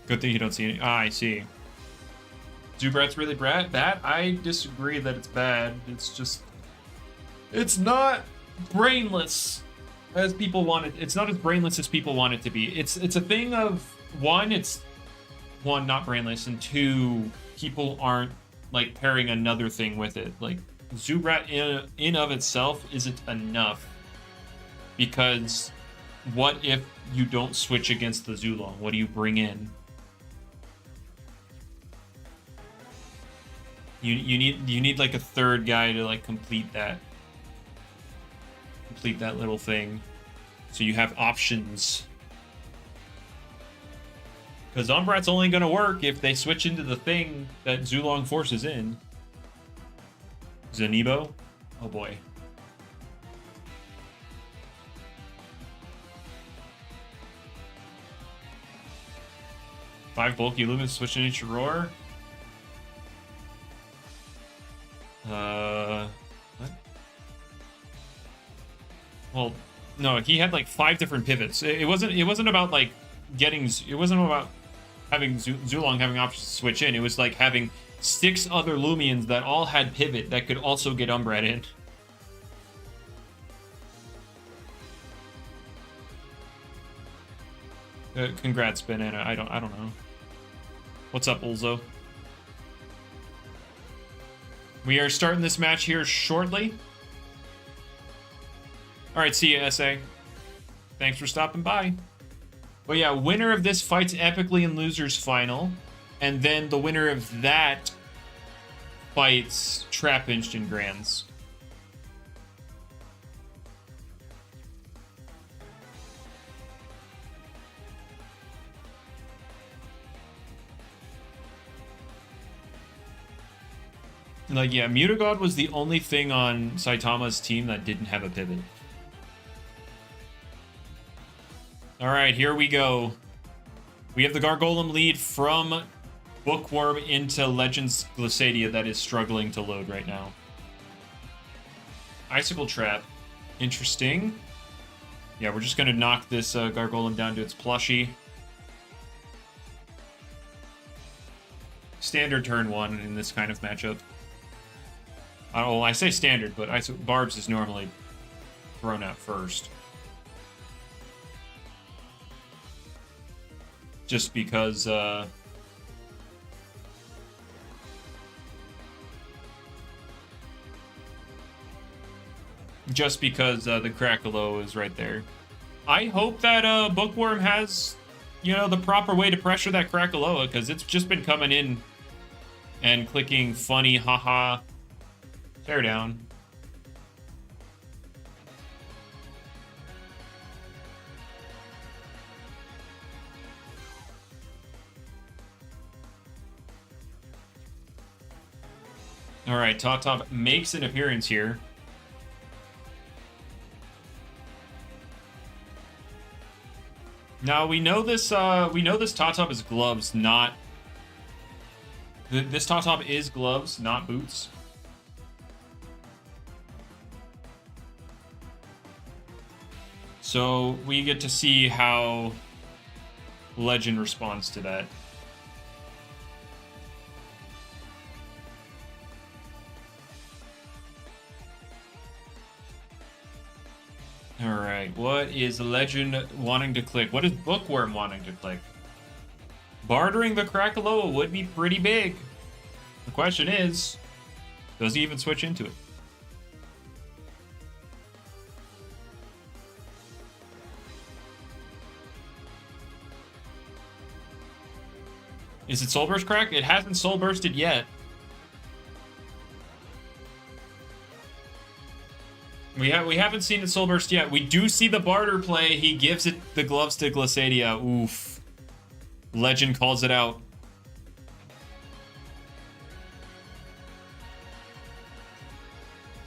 Good thing you don't see any. Ah, I see. Zubrat's really bad? I disagree that it's bad. It's just... It's not brainless as people want it. It's not as brainless as people want it to be. It's a thing of, one, not brainless, and two, people aren't, like, pairing another thing with it. Like, Zubrat in of itself isn't enough. Because what if you don't switch against the Zulong? What do you bring in? You need like a third guy to like complete that little thing, so you have options. Because Umbrat's only gonna work if they switch into the thing that Zulong forces in. Zanibo? Oh boy. Five bulky Loomians switching into Roar. What? Well, no, he had like 5 different pivots. It wasn't about like getting. It wasn't about having Zulong having options to switch in. It was like having 6 other Loomians that all had pivot that could also get Umbrat in. Congrats, Banana. I don't know. What's up, Ulzo? We are starting this match here shortly. All right, see you, SA. Thanks for stopping by. But yeah, winner of this fights epically in losers final, and then the winner of that fights trap inched in grands. Like, yeah, Mutagod was the only thing on Saitama's team that didn't have a pivot. All right, here we go. We have the Gargolem lead from Bookworm into Legends Glissadia that is struggling to load right now. Icicle Trap. Interesting. Yeah, we're just going to knock this Gargolem down to its plushie. Standard turn 1 in this kind of matchup. Oh, I say standard, but Barbs is normally thrown out first. Just because, the Crackalow is right there. I hope that Bookworm has, you know, the proper way to pressure that Crackaloa, because it's just been coming in and clicking funny, haha, tear down. All right, Top makes an appearance here. Now we know this Top is gloves, not this Top is gloves, not boots. So we get to see how Legend responds to that. All right, what is Legend wanting to click? What is Bookworm wanting to click? Bartering the Crackaloa would be pretty big. The question is, does he even switch into it? Is it Soul Burst Crack? It hasn't Soul Bursted yet. We haven't seen the Soul Burst yet. We do see the barter play. He gives it the gloves to Glissadia. Oof. Legend calls it out.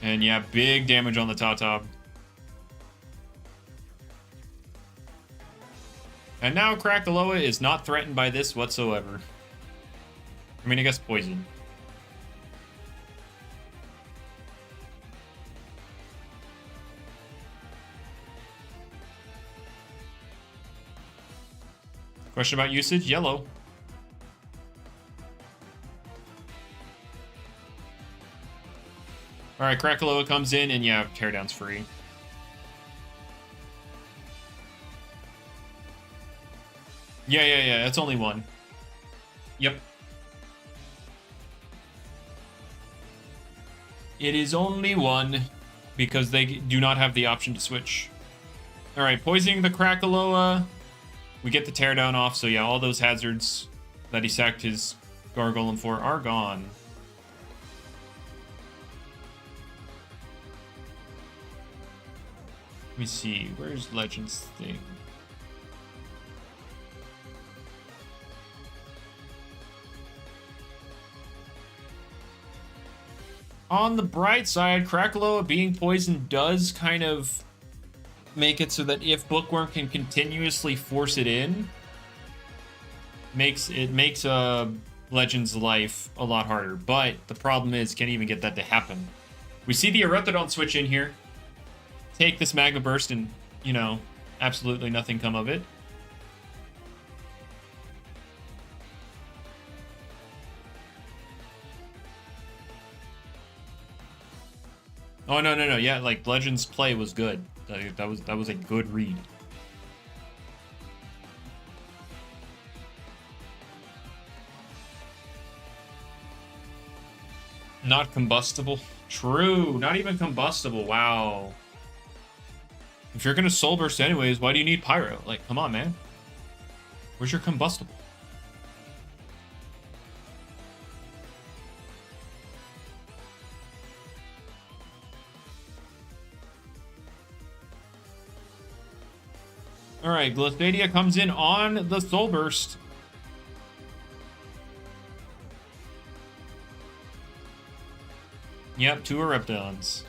And yeah, big damage on the Top. And now Crackaloa is not threatened by this whatsoever. I mean, I guess poison. Question about usage? Yellow. Alright, Crackaloa comes in, and yeah, Teardown's free. Yeah, it's only one. Yep. It is only one, because they do not have the option to switch. Alright, poisoning the Crackaloa. We get the Teardown off, so yeah, all those hazards that he sacked his Gargolem for are gone. Let me see, where's Legend's thing? On the bright side, Crackaloa being poisoned does kind of make it so that if Bookworm can continuously force it in, makes Legend's life a lot harder. But the problem is, can't even get that to happen. We see the Eruptodon switch in here, take this Magma Burst, and, you know, absolutely nothing come of it. Oh, no. Yeah, like, Legend's play was good. That was a good read. Not combustible. True, not even combustible. Wow. If you're gonna Soul Burst anyways, why do you need Pyro? Like, come on, man. Where's your combustible? All right, GlitchxCity comes in on the Soul Burst. Yep, 2 Eruptons.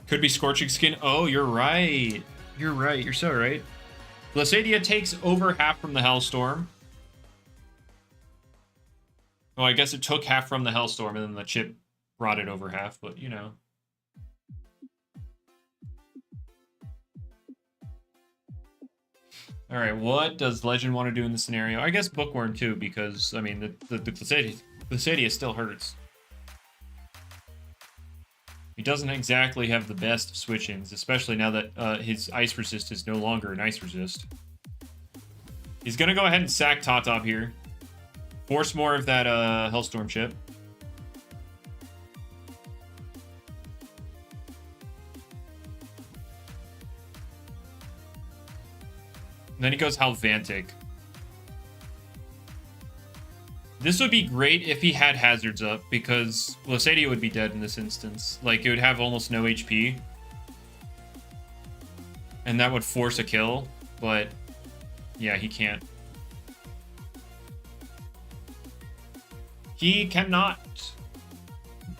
Could be Scorching Skin. Oh, you're right. You're right. You're so right. GlitchxCity takes over half from the Hellstorm. Oh, I guess it took half from the Hellstorm, and then the chip brought it over half, but, you know. All right, what does Legend want to do in this scenario? I guess Bookworm, too, because, I mean, the GlitchxCity still hurts. He doesn't exactly have the best switch-ins, especially now that his Ice Resist is no longer an Ice Resist. He's going to go ahead and sack Top here. Force more of that Hellstorm chip. And then he goes Halvantic. This would be great if he had hazards up, because GlitchxCity would be dead in this instance. Like, it would have almost no HP. And that would force a kill, but yeah, he can't. He cannot.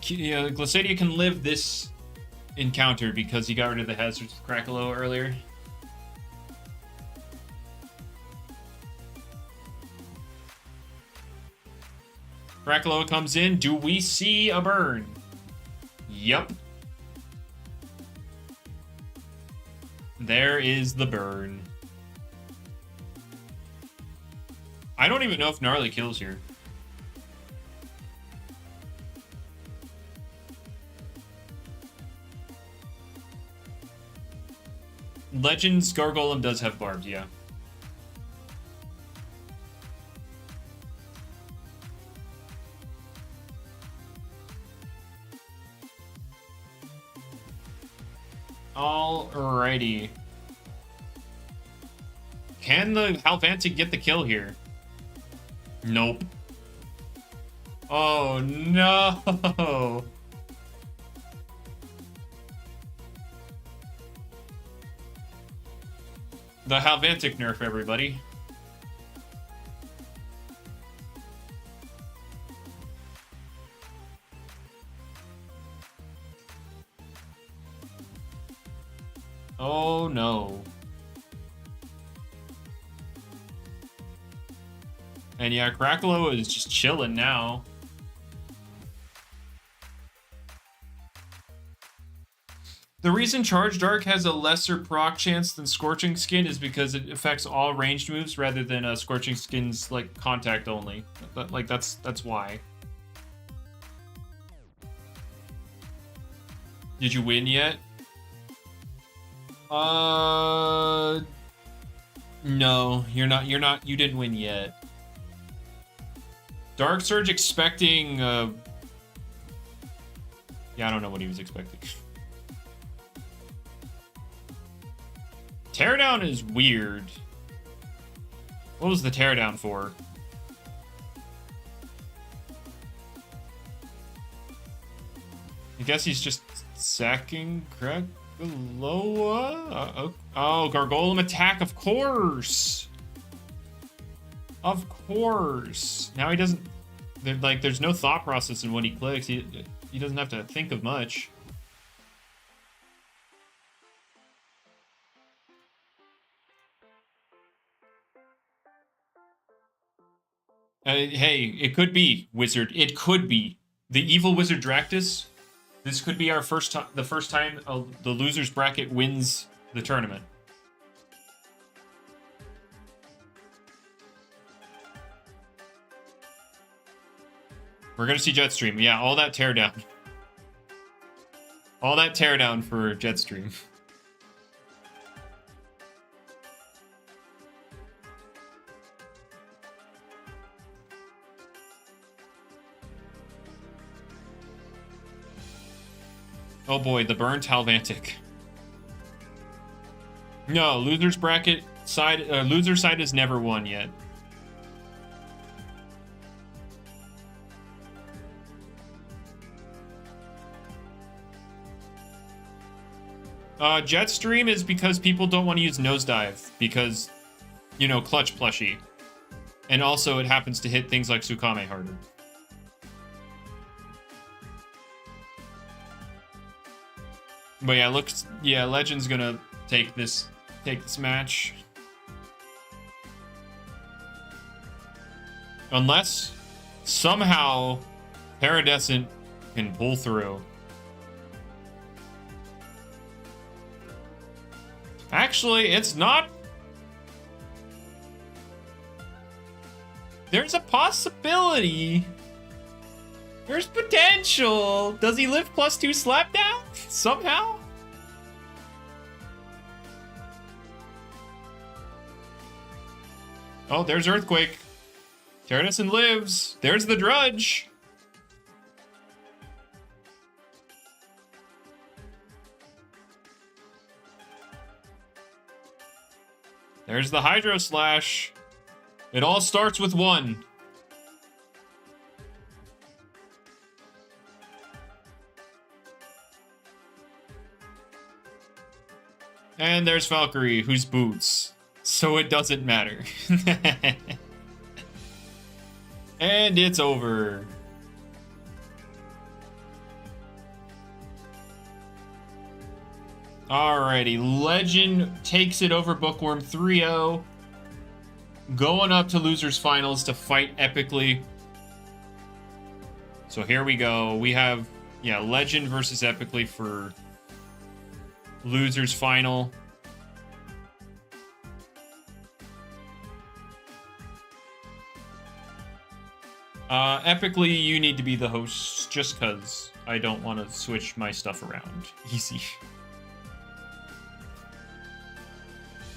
GlitchxCity can live this encounter because he got rid of the hazards with Crackalow earlier. Crackalow comes in. Do we see a burn? Yup. There is the burn. I don't even know if Gnarly kills here. Legends Gargolem does have barbs, yeah. Alrighty. Can the Halvantic get the kill here? Nope. Oh no! The Halvantic nerf, everybody. Oh no. And yeah, Crackalow is just chilling now. The reason Charge Dark has a lesser proc chance than Scorching Skin is because it affects all ranged moves rather than Scorching Skin's like contact only. That's why. Did you win yet? No, you're not. You didn't win yet. Dark Surge expecting. Yeah, I don't know what he was expecting. Teardown is weird. What was the teardown for? I guess he's just sacking Crackaloa? Oh, Gargolem attack, of course! Of course! Now he doesn't... There's no thought process in what he clicks. He doesn't have to think of much. Hey, it could be, Wizard. It could be. The evil Wizard Dractus. This could be our the first time the loser's bracket wins the tournament. We're gonna see Jetstream. Yeah, all that teardown. All that teardown for Jetstream. Oh boy, the burnt Halvantic. No, loser's bracket side. Loser side has never won yet. Jetstream is because people don't want to use Nosedive because, you know, clutch plushie. And also it happens to hit things like Tsukame harder. But yeah, Legend's gonna take this match. Unless somehow Paradescent can pull through. Actually, it's not. There's a possibility. There's potential. Does he live +2 slapdown? Somehow? Oh, there's Earthquake. Paradescent lives. There's the Drudge. There's the Hydro Slash. It all starts with 1. And there's Valkyrie, who's boots. So it doesn't matter. And it's over. Alrighty, Legend takes it over Bookworm 3-0. Going up to Losers Finals to fight epically. So here we go. We have, yeah, Legend versus epically for Losers Final. Epically, you need to be the host just because I don't want to switch my stuff around. Easy.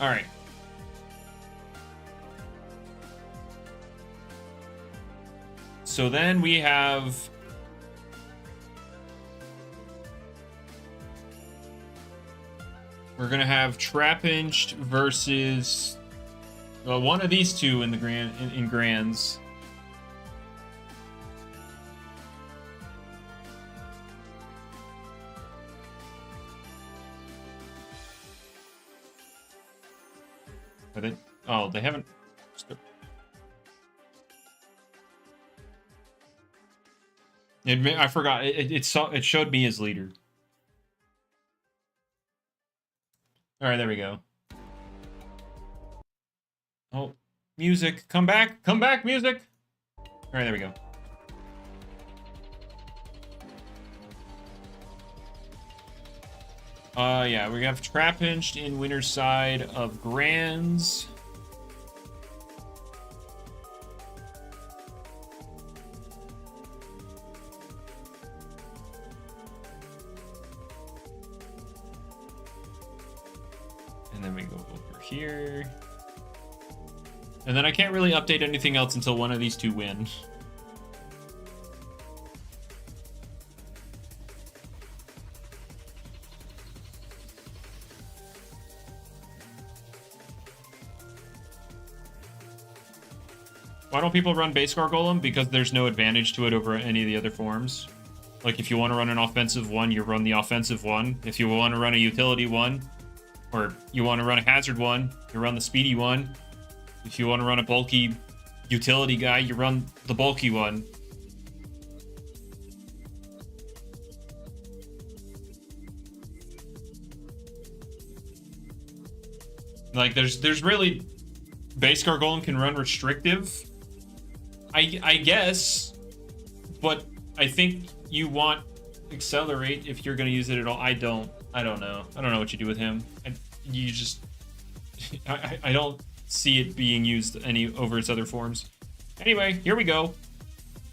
All right. So then we have we're gonna have Trappinched versus one of these two in the grands. Are they? Oh, they haven't. I forgot. It showed me as leader. All right, there we go. Oh, music, come back, music. All right, there we go. Yeah, we have Trappinched in winner's side of Grands. And then we go over here. And then I can't really update anything else until one of these two win. Why don't people run Base Gargolem? Because there's no advantage to it over any of the other forms. Like, if you want to run an offensive one, you run the offensive one. If you want to run a utility one, or you want to run a hazard one, you run the speedy one. If you want to run a bulky utility guy, you run the bulky one. Like, there's really... Base Gargolem can run restrictive, I guess, but I think you want Accelerate if you're going to use it at all. I don't know. I don't know what you do with him. I don't see it being used any over its other forms. Anyway, here we go.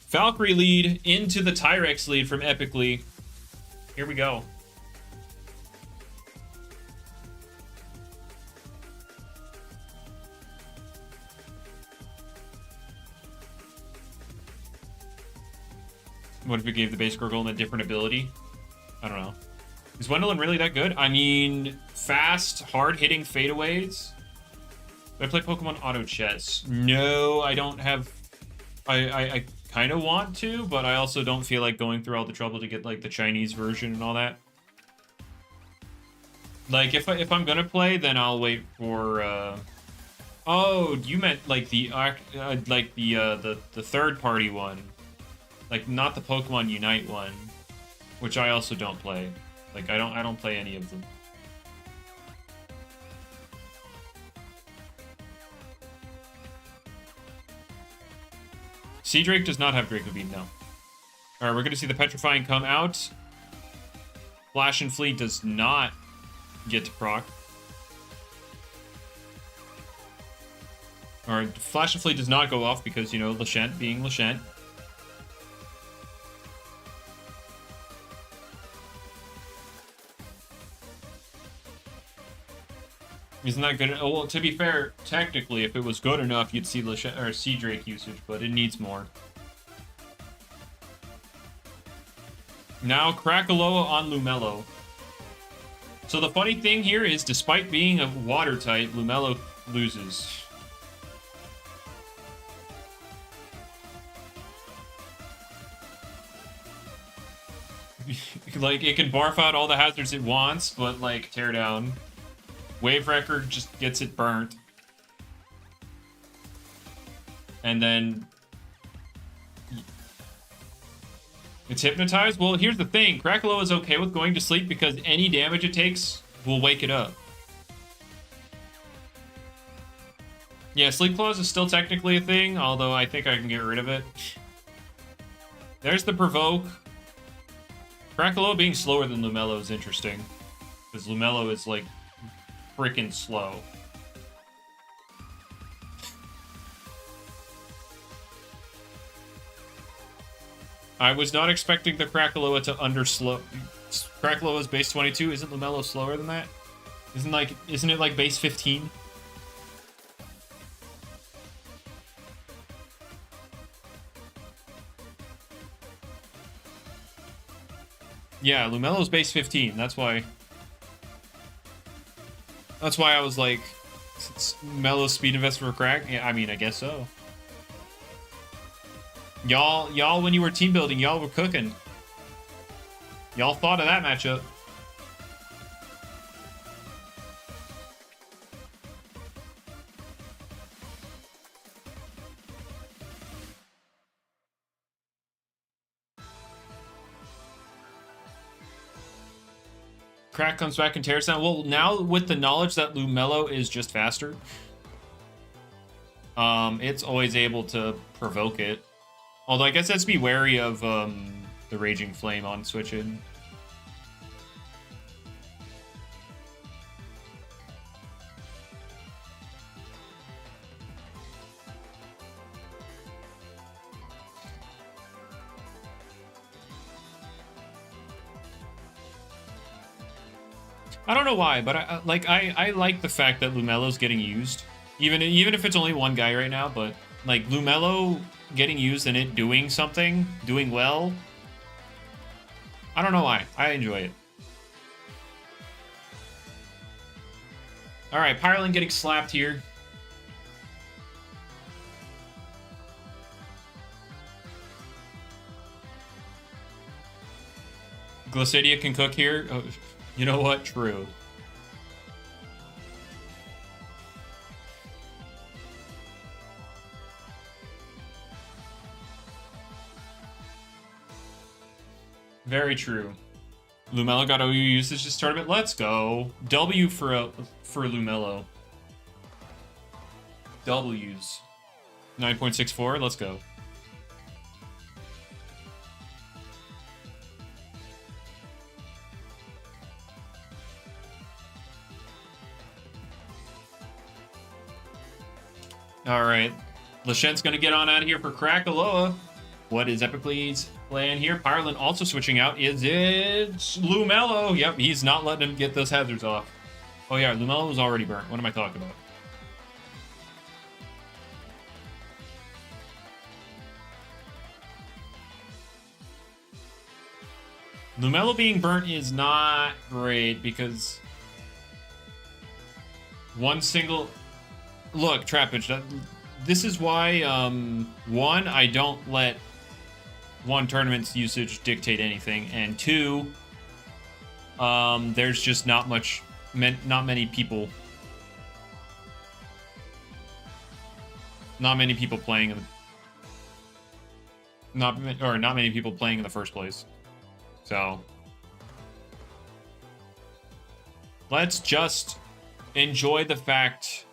Valkyrie lead into the Tyrex lead from Epically. Here we go. What if we gave the Base Gargolem a different ability? I don't know. Is Wendelin really that good? I mean, fast, hard-hitting fadeaways. Do I play Pokemon Auto Chess? No, I don't have... I kind of want to, but I also don't feel like going through all the trouble to get, like, the Chinese version and all that. Like, if I'm gonna play, then I'll wait for, Oh, you meant, like, the third-party one. Like, not the Pokemon Unite one. Which I also don't play. Like, I don't play any of them. Sea Drake does not have Draco Beam, no. Alright, we're gonna see the Petrifying come out. Flash and Fleet does not get to proc. Alright, Flash and Fleet does not go off because, you know, Lashent being Lashent. Isn't that good? Oh, well, to be fair, technically, if it was good enough, you'd see Sea Drake usage, but it needs more. Now, Krakaloa on Lumello. So the funny thing here is, despite being a water type, Lumello loses. Like, it can barf out all the hazards it wants, but, like, tear down. Wave Wrecker just gets it burnt. And then... it's hypnotized? Well, here's the thing. Krakaloa is okay with going to sleep because any damage it takes will wake it up. Yeah, Sleep Clause is still technically a thing, although I think I can get rid of it. There's the Provoke. Krakaloa being slower than Lumello is interesting. Because Lumello is, like, freaking slow. I was not expecting the Krakaloa to underslow. Krakaloa's base 22. Isn't Lumello slower than that? Isn't it like base 15? Yeah, Lumello's base 15. That's why I was like, Mellow speed invest for a crack? Yeah, I mean, I guess so. Y'all, when you were team building, y'all were cooking. Y'all thought of that matchup. Crack comes back and tears down. Well, now with the knowledge that Lumello is just faster, it's always able to provoke it. Although I guess let's be wary of the Raging Flame on switch in. I don't know why, but I like the fact that Lumello's getting used, even if it's only one guy right now. But like Lumello getting used and it doing something, doing well. I don't know why. I enjoy it. All right, Pyrelin getting slapped here. Glacidia can cook here. Oh, you know what? True. Very true. Lumello got OU usage this tournament. Let's go. W for Lumello. W's. 9.64. Let's go. All right. Lashent's going to get on out of here for Krakaloa. What is Epicles' plan here? Pyrelin also switching out. Is it Lumello? Yep, he's not letting him get those hazards off. Oh, yeah, Lumello was already burnt. What am I talking about? Lumello being burnt is not great because one single... Look, Trappage, this is why, one, I don't let one tournament's usage dictate anything, and two, there's just not many people playing in not many people playing in the first place. So let's just enjoy the fact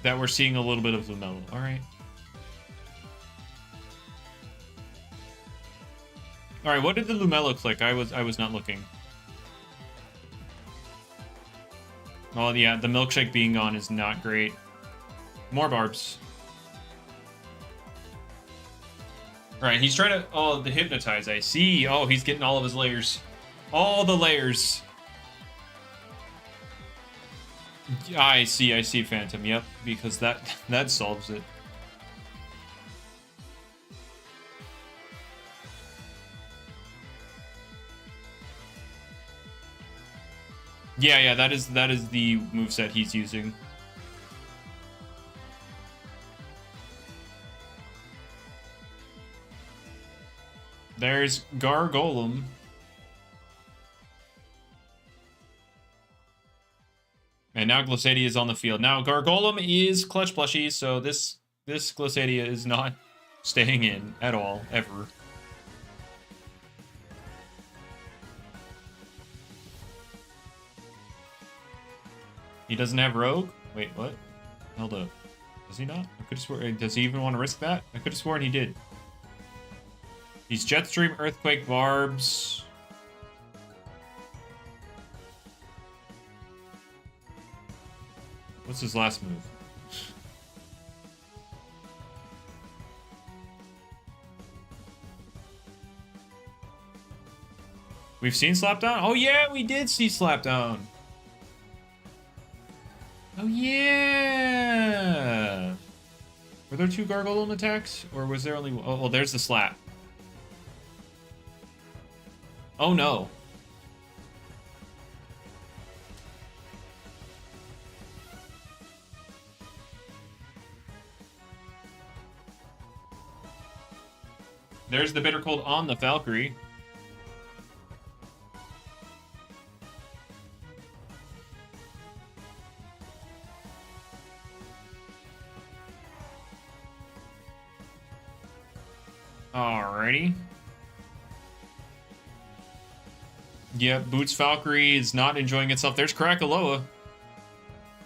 that we're seeing a little bit of Lumello. All right. All right, what did the Lumello click? I was not looking. Oh yeah, the milkshake being gone is not great. More barbs. All right, he's trying to... Oh, the hypnotize, I see. Oh, he's getting all of his layers. All the layers. I see, Phantom. Yep, because that solves it. Yeah, that is the moveset he's using. There's Gargolem. And now Glossadia is on the field. Now Gargolem is clutch plushie, so this Glossadia is not staying in at all, ever. He doesn't have Rogue? Wait, what? Hold up. Does he not? I could have sworn. Does he even want to risk that? I could have sworn he did. He's Jetstream, Earthquake, Barbs. What's his last move? We've seen Slapdown? Oh yeah, we did see Slapdown. Oh yeah. Were there two Gargolem attacks? Or was there only one? Oh, well, there's the slap. Oh no. There's the Bitter Cold on the Valkyrie. Alrighty. Yeah, Boots Valkyrie is not enjoying itself. There's Krakaloa.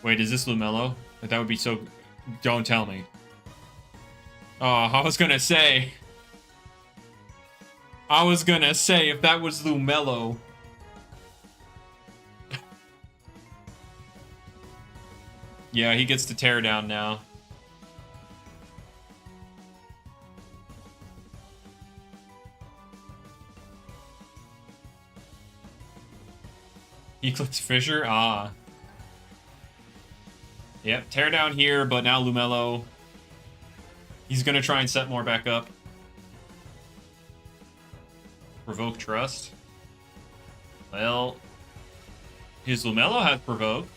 Wait, is this Lumello? That would be so... Don't tell me. Oh, I was gonna say if that was Lumello. Yeah, he gets to tear down now. He clicks Fissure? Ah. Yep, tear down here, but now Lumello. He's gonna try and set more back up. Provoke Trust. Well, his Lumello has Provoke.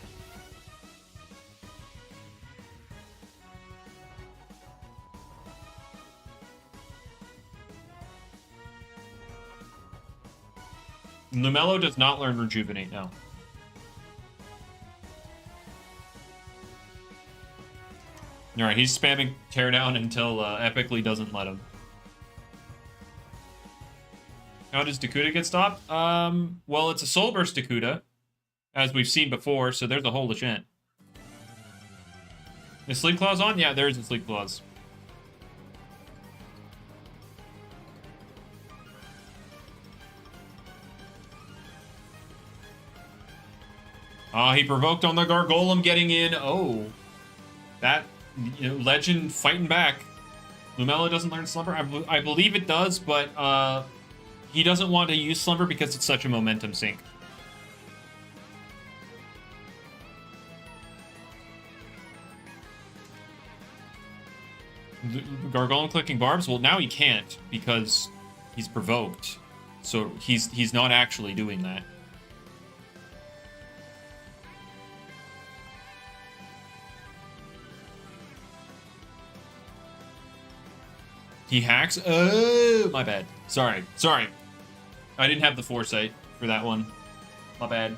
Lumello does not learn Rejuvenate now. Alright, he's spamming Teardown until Epically doesn't let him. How does Dakuda get stopped? Well, it's a Soul Burst Dakuda, as we've seen before, so there's a whole Lachant. Is Sleep Claws on? Yeah, there is a Sleep Claws. He provoked on the Gargolem getting in. Oh. That, you know, Legend fighting back. Lumello doesn't learn Slumber? I believe it does, but he doesn't want to use Slumber because it's such a momentum sink. Gargolem clicking Barbs? Well, now he can't because he's provoked. So he's not actually doing that. He hacks? Oh, my bad. Sorry. I didn't have the foresight for that one. My bad.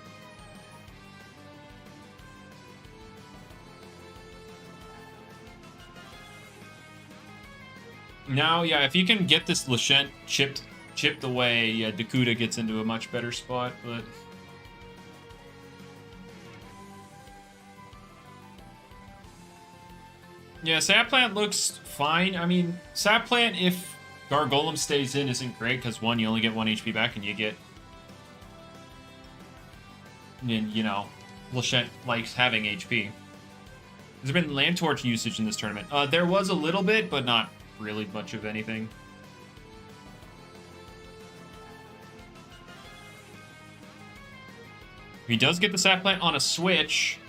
Now, yeah, if you can get this Lashent chipped away, yeah, Dakuda gets into a much better spot, but... Yeah, Sap Plant looks fine. I mean, Sap Plant, if Gargolem stays in, isn't great, because one, you only get 1 HP back, and you get... And, you know, Lashent likes having HP. There's been Land Torch usage in this tournament. There was a little bit, but not really much of anything. He does get the Sap Plant on a switch.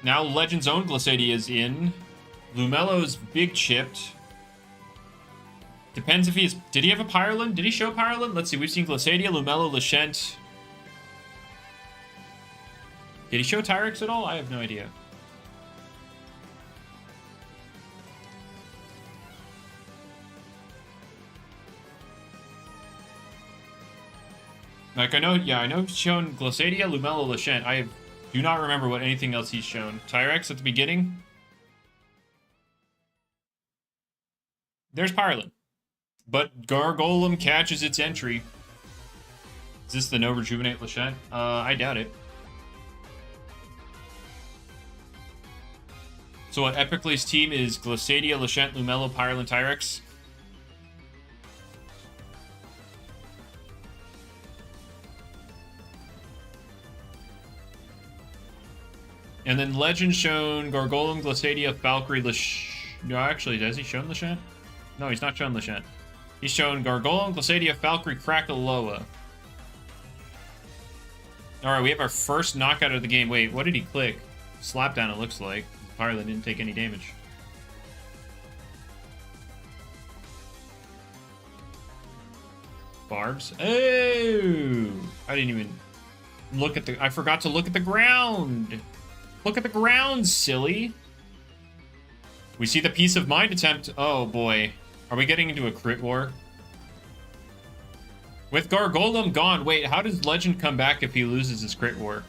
Now Legend's own GlitchxCity is in. Lumello's big chipped. Depends if he's... Did he have a Pyroland? Did he show Pyroland? Let's see. We've seen GlitchxCity, Lumello, Lashent. Did he show Tyrix at all? I have no idea. Like, I know he's shown GlitchxCity, Lumello, Lashent. I do not remember what anything else he's shown. Tyrix at the beginning. There's Pyroland. But Gargolem catches its entry. Is this the no rejuvenate Lashent? I doubt it. So what, Epicly's team is GlitchxCity, Lashent, Lumello, Pyroland, Tyrix? And then Legend shown Gargolem, GlitchxCity, Valkyrie, No, actually, has he shown Lashent? No, he's not shown Lashent. He's shown Gargolem, GlitchxCity, Valkyrie, Krakaloa. Alright, we have our first knockout of the game. Wait, what did he click? Slapdown, it looks like. Pyroland didn't take any damage. Barbs? Oh! I didn't even look at the... I forgot to look at the ground! Look at the ground, silly! We see the Peace of Mind attempt. Oh, boy. Are we getting into a crit war? With Gargolem gone, wait, how does Legend come back if he loses his crit war?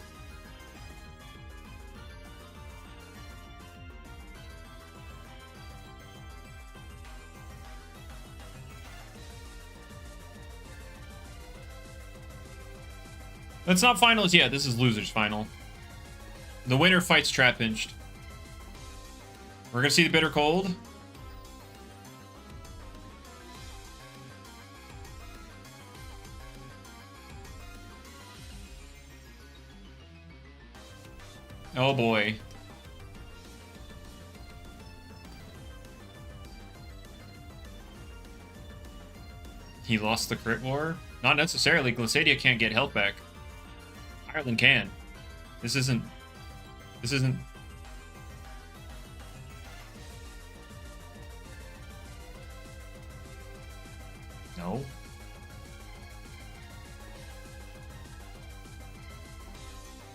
That's not finals yet. This is losers final. The winner fights Trappinched. We're gonna see the Bitter Cold. Oh boy. He lost the crit war? Not necessarily. GlitchxCity can't get health back. Ireland can. This isn't... No.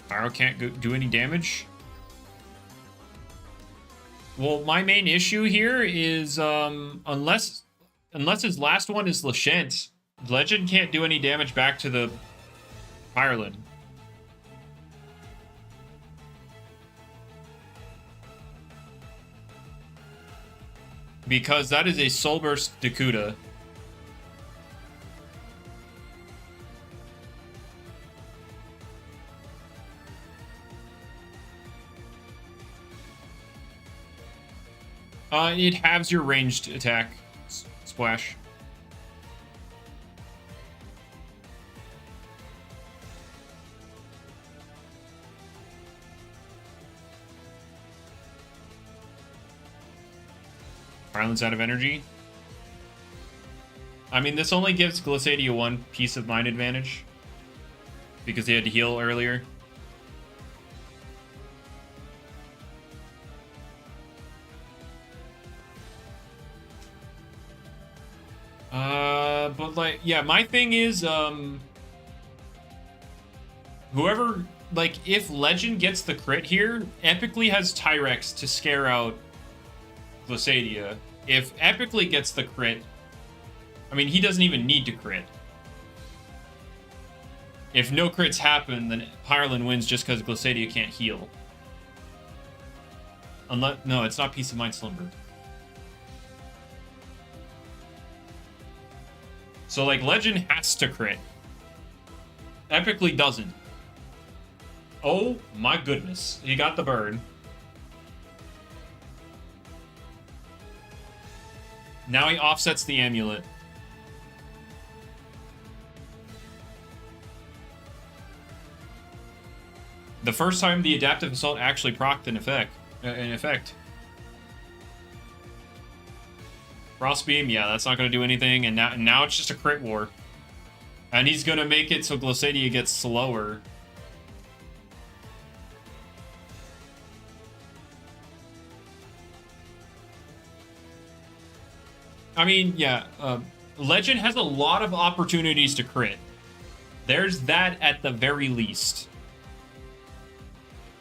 Pyro can't do any damage? Well, my main issue here is, unless his last one is Lashent, Legend can't do any damage back to the Ireland. Because that is a Soul Burst Dakuda. It halves your ranged attack. Splash. Ireland's out of energy. I mean, this only gives GlitchxCity a 1 Peace of Mind advantage. Because they had to heal earlier. But like, yeah, my thing is, whoever, like, if Legend gets the crit here, Epically has Tyrex to scare out GlitchxCity. If Epically gets the crit, I mean, he doesn't even need to crit. If no crits happen, then Pyreland wins just because GlitchxCity can't heal. Unless, no, it's not Peace of Mind Slumber. So, like, Legend has to crit. Epically doesn't. Oh, my goodness. He got the burn. Now he offsets the amulet. The first time the adaptive assault actually procced in effect. Frostbeam, yeah, that's not going to do anything, and now it's just a crit war. And he's going to make it so GlitchxCity gets slower. I mean, yeah, Legend has a lot of opportunities to crit. There's that at the very least.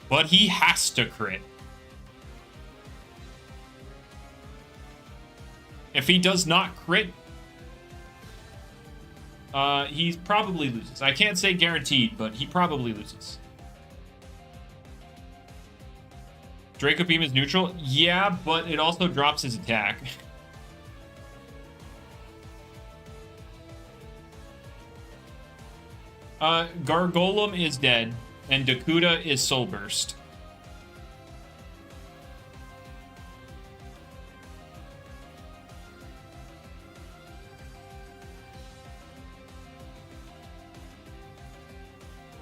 But he has to crit. If he does not crit, he probably loses. I can't say guaranteed, but he probably loses. Draco Beam is neutral? Yeah, but it also drops his attack. Gargolem is dead, and Dakuda is Soul Burst.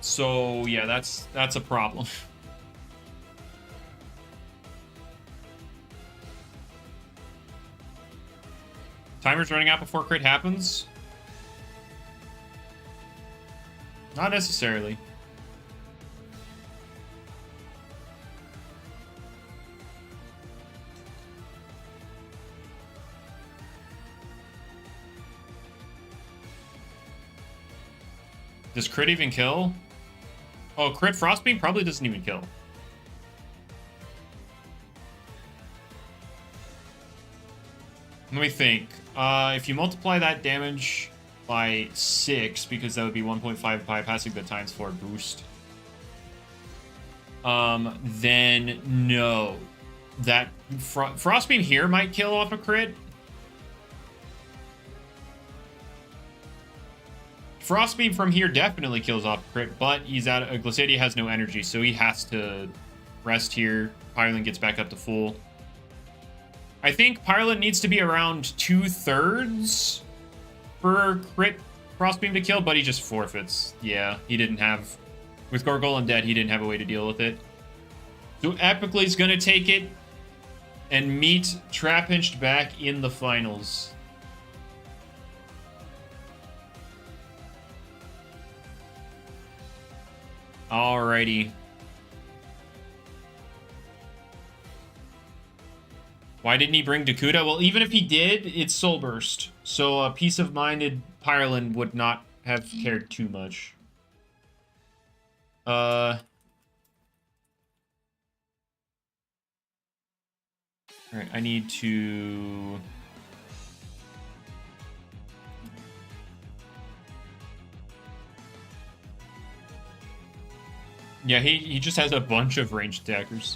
So yeah, that's a problem. Timer's running out before crit happens? Not necessarily. Does crit even kill? Oh, crit Frostbeam probably doesn't even kill. Let me think. If you multiply that damage by 6, because that would be 1.5 bypassing the times 4 boost, then no. That Frostbeam here might kill off a crit. Frostbeam from here definitely kills off crit, but he's out. GlitchxCity has no energy, so he has to rest here. Pyreland gets back up to full. I think Pyreland needs to be around 2/3 for crit Frostbeam to kill, but he just forfeits. Yeah, he didn't have... With Gargolem dead, he didn't have a way to deal with it. So Epically's gonna take it and meet Trappinched back in the finals. Alrighty. Why didn't he bring Dakuda? Well, even if he did, it's Soul Burst. So a peace-of-minded Pyreland would not have cared too much. Alright, I need to... Yeah, he just has a bunch of ranged attackers.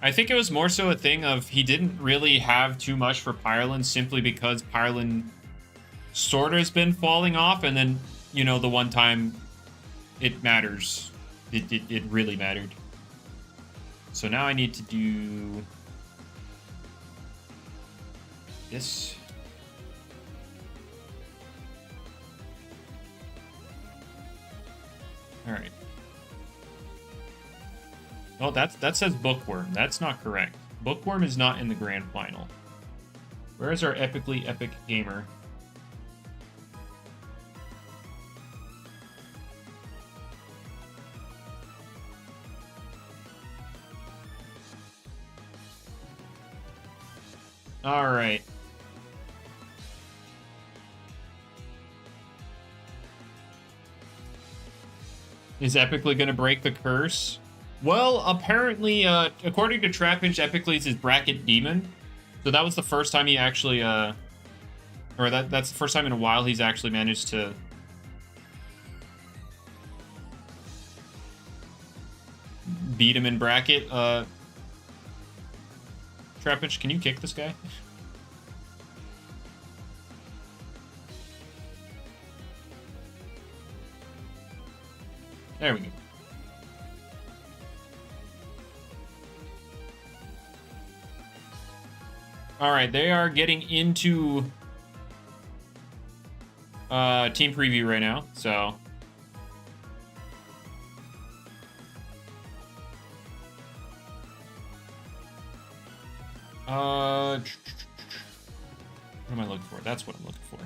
I think it was more so a thing of he didn't really have too much for Pyreland simply because Pyreland sort of has been falling off, and then, you know, the one time it matters. It really mattered. So now I need to do this. All right. Well, that says Bookworm. That's not correct. Bookworm is not in the grand final. Where is our epically epic gamer? All right. Is epically going to break the curse? Well, apparently, according to Trapinch, epically is his bracket demon. So that was the first time he actually, or that's the first time in a while he's actually managed to beat him in bracket. Trapinch, can you kick this guy? There we go. All right, they are getting into team preview right now, so what am I looking for? That's what I'm looking for.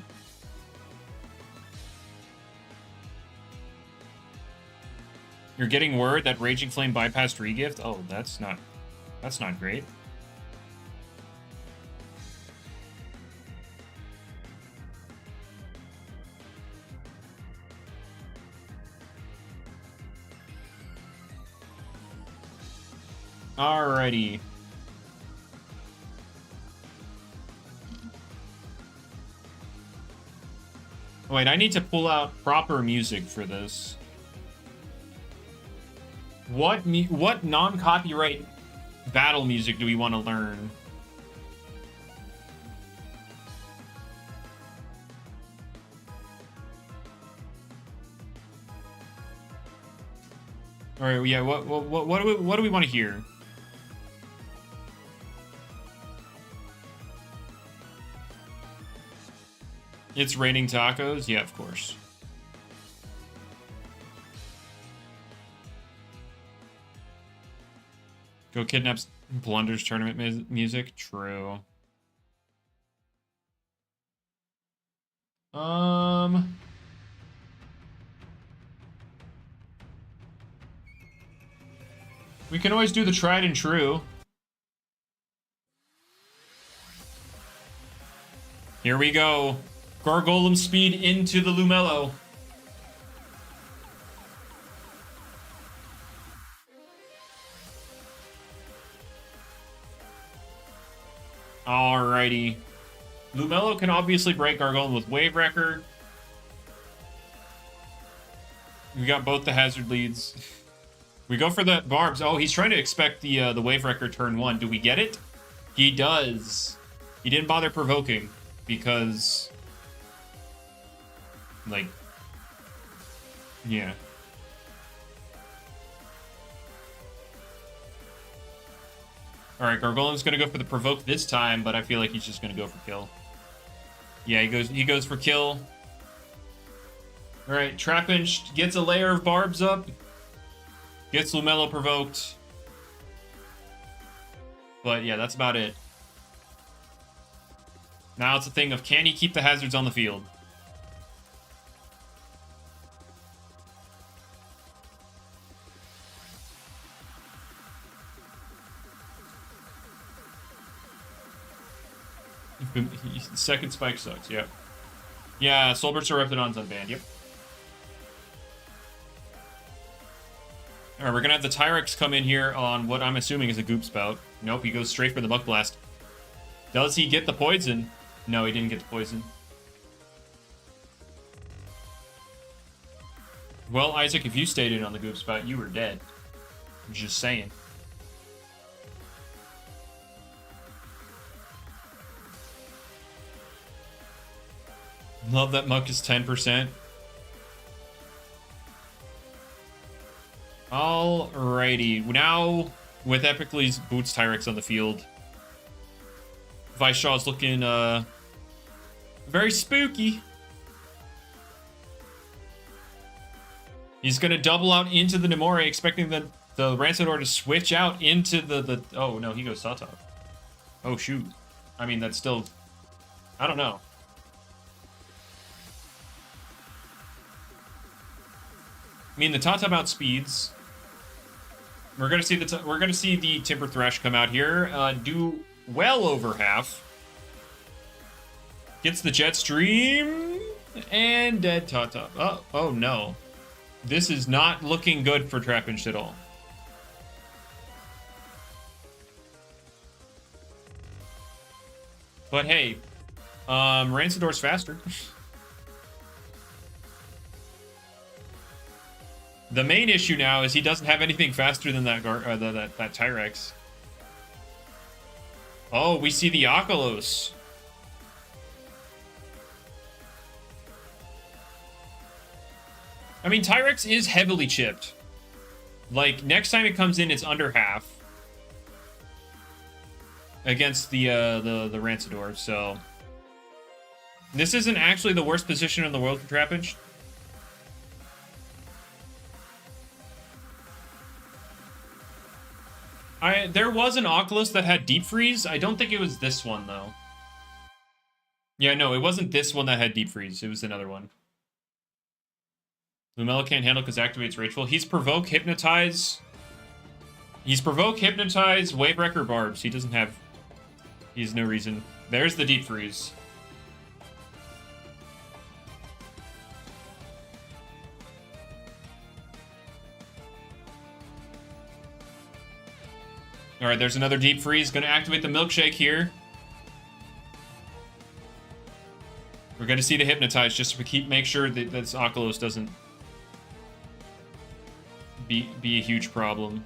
You're getting word that Raging Flame bypassed regift? Oh, that's not great. Alrighty. Wait, I need to pull out proper music for this. What non-copyright battle music do we want to learn? All right, yeah. What do we want to hear? It's raining tacos? Yeah, of course. Go kidnaps Blunder's tournament music? True. We can always do the tried and true. Here we go. Gargolem speed into the Lumello. Alrighty. Lumello can obviously break Gargolem with Wave Wrecker. We got both the hazard leads. We go for the Barbs. Oh, he's trying to expect the Wave Wrecker turn 1. Do we get it? He does. He didn't bother provoking because, like, yeah. All right, Gargolem's gonna go for the provoke this time, but I feel like he's just gonna go for kill. Yeah, he goes for kill. All right, Trapinch gets a layer of Barbs up. Gets Lumello provoked. But yeah, that's about it. Now it's a thing of, can he keep the hazards on the field? Second spike sucks, yep. Yeah, Soulburst Reptidon's unbanned, yep. Alright, we're gonna have the Tyrex come in here on what I'm assuming is a Goop Spout. Nope, he goes straight for the Buck Blast. Does he get the poison? No, he didn't get the poison. Well, Isaac, if you stayed in on the Goop Spout, you were dead. I'm just saying. Love that Muck is 10%. Alrighty, now with Epicly's Boots Tyrex on the field, Vice Shaw's looking very spooky. He's gonna double out into the Nemore, expecting the Rancidor to switch out into the oh no, he goes Tata. Oh shoot. I mean, that's still, I don't know. I mean, the Tata outspeeds. We're gonna see the Timber Thresh come out here, do well over half. Gets the Jet Stream and dead Tata. Oh no, This is not looking good for Trapinch at all. But hey, Rancidor's faster. The main issue now is he doesn't have anything faster than that that Tyrex. Oh, we see the Oculus. I mean, Tyrex is heavily chipped. Like, next time it comes in, it's under half. Against the Rancidor, so... This isn't actually the worst position in the world for Trapinch. There was an Oculus that had Deep Freeze. I don't think it was this one, though. Yeah, no, it wasn't this one that had Deep Freeze. It was another one. Lumella can't handle because activates Rageful. He's Provoke, Hypnotize. He's Provoke, Hypnotize, Wave Wrecker, Barbs. He doesn't have... He has no reason. There's the Deep Freeze. Alright, there's another Deep Freeze. Gonna activate the Milkshake here. We're gonna see the Hypnotize just to make sure that this Oculus doesn't be a huge problem.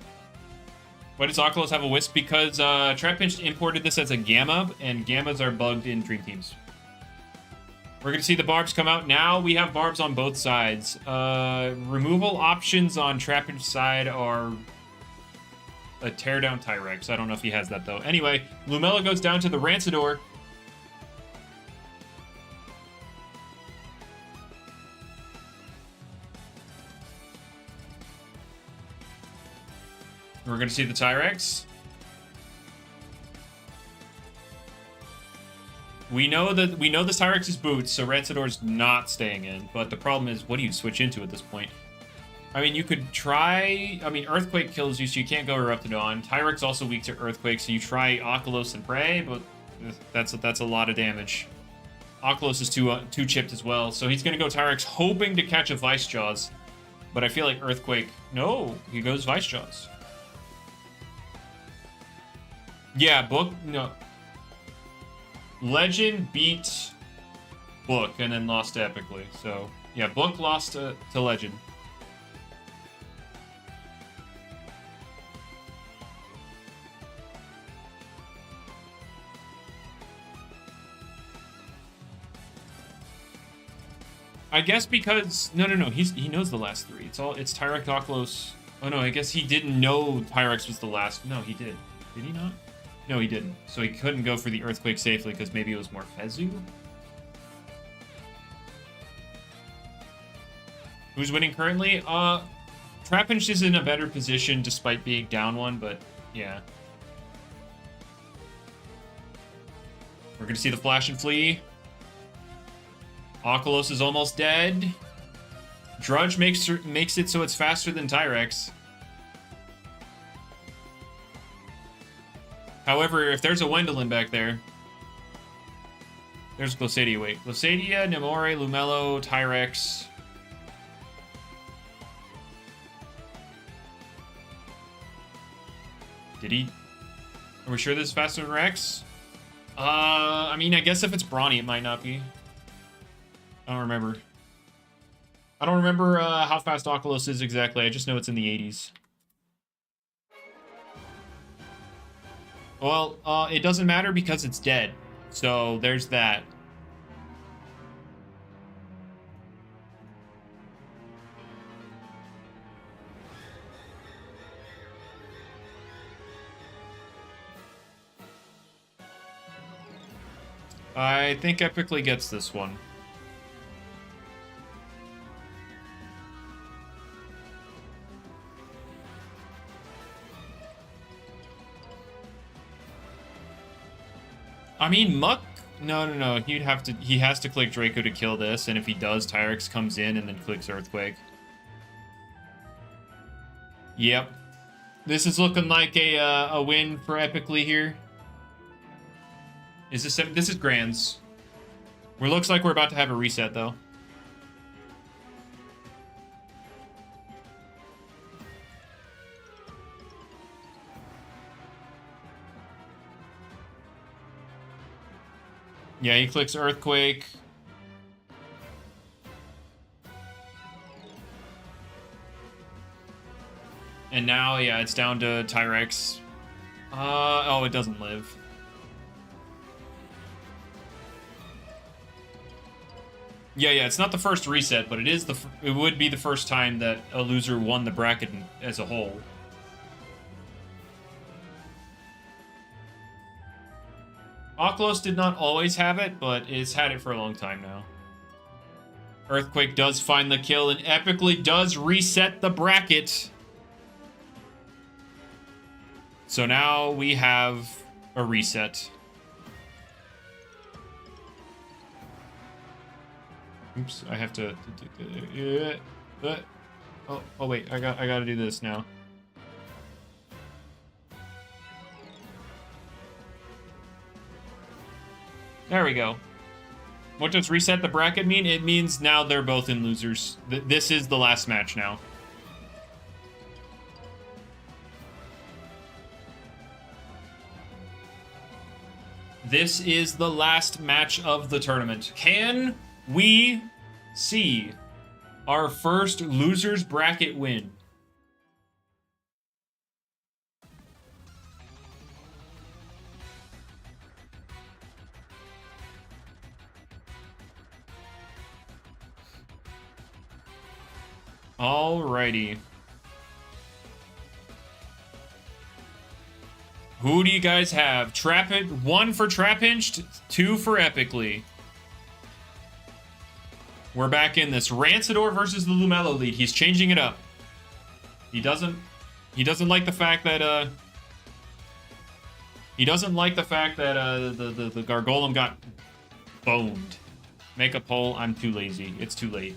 Why does Oculus have a Wisp? Because Trapinch imported this as a Gamma, and Gammas are bugged in Dream Teams. We're going to see the Barbs come out. Now we have Barbs on both sides. Removal options on Trapinch's side are a Teardown Tyrex. I don't know if he has that, though. Anyway, Lumella goes down to the Rancidor. We're going to see the Tyrex. We know this Tyrex is boots, so Rancidor's not staying in. But the problem is, what do you switch into at this point? I mean, you could try... I mean, Earthquake kills you, so you can't go Eruptodon. Tyrex also weak to Earthquake, so you try Oculus and Prey, but that's a lot of damage. Oculus is too chipped as well, so he's going to go Tyrex, hoping to catch a Vice Jaws. But I feel like Earthquake... No, he goes Vice Jaws. Yeah, Book... No. Legend beat Book and then lost to Epically. So, yeah, Book lost to Legend. I guess because... No. He knows the last three. It's Tyrex, Oculus... Oh, no, I guess he didn't know Tyrex was the last... No, he did. Did he not? No, he didn't. So he couldn't go for the Earthquake safely because maybe it was more Fezu? Who's winning currently? Trapinch is in a better position despite being down one, but yeah. We're going to see the Flash and Flee. Oculus is almost dead. Drudge makes it so it's faster than Tyrex. However, if there's a Wendelin back there... There's Glossadia. Wait. Glossadia, Nemore, Lumello, Tyrex. Did he... Are we sure this is faster than Rex? I mean, I guess if it's Brawny, it might not be. I don't remember. I don't remember how fast Oculus is exactly. I just know it's in the 80s. Well, it doesn't matter because it's dead. So, there's that. I think Epically gets this one. I mean, Muck... No. He has to click Draco to kill this, and if he does, Tyrex comes in and then clicks Earthquake. Yep. This is looking like a win for Epically here. This is Grands. Looks like we're about to have a reset, though. Yeah, he clicks Earthquake. And now, yeah, it's down to Tyrex. Oh, it doesn't live. Yeah, it's not the first reset, but it would be the first time that a loser won the bracket as a whole. Oklos did not always have it, but it's had it for a long time now. Earthquake does find the kill and epically does reset the bracket. So now we have a reset. Oops, I have to. Oh wait, I gotta do this now. There we go. What does reset the bracket mean? It means now they're both in losers. This is the last match now. This is the last match of the tournament. Can we see our first losers bracket win? Alrighty. Who do you guys have? One for Trappinched, 2 for Epically. We're back in this. Rancidor versus the Lumello lead. He's changing it up. He doesn't like the fact that the Gargolem got boned. Make a poll. I'm too lazy. It's too late.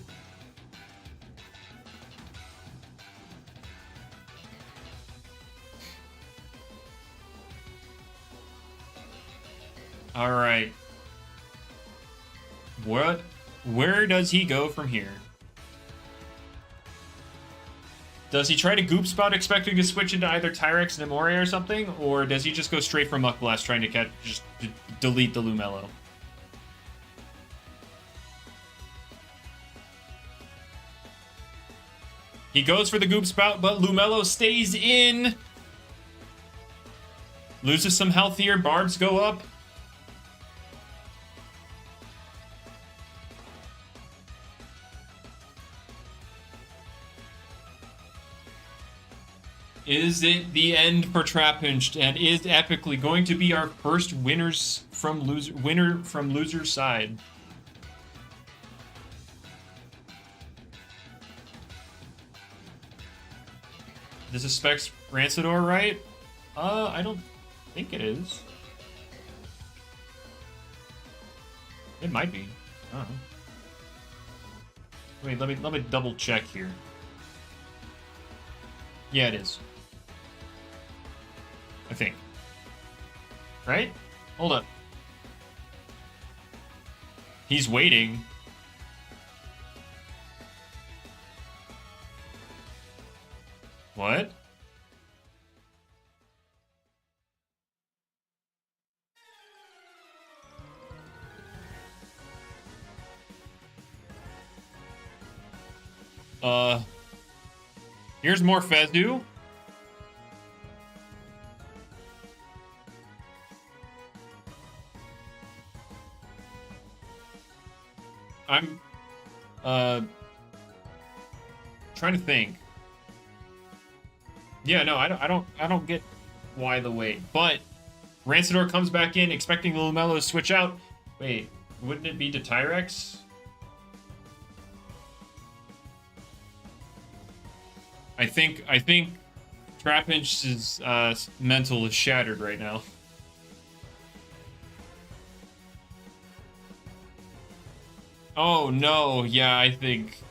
All right. Where does he go from here? Does he try to Goop Spout expecting to switch into either Tyrex and Amore or something? Or does he just go straight for Muck Blast trying to delete the Lumello? He goes for the Goop Spout, but Lumello stays in. Loses some health here. Barbs go up. Is it the end for Trappinched, and is Epically going to be our first winner from loser's side? This is Specs Rancidor, right? I don't think it is. It might be. I don't know. Wait, let me double check here. Yeah, it is. I think. Right? Hold up. He's waiting. What? Here's more Fezu. I'm trying to think. Yeah, no, I don't get why the wait. But Rancidor comes back in expecting the Lumello to switch out. Wait, wouldn't it be to Tyrex? I think Trappinchd's mental is shattered right now. Oh no, yeah, I think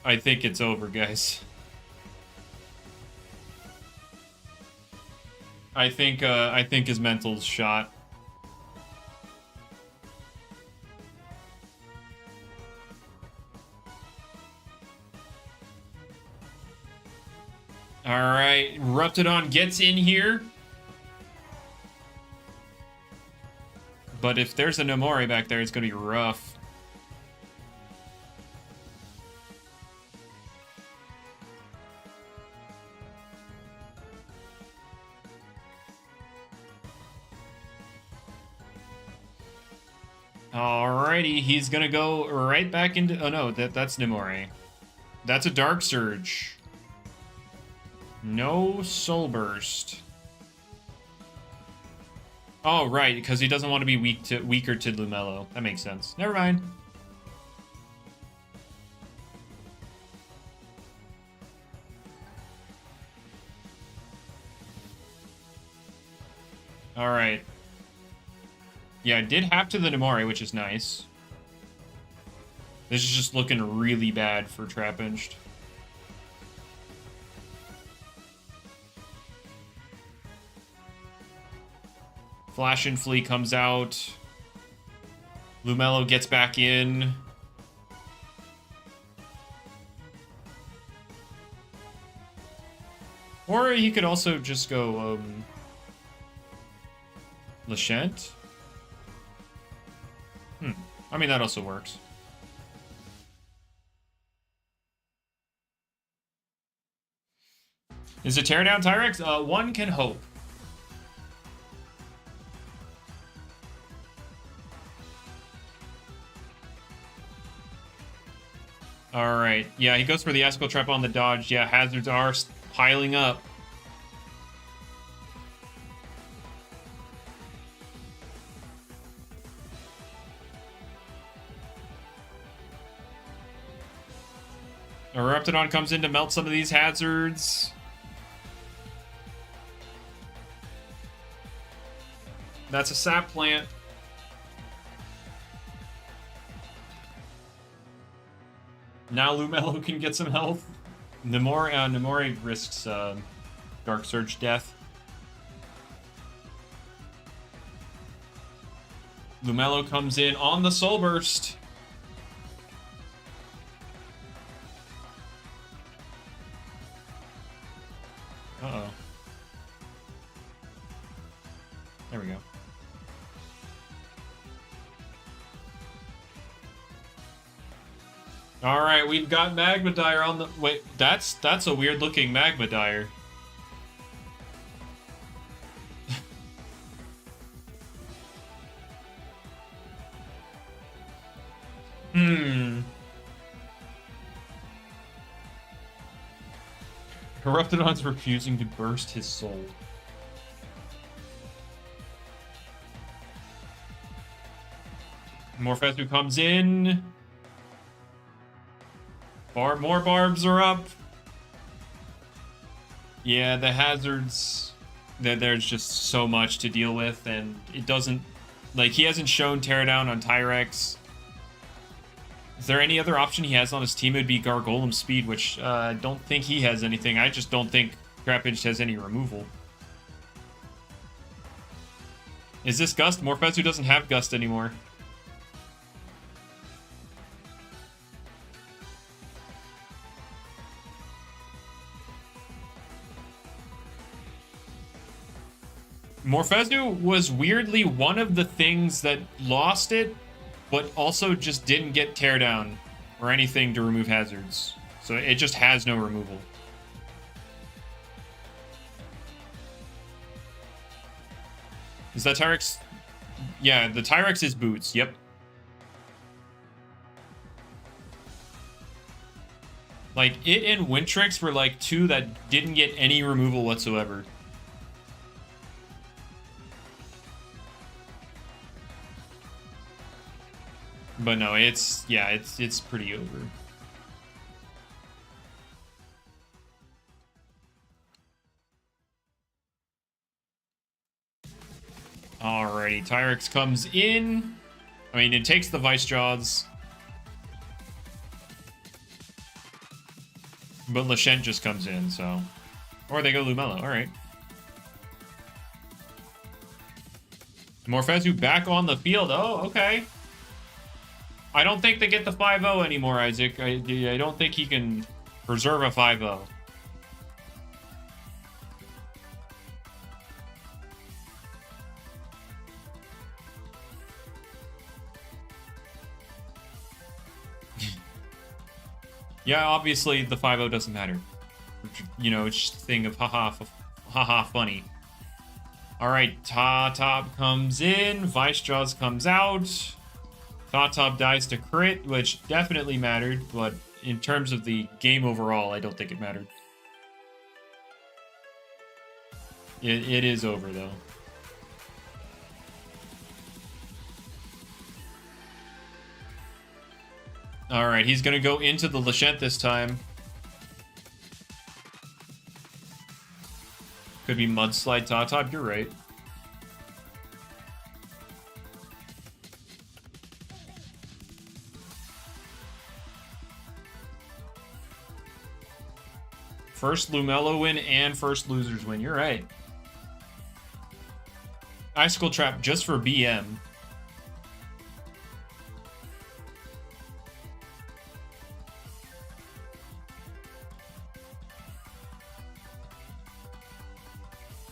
it's over, guys. I think his mental's shot. All right, Ruptidon gets in here. But if there's a Nomori back there, it's going to be rough. Alrighty, he's gonna go right back into... Oh no, that's Nomori. That's a Dark Surge. No Soul Burst. Oh, right, because he doesn't want to be weaker to Lumello. That makes sense. Never mind. Alright. Yeah, I did have to the Nomori, which is nice. This is just looking really bad for Trapinged. Flash and Flea comes out. Lumello gets back in. Or he could also just go, Lashent? I mean, that also works. Is it Teardown Tyrex? One can hope. Alright. Yeah, he goes for the Escal Trap on the dodge. Yeah, hazards are piling up. Eruptodon comes in to melt some of these hazards. That's a sap plant. Now Lumello can get some health. Nomori risks Dark Surge death. Lumello comes in on the Soul Burst. Uh-oh. There we go. Alright, we've got Magmadire on the... Wait, that's a weird looking Magmadire. Eruptodon's refusing to burst his soul. Morphestu comes in. More barbs are up. Yeah, the hazards... There's just so much to deal with, and it doesn't... Like, he hasn't shown Teardown on Tyrex. Is there any other option he has on his team? It would be Gargolem Speed, which I don't think he has anything. I just don't think Trapinch has any removal. Is this Gust? Morphestu doesn't have Gust anymore. Morphestu was weirdly one of the things that lost it, but also just didn't get Teardown or anything to remove hazards. So it just has no removal. Is that Tyrex? Yeah, the Tyrex is Boots, yep. Like, it and Wintrix were like two that didn't get any removal whatsoever. But no, it's pretty over. Alrighty, Tyrex comes in. I mean, it takes the Vice Jaws. But Lashent just comes in, so... Or they go Lumello, alright. Morphestu back on the field. Oh, okay. I don't think they get the 5-0 anymore, Isaac. I don't think he can preserve a 5-0. Yeah, obviously the 5-0 doesn't matter. You know, it's just a thing of haha funny. Alright, Ta-Top comes in, Vice Jaws comes out. Ta-Top dies to crit, which definitely mattered, but in terms of the game overall, I don't think it mattered. It is over, though. Alright, he's gonna go into the Lachette this time. Could be Mudslide Ta-Top, you're right. First Lumello win and first losers win, you're right. Icicle Trap just for BM.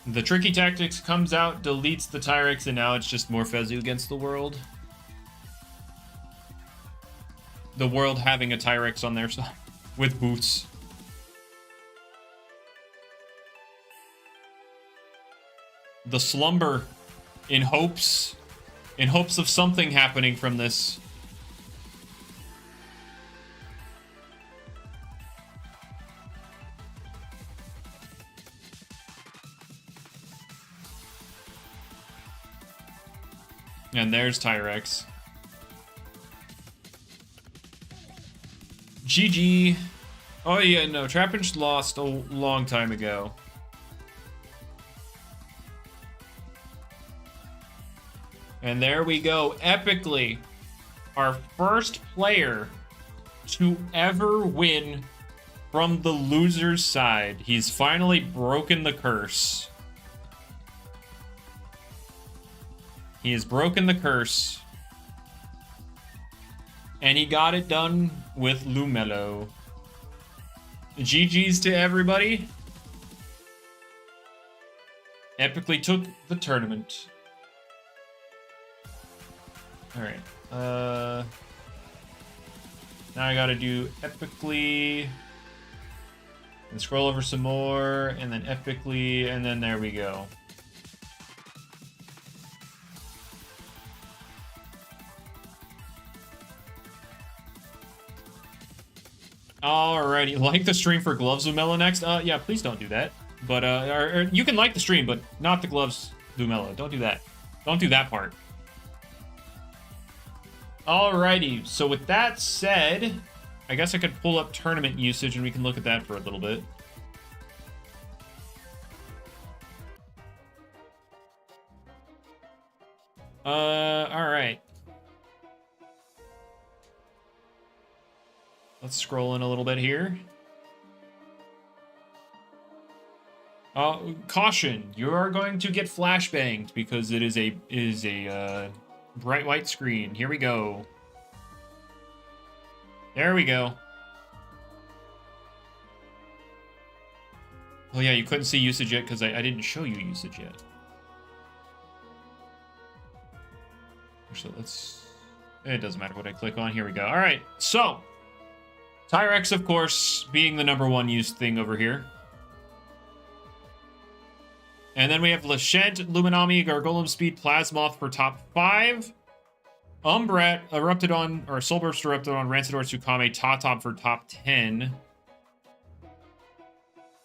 The Tricky Tactics comes out, deletes the Tyrex, and now it's just more Fezu against the world. The world having a Tyrex on their side with boots. The Slumber in hopes of something happening from this. And there's Tyrex. GG. Oh yeah, no, Trapinch lost a long time ago. And there we go, epically. Our first player to ever win from the loser's side. He's finally broken the curse. He has broken the curse. And he got it done with Lumello. GG's to everybody. Epically took the tournament. Alright. Now I gotta do epically. And scroll over some more. And then epically. And then there we go. Alrighty, like the stream for Gloves Lumello next? Yeah, please don't do that. But, or you can like the stream, but not the Gloves Lumello. Don't do that. Don't do that part. Alrighty, so with that said, I guess I could pull up tournament usage and we can look at that for a little bit. Alright. Let's scroll in a little bit here. Caution, you are going to get flashbanged because it is a bright white screen. Here we go. There we go. Oh yeah, you couldn't see usage yet because I didn't show you usage yet. Actually, it doesn't matter what I click on. Here we go. All right, so Tyrex, of course, being the #1 used thing over here. And then we have Lachette, Luminami, Gargolem Speed, Plasmoth for top 5. Umbrat, Eruptodon, or Soulburst, Eruptodon, Rancidor, Tsukame, Ta-Top for top 10.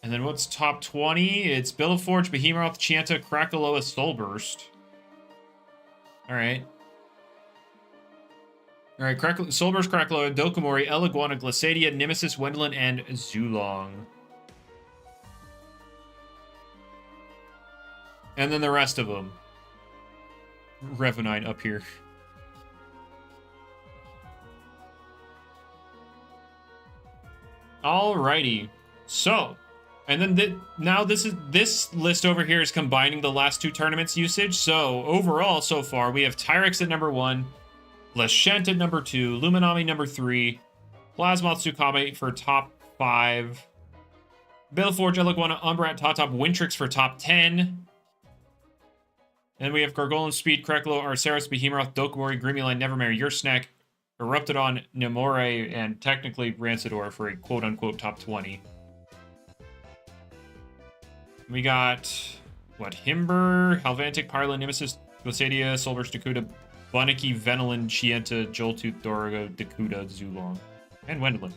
And then what's top 20? It's Bellaforge, Behemoth, Chianta, Krakaloa, Soulburst. Alright. Alright, Soulburst, Krakaloa, Dokomori, Eliguana, Glacedia, Nemesis, Wendelin, and Zulong. And then the rest of them. Revenite up here. Alrighty. So, and then now this list over here is combining the last 2 tournaments usage. So, overall, so far, we have Tyrex at #1, Lachette at #2, Luminami #3, Plasmoth Tsukame for top 5, Bellaforge, Eliguana, Umbrat, Ta-Top, Wintrix for top 10. And we have Gargolem, Speed, Kreklo, Arceus, Behemoth, Dokomori, Grimmyline, Nevermare, Your Snack, erupted on Nemore and technically Rancidor for a quote-unquote top 20. We got, what, Himber, Halvantic, Pyrla, Nemesis, Glacidia, Solverse, Dakuda, Buniki, Venelin, Chienta, Joltooth, Dorigo, Dakuda, Zulong, and Wendelin.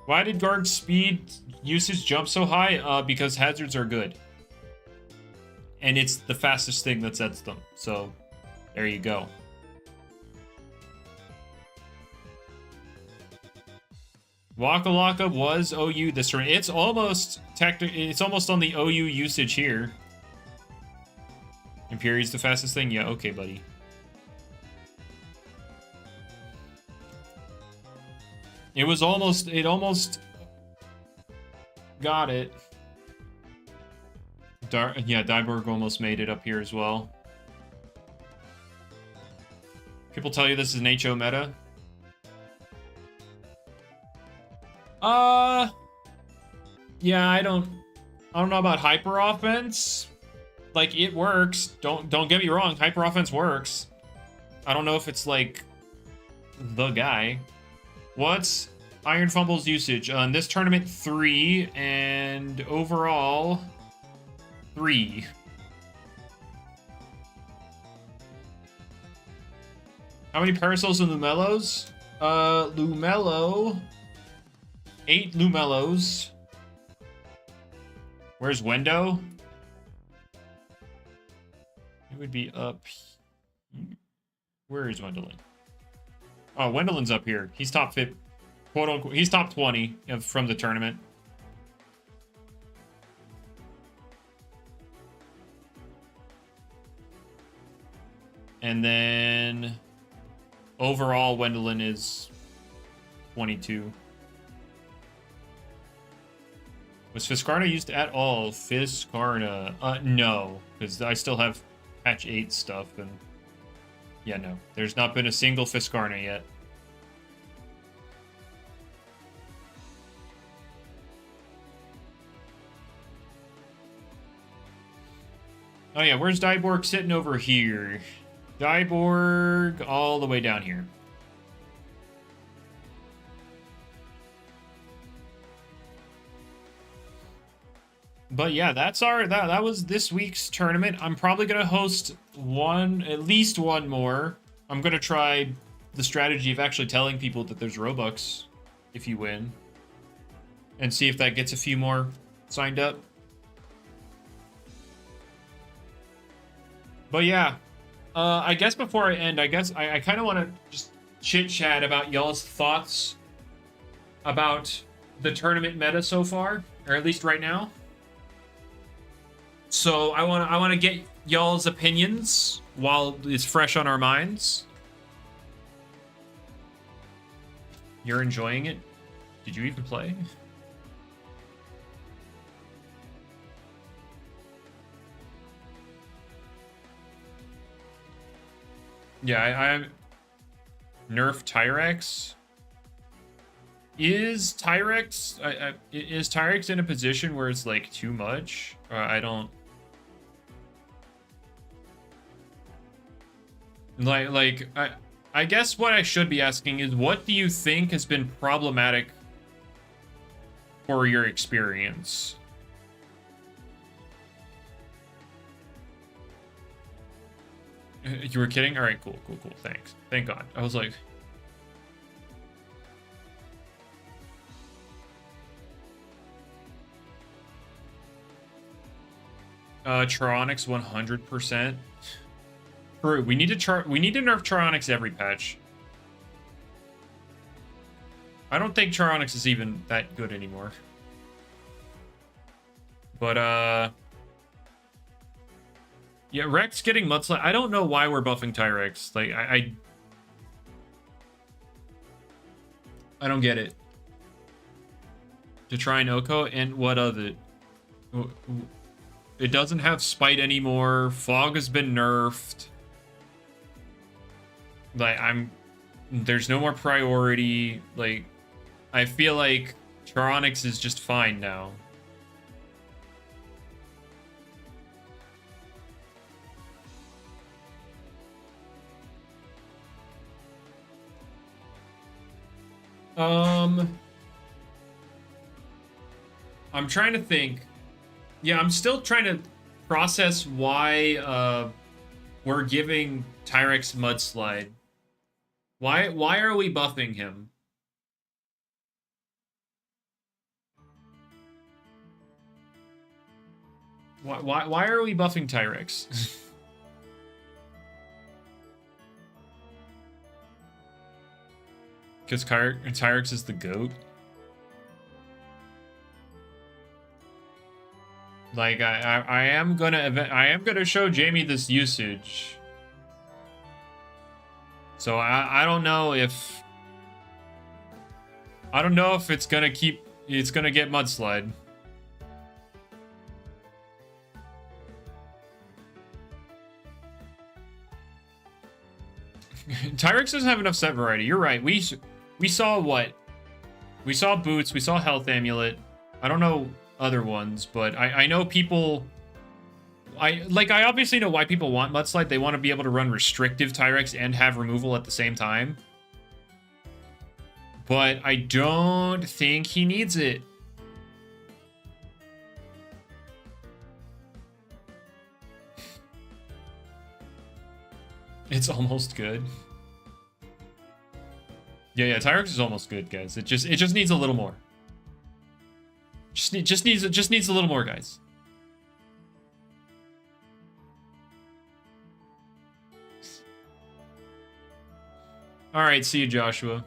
Why did Guard's speed usage jump so high? Because hazards are good. And it's the fastest thing that sets them. So, there you go. Waka Waka was OU this turn. It's almost on the OU usage here. Imperi's the fastest thing? Yeah, okay, buddy. It almost got it. Yeah, Dyborg almost made it up here as well. People tell you this is an HO meta. Yeah, I don't know about hyper offense. Like, it works. Don't get me wrong, hyper offense works. I don't know if it's like the guy. What's Iron Fumble's usage? On this tournament, 3, and overall 3. How many Parasols and Lumellos? Lumello. 8 Lumellos. Where's Wendo? It would be up here. Where is Wendelin? Oh, Wendelin's up here. He's top 50, quote unquote. He's top 20 from the tournament. And then overall, Wendelin is 22. Was Fiskarna used at all? Fiskarna? No, because I still have patch 8 stuff, and yeah, no. There's not been a single Fiskarna yet. Oh yeah, where's Dyborg? Sitting over here. Dyborg all the way down here. But yeah, that's that was this week's tournament. I'm probably gonna host at least one more. I'm gonna try the strategy of actually telling people that there's Robux if you win, and see if that gets a few more signed up. But yeah, I guess before I end, I kind of want to just chit chat about y'all's thoughts about the tournament meta so far, or at least right now. So I want to get y'all's opinions while it's fresh on our minds. You're enjoying it? Did you even play? Yeah, I nerf Tyrex. Is Tyrex in a position where it's like too much? I don't like I guess what I should be asking is, what do you think has been problematic for your experience? You were kidding? All right, cool. Thanks. Thank God. I was like, Charonics 100%. True. We need to nerf Charonics every patch. I don't think Charonics is even that good anymore. But yeah, Rex getting Mudslap. I don't know why we're buffing Tyrex. Like, I don't get it. To try and Oko, and what of it? It doesn't have Spite anymore. Fog has been nerfed. Like, there's no more priority. Like, I feel like Charonics is just fine now. I'm trying to think. Yeah, I'm still trying to process why we're giving Tyrex Mudslide. Why are we buffing him? Why are we buffing Tyrex? Because Tyrex is the GOAT. Like I am gonna show Jamie this usage. So I don't know if it's gonna get Mudslide. Tyrex doesn't have enough set variety. You're right. We saw what? We saw Boots. We saw Health Amulet. I don't know other ones, but I know people. I obviously know why people want Mudslide. They want to be able to run restrictive Tyrex and have removal at the same time. But I don't think he needs it. It's almost good. Yeah, Tyrex is almost good, guys. It just needs a little more. Just needs a little more, guys. All right, see you, Joshua.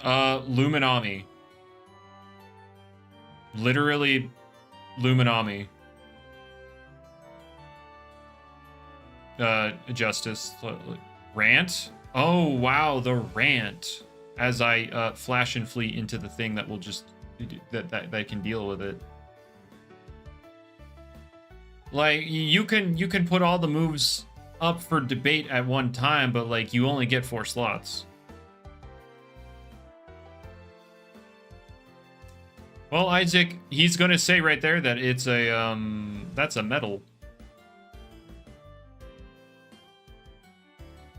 Luminami. Literally, Luminami. Justice. Rant? Oh, wow, the rant. As I flash and flee into the thing that will just... that can deal with it. Like, you can put all the moves up for debate at one time, but, like, you only get 4 slots. Well, Isaac, he's gonna say right there that it's a, that's a medal.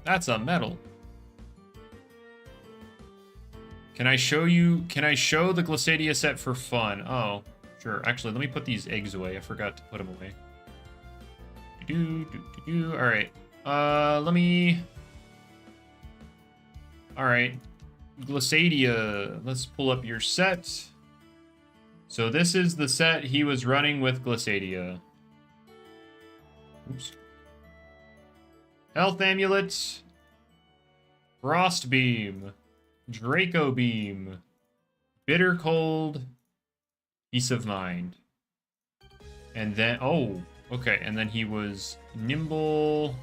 That's a medal. Can I show the GlitchxCity set for fun? Oh, sure. Actually, let me put these eggs away. I forgot to put them away. All right. Let me... All right. Glitchxity, let's pull up your set. So this is the set he was running with Glitchxity. Oops. Health Amulet, Frost Beam, Draco Beam, Bitter Cold, Peace of Mind. And then, oh, okay, and then he was Nimble,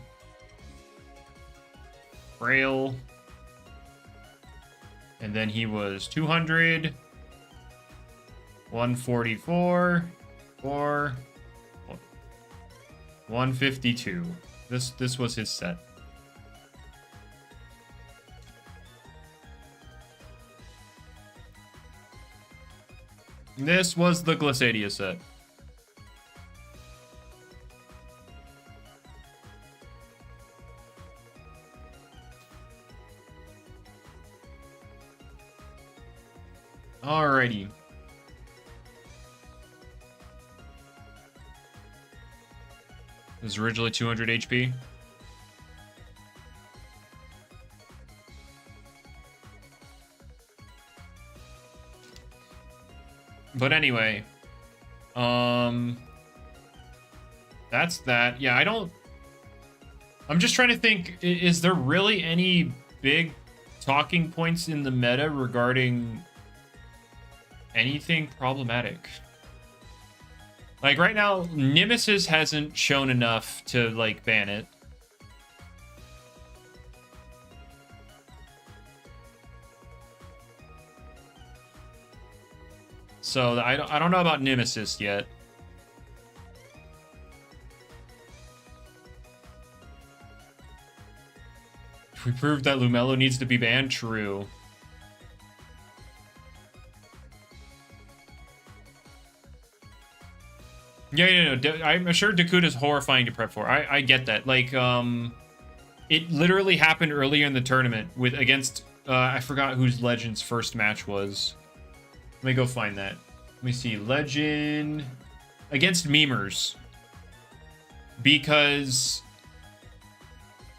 Frail, and then he was 200, 144, 152. This was his set. This was the Glitchxity set. Alrighty. It was originally 200 HP. But anyway, that's that. Yeah, I'm just trying to think, is there really any big talking points in the meta regarding anything problematic? Like, right now, Nemesis hasn't shown enough to, like, ban it. So, I don't know about Nemesis yet. We proved that Lumelo needs to be banned? True. Yeah, no, I'm sure Dakuta's horrifying to prep for. I get that. Like, It literally happened earlier in the tournament with against I forgot whose Legend's first match was. Let me go find that. Let me see. Legend against Memers. Because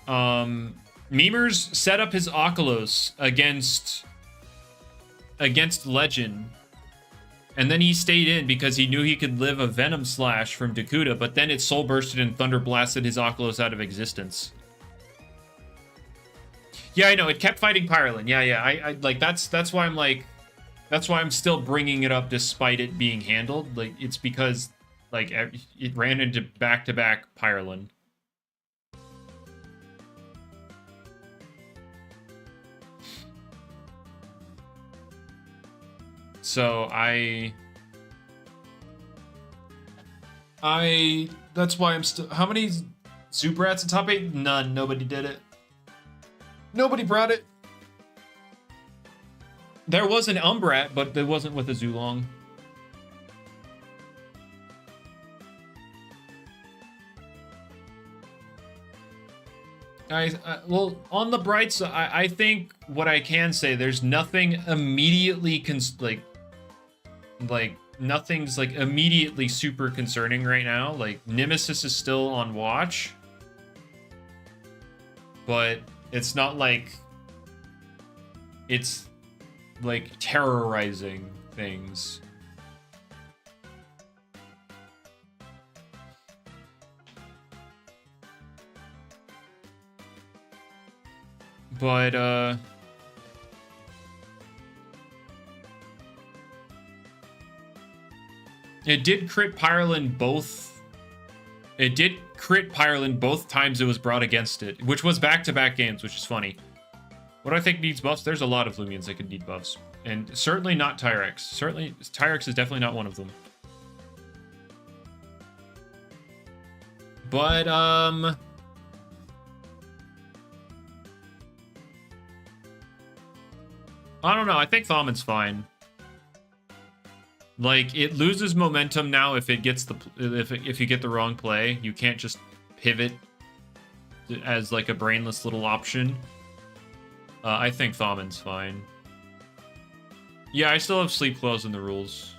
Memers set up his Oculos against Legend. And then he stayed in because he knew he could live a Venom Slash from Dakuta, but then it Soul Bursted and Thunder Blasted his Oculos out of existence. Yeah, I know. It kept fighting Pyrelin. Yeah. I like that's why I'm like, that's why I'm still bringing it up despite it being handled. Like it's because like it ran into back-to-back Pyrelin. So that's why I'm still. How many Zubrats in top 8? None. Nobody did it. Nobody brought it. There was an Umbrat, but it wasn't with a Zulong. Well, on the bright side, I think what I can say, there's nothing immediately nothing's like immediately super concerning right now. Like Nemesis is still on watch, but it's not like it's like terrorizing things. But it did crit Pyrelin both. It did crit Pyrelin both times it was brought against it, which was back-to-back games, which is funny. What do I think needs buffs? There's a lot of Loomians that could need buffs. And certainly not Tyrex. Certainly, Tyrex is definitely not one of them. But, I don't know. I think Thaumon's fine. Like, it loses momentum now if it gets if you get the wrong play. You can't just pivot as like a brainless little option. I think Thaumon's fine. Yeah, I still have Sleep Clause in the rules.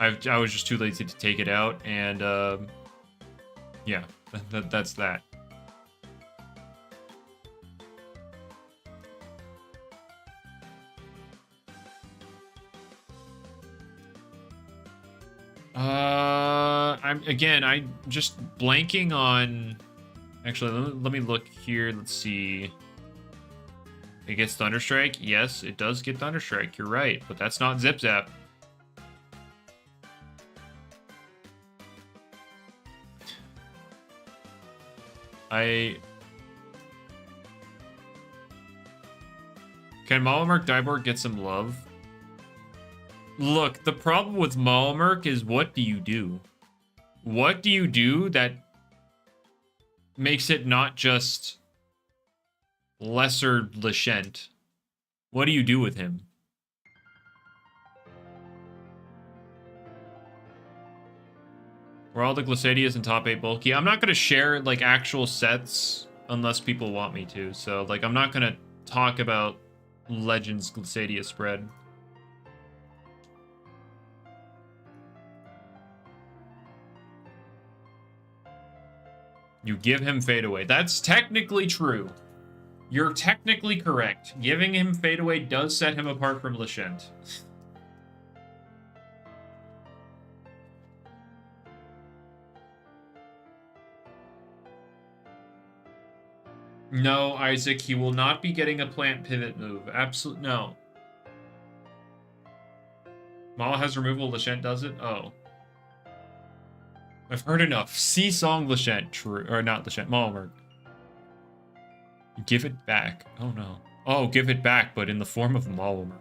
I was just too lazy to take it out, and yeah, that's that. I'm just blanking on. Actually, let me look here. Let's see. It gets Thunderstrike. Yes, it does get Thunderstrike. You're right, but that's not Zip Zap. Can Malamurk Dyborg get some love? Look, the problem with Malamurk is what do you do? What do you do that makes it not just lesser Lashent? What do you do with him? Were all the Glissadias in top 8 bulky? I'm not going to share, like, actual sets unless people want me to. So, like, I'm not going to talk about Legends Glissadia spread. You give him Fade Away. That's technically true. You're technically correct. Giving him Fade Away does set him apart from Lashent. No, Isaac, he will not be getting a plant pivot move. Absolutely no. Mala has removal, Lashent does it? Oh. I've heard enough. C-Song Lashent, true. Or not Lashent, Malamurk. Give it back. Oh no. Oh, give it back, but in the form of Malamurk.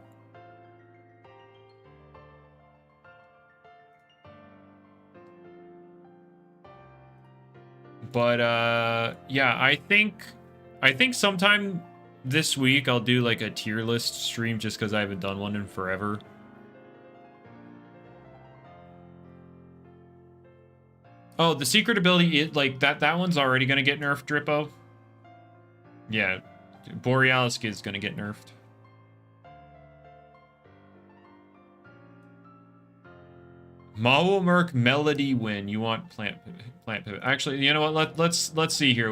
But yeah, I think sometime this week I'll do like a tier list stream just because I haven't done one in forever. Oh, the secret ability, like that one's already gonna get nerfed, Drippo. Yeah, Borealis is gonna get nerfed. Mawulmerk Melody Win. You want plant pivot. Actually, you know what? Let's see here.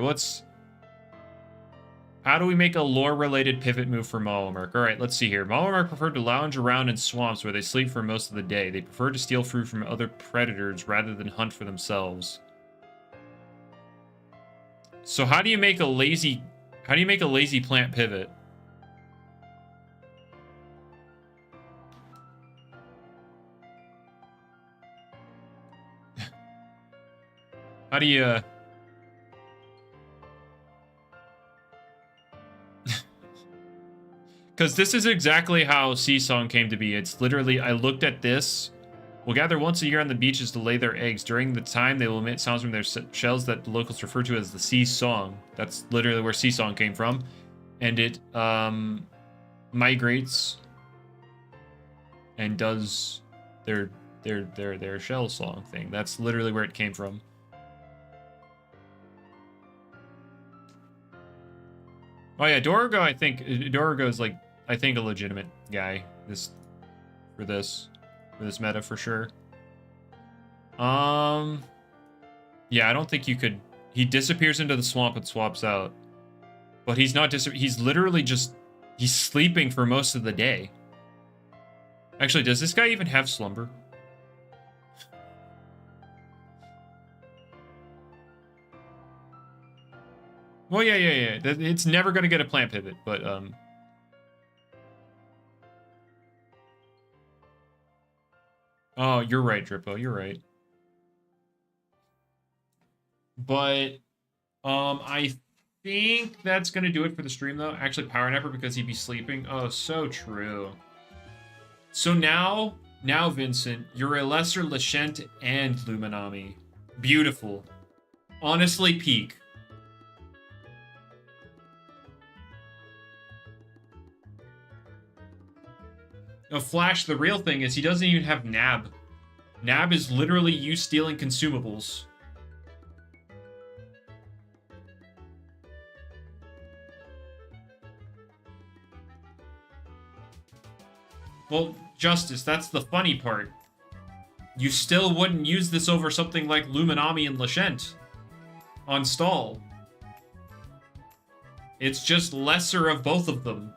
How do we make a lore-related pivot move for Mawulmerk? All right, let's see here. Mawulmerk prefer to lounge around in swamps where they sleep for most of the day. They prefer to steal fruit from other predators rather than hunt for themselves. So how do you make a lazy plant pivot? How do you because this is exactly how Seasong came to be. It's literally, I looked at this. Will gather once a year on the beaches to lay their eggs. During the time, they will emit sounds from their shells that the locals refer to as the sea song. That's literally where sea song came from. And it migrates and does their shell song thing. That's literally where it came from. Oh yeah, Dorigo, I think Dorigo is like, I think, a legitimate guy for this meta for sure. Yeah, I don't think you could. He disappears into the swamp and swaps out, but he's not he's literally just, he's sleeping for most of the day. Actually, does this guy even have slumber? Well, yeah. It's never gonna get a plant pivot, but oh, you're right, Drippo. You're right. But I think that's gonna do it for the stream, though. Actually, Power Napper, because he'd be sleeping. Oh, so true. So now, Vincent, you're a lesser Lashent and Luminami. Beautiful. Honestly, peak. No, Flash, the real thing is he doesn't even have Nab. Nab is literally you stealing consumables. Well, Justice, that's the funny part. You still wouldn't use this over something like Luminami and Lashent on stall. It's just lesser of both of them.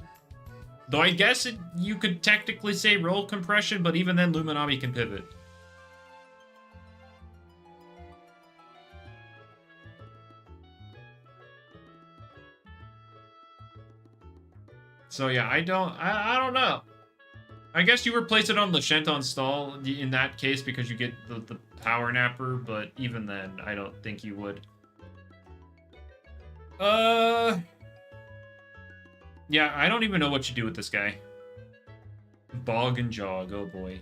Though I guess you could technically say roll compression, but even then Luminami can pivot. So yeah, I don't know. I guess you replace it on Lashent on stall in that case because you get the Power Napper, but even then, I don't think you would. Yeah, I don't even know what you do with this guy. Bog and Jog, oh boy.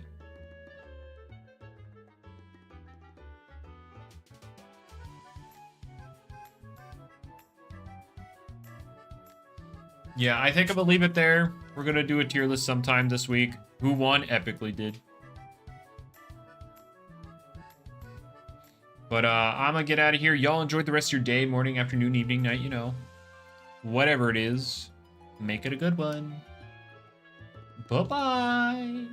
Yeah, I think I'm gonna leave it there. We're gonna do a tier list sometime this week. Who won? Epically did. But I'm gonna get out of here. Y'all enjoyed the rest of your day, morning, afternoon, evening, night, you know. Whatever it is. Make it a good one. Bye-bye.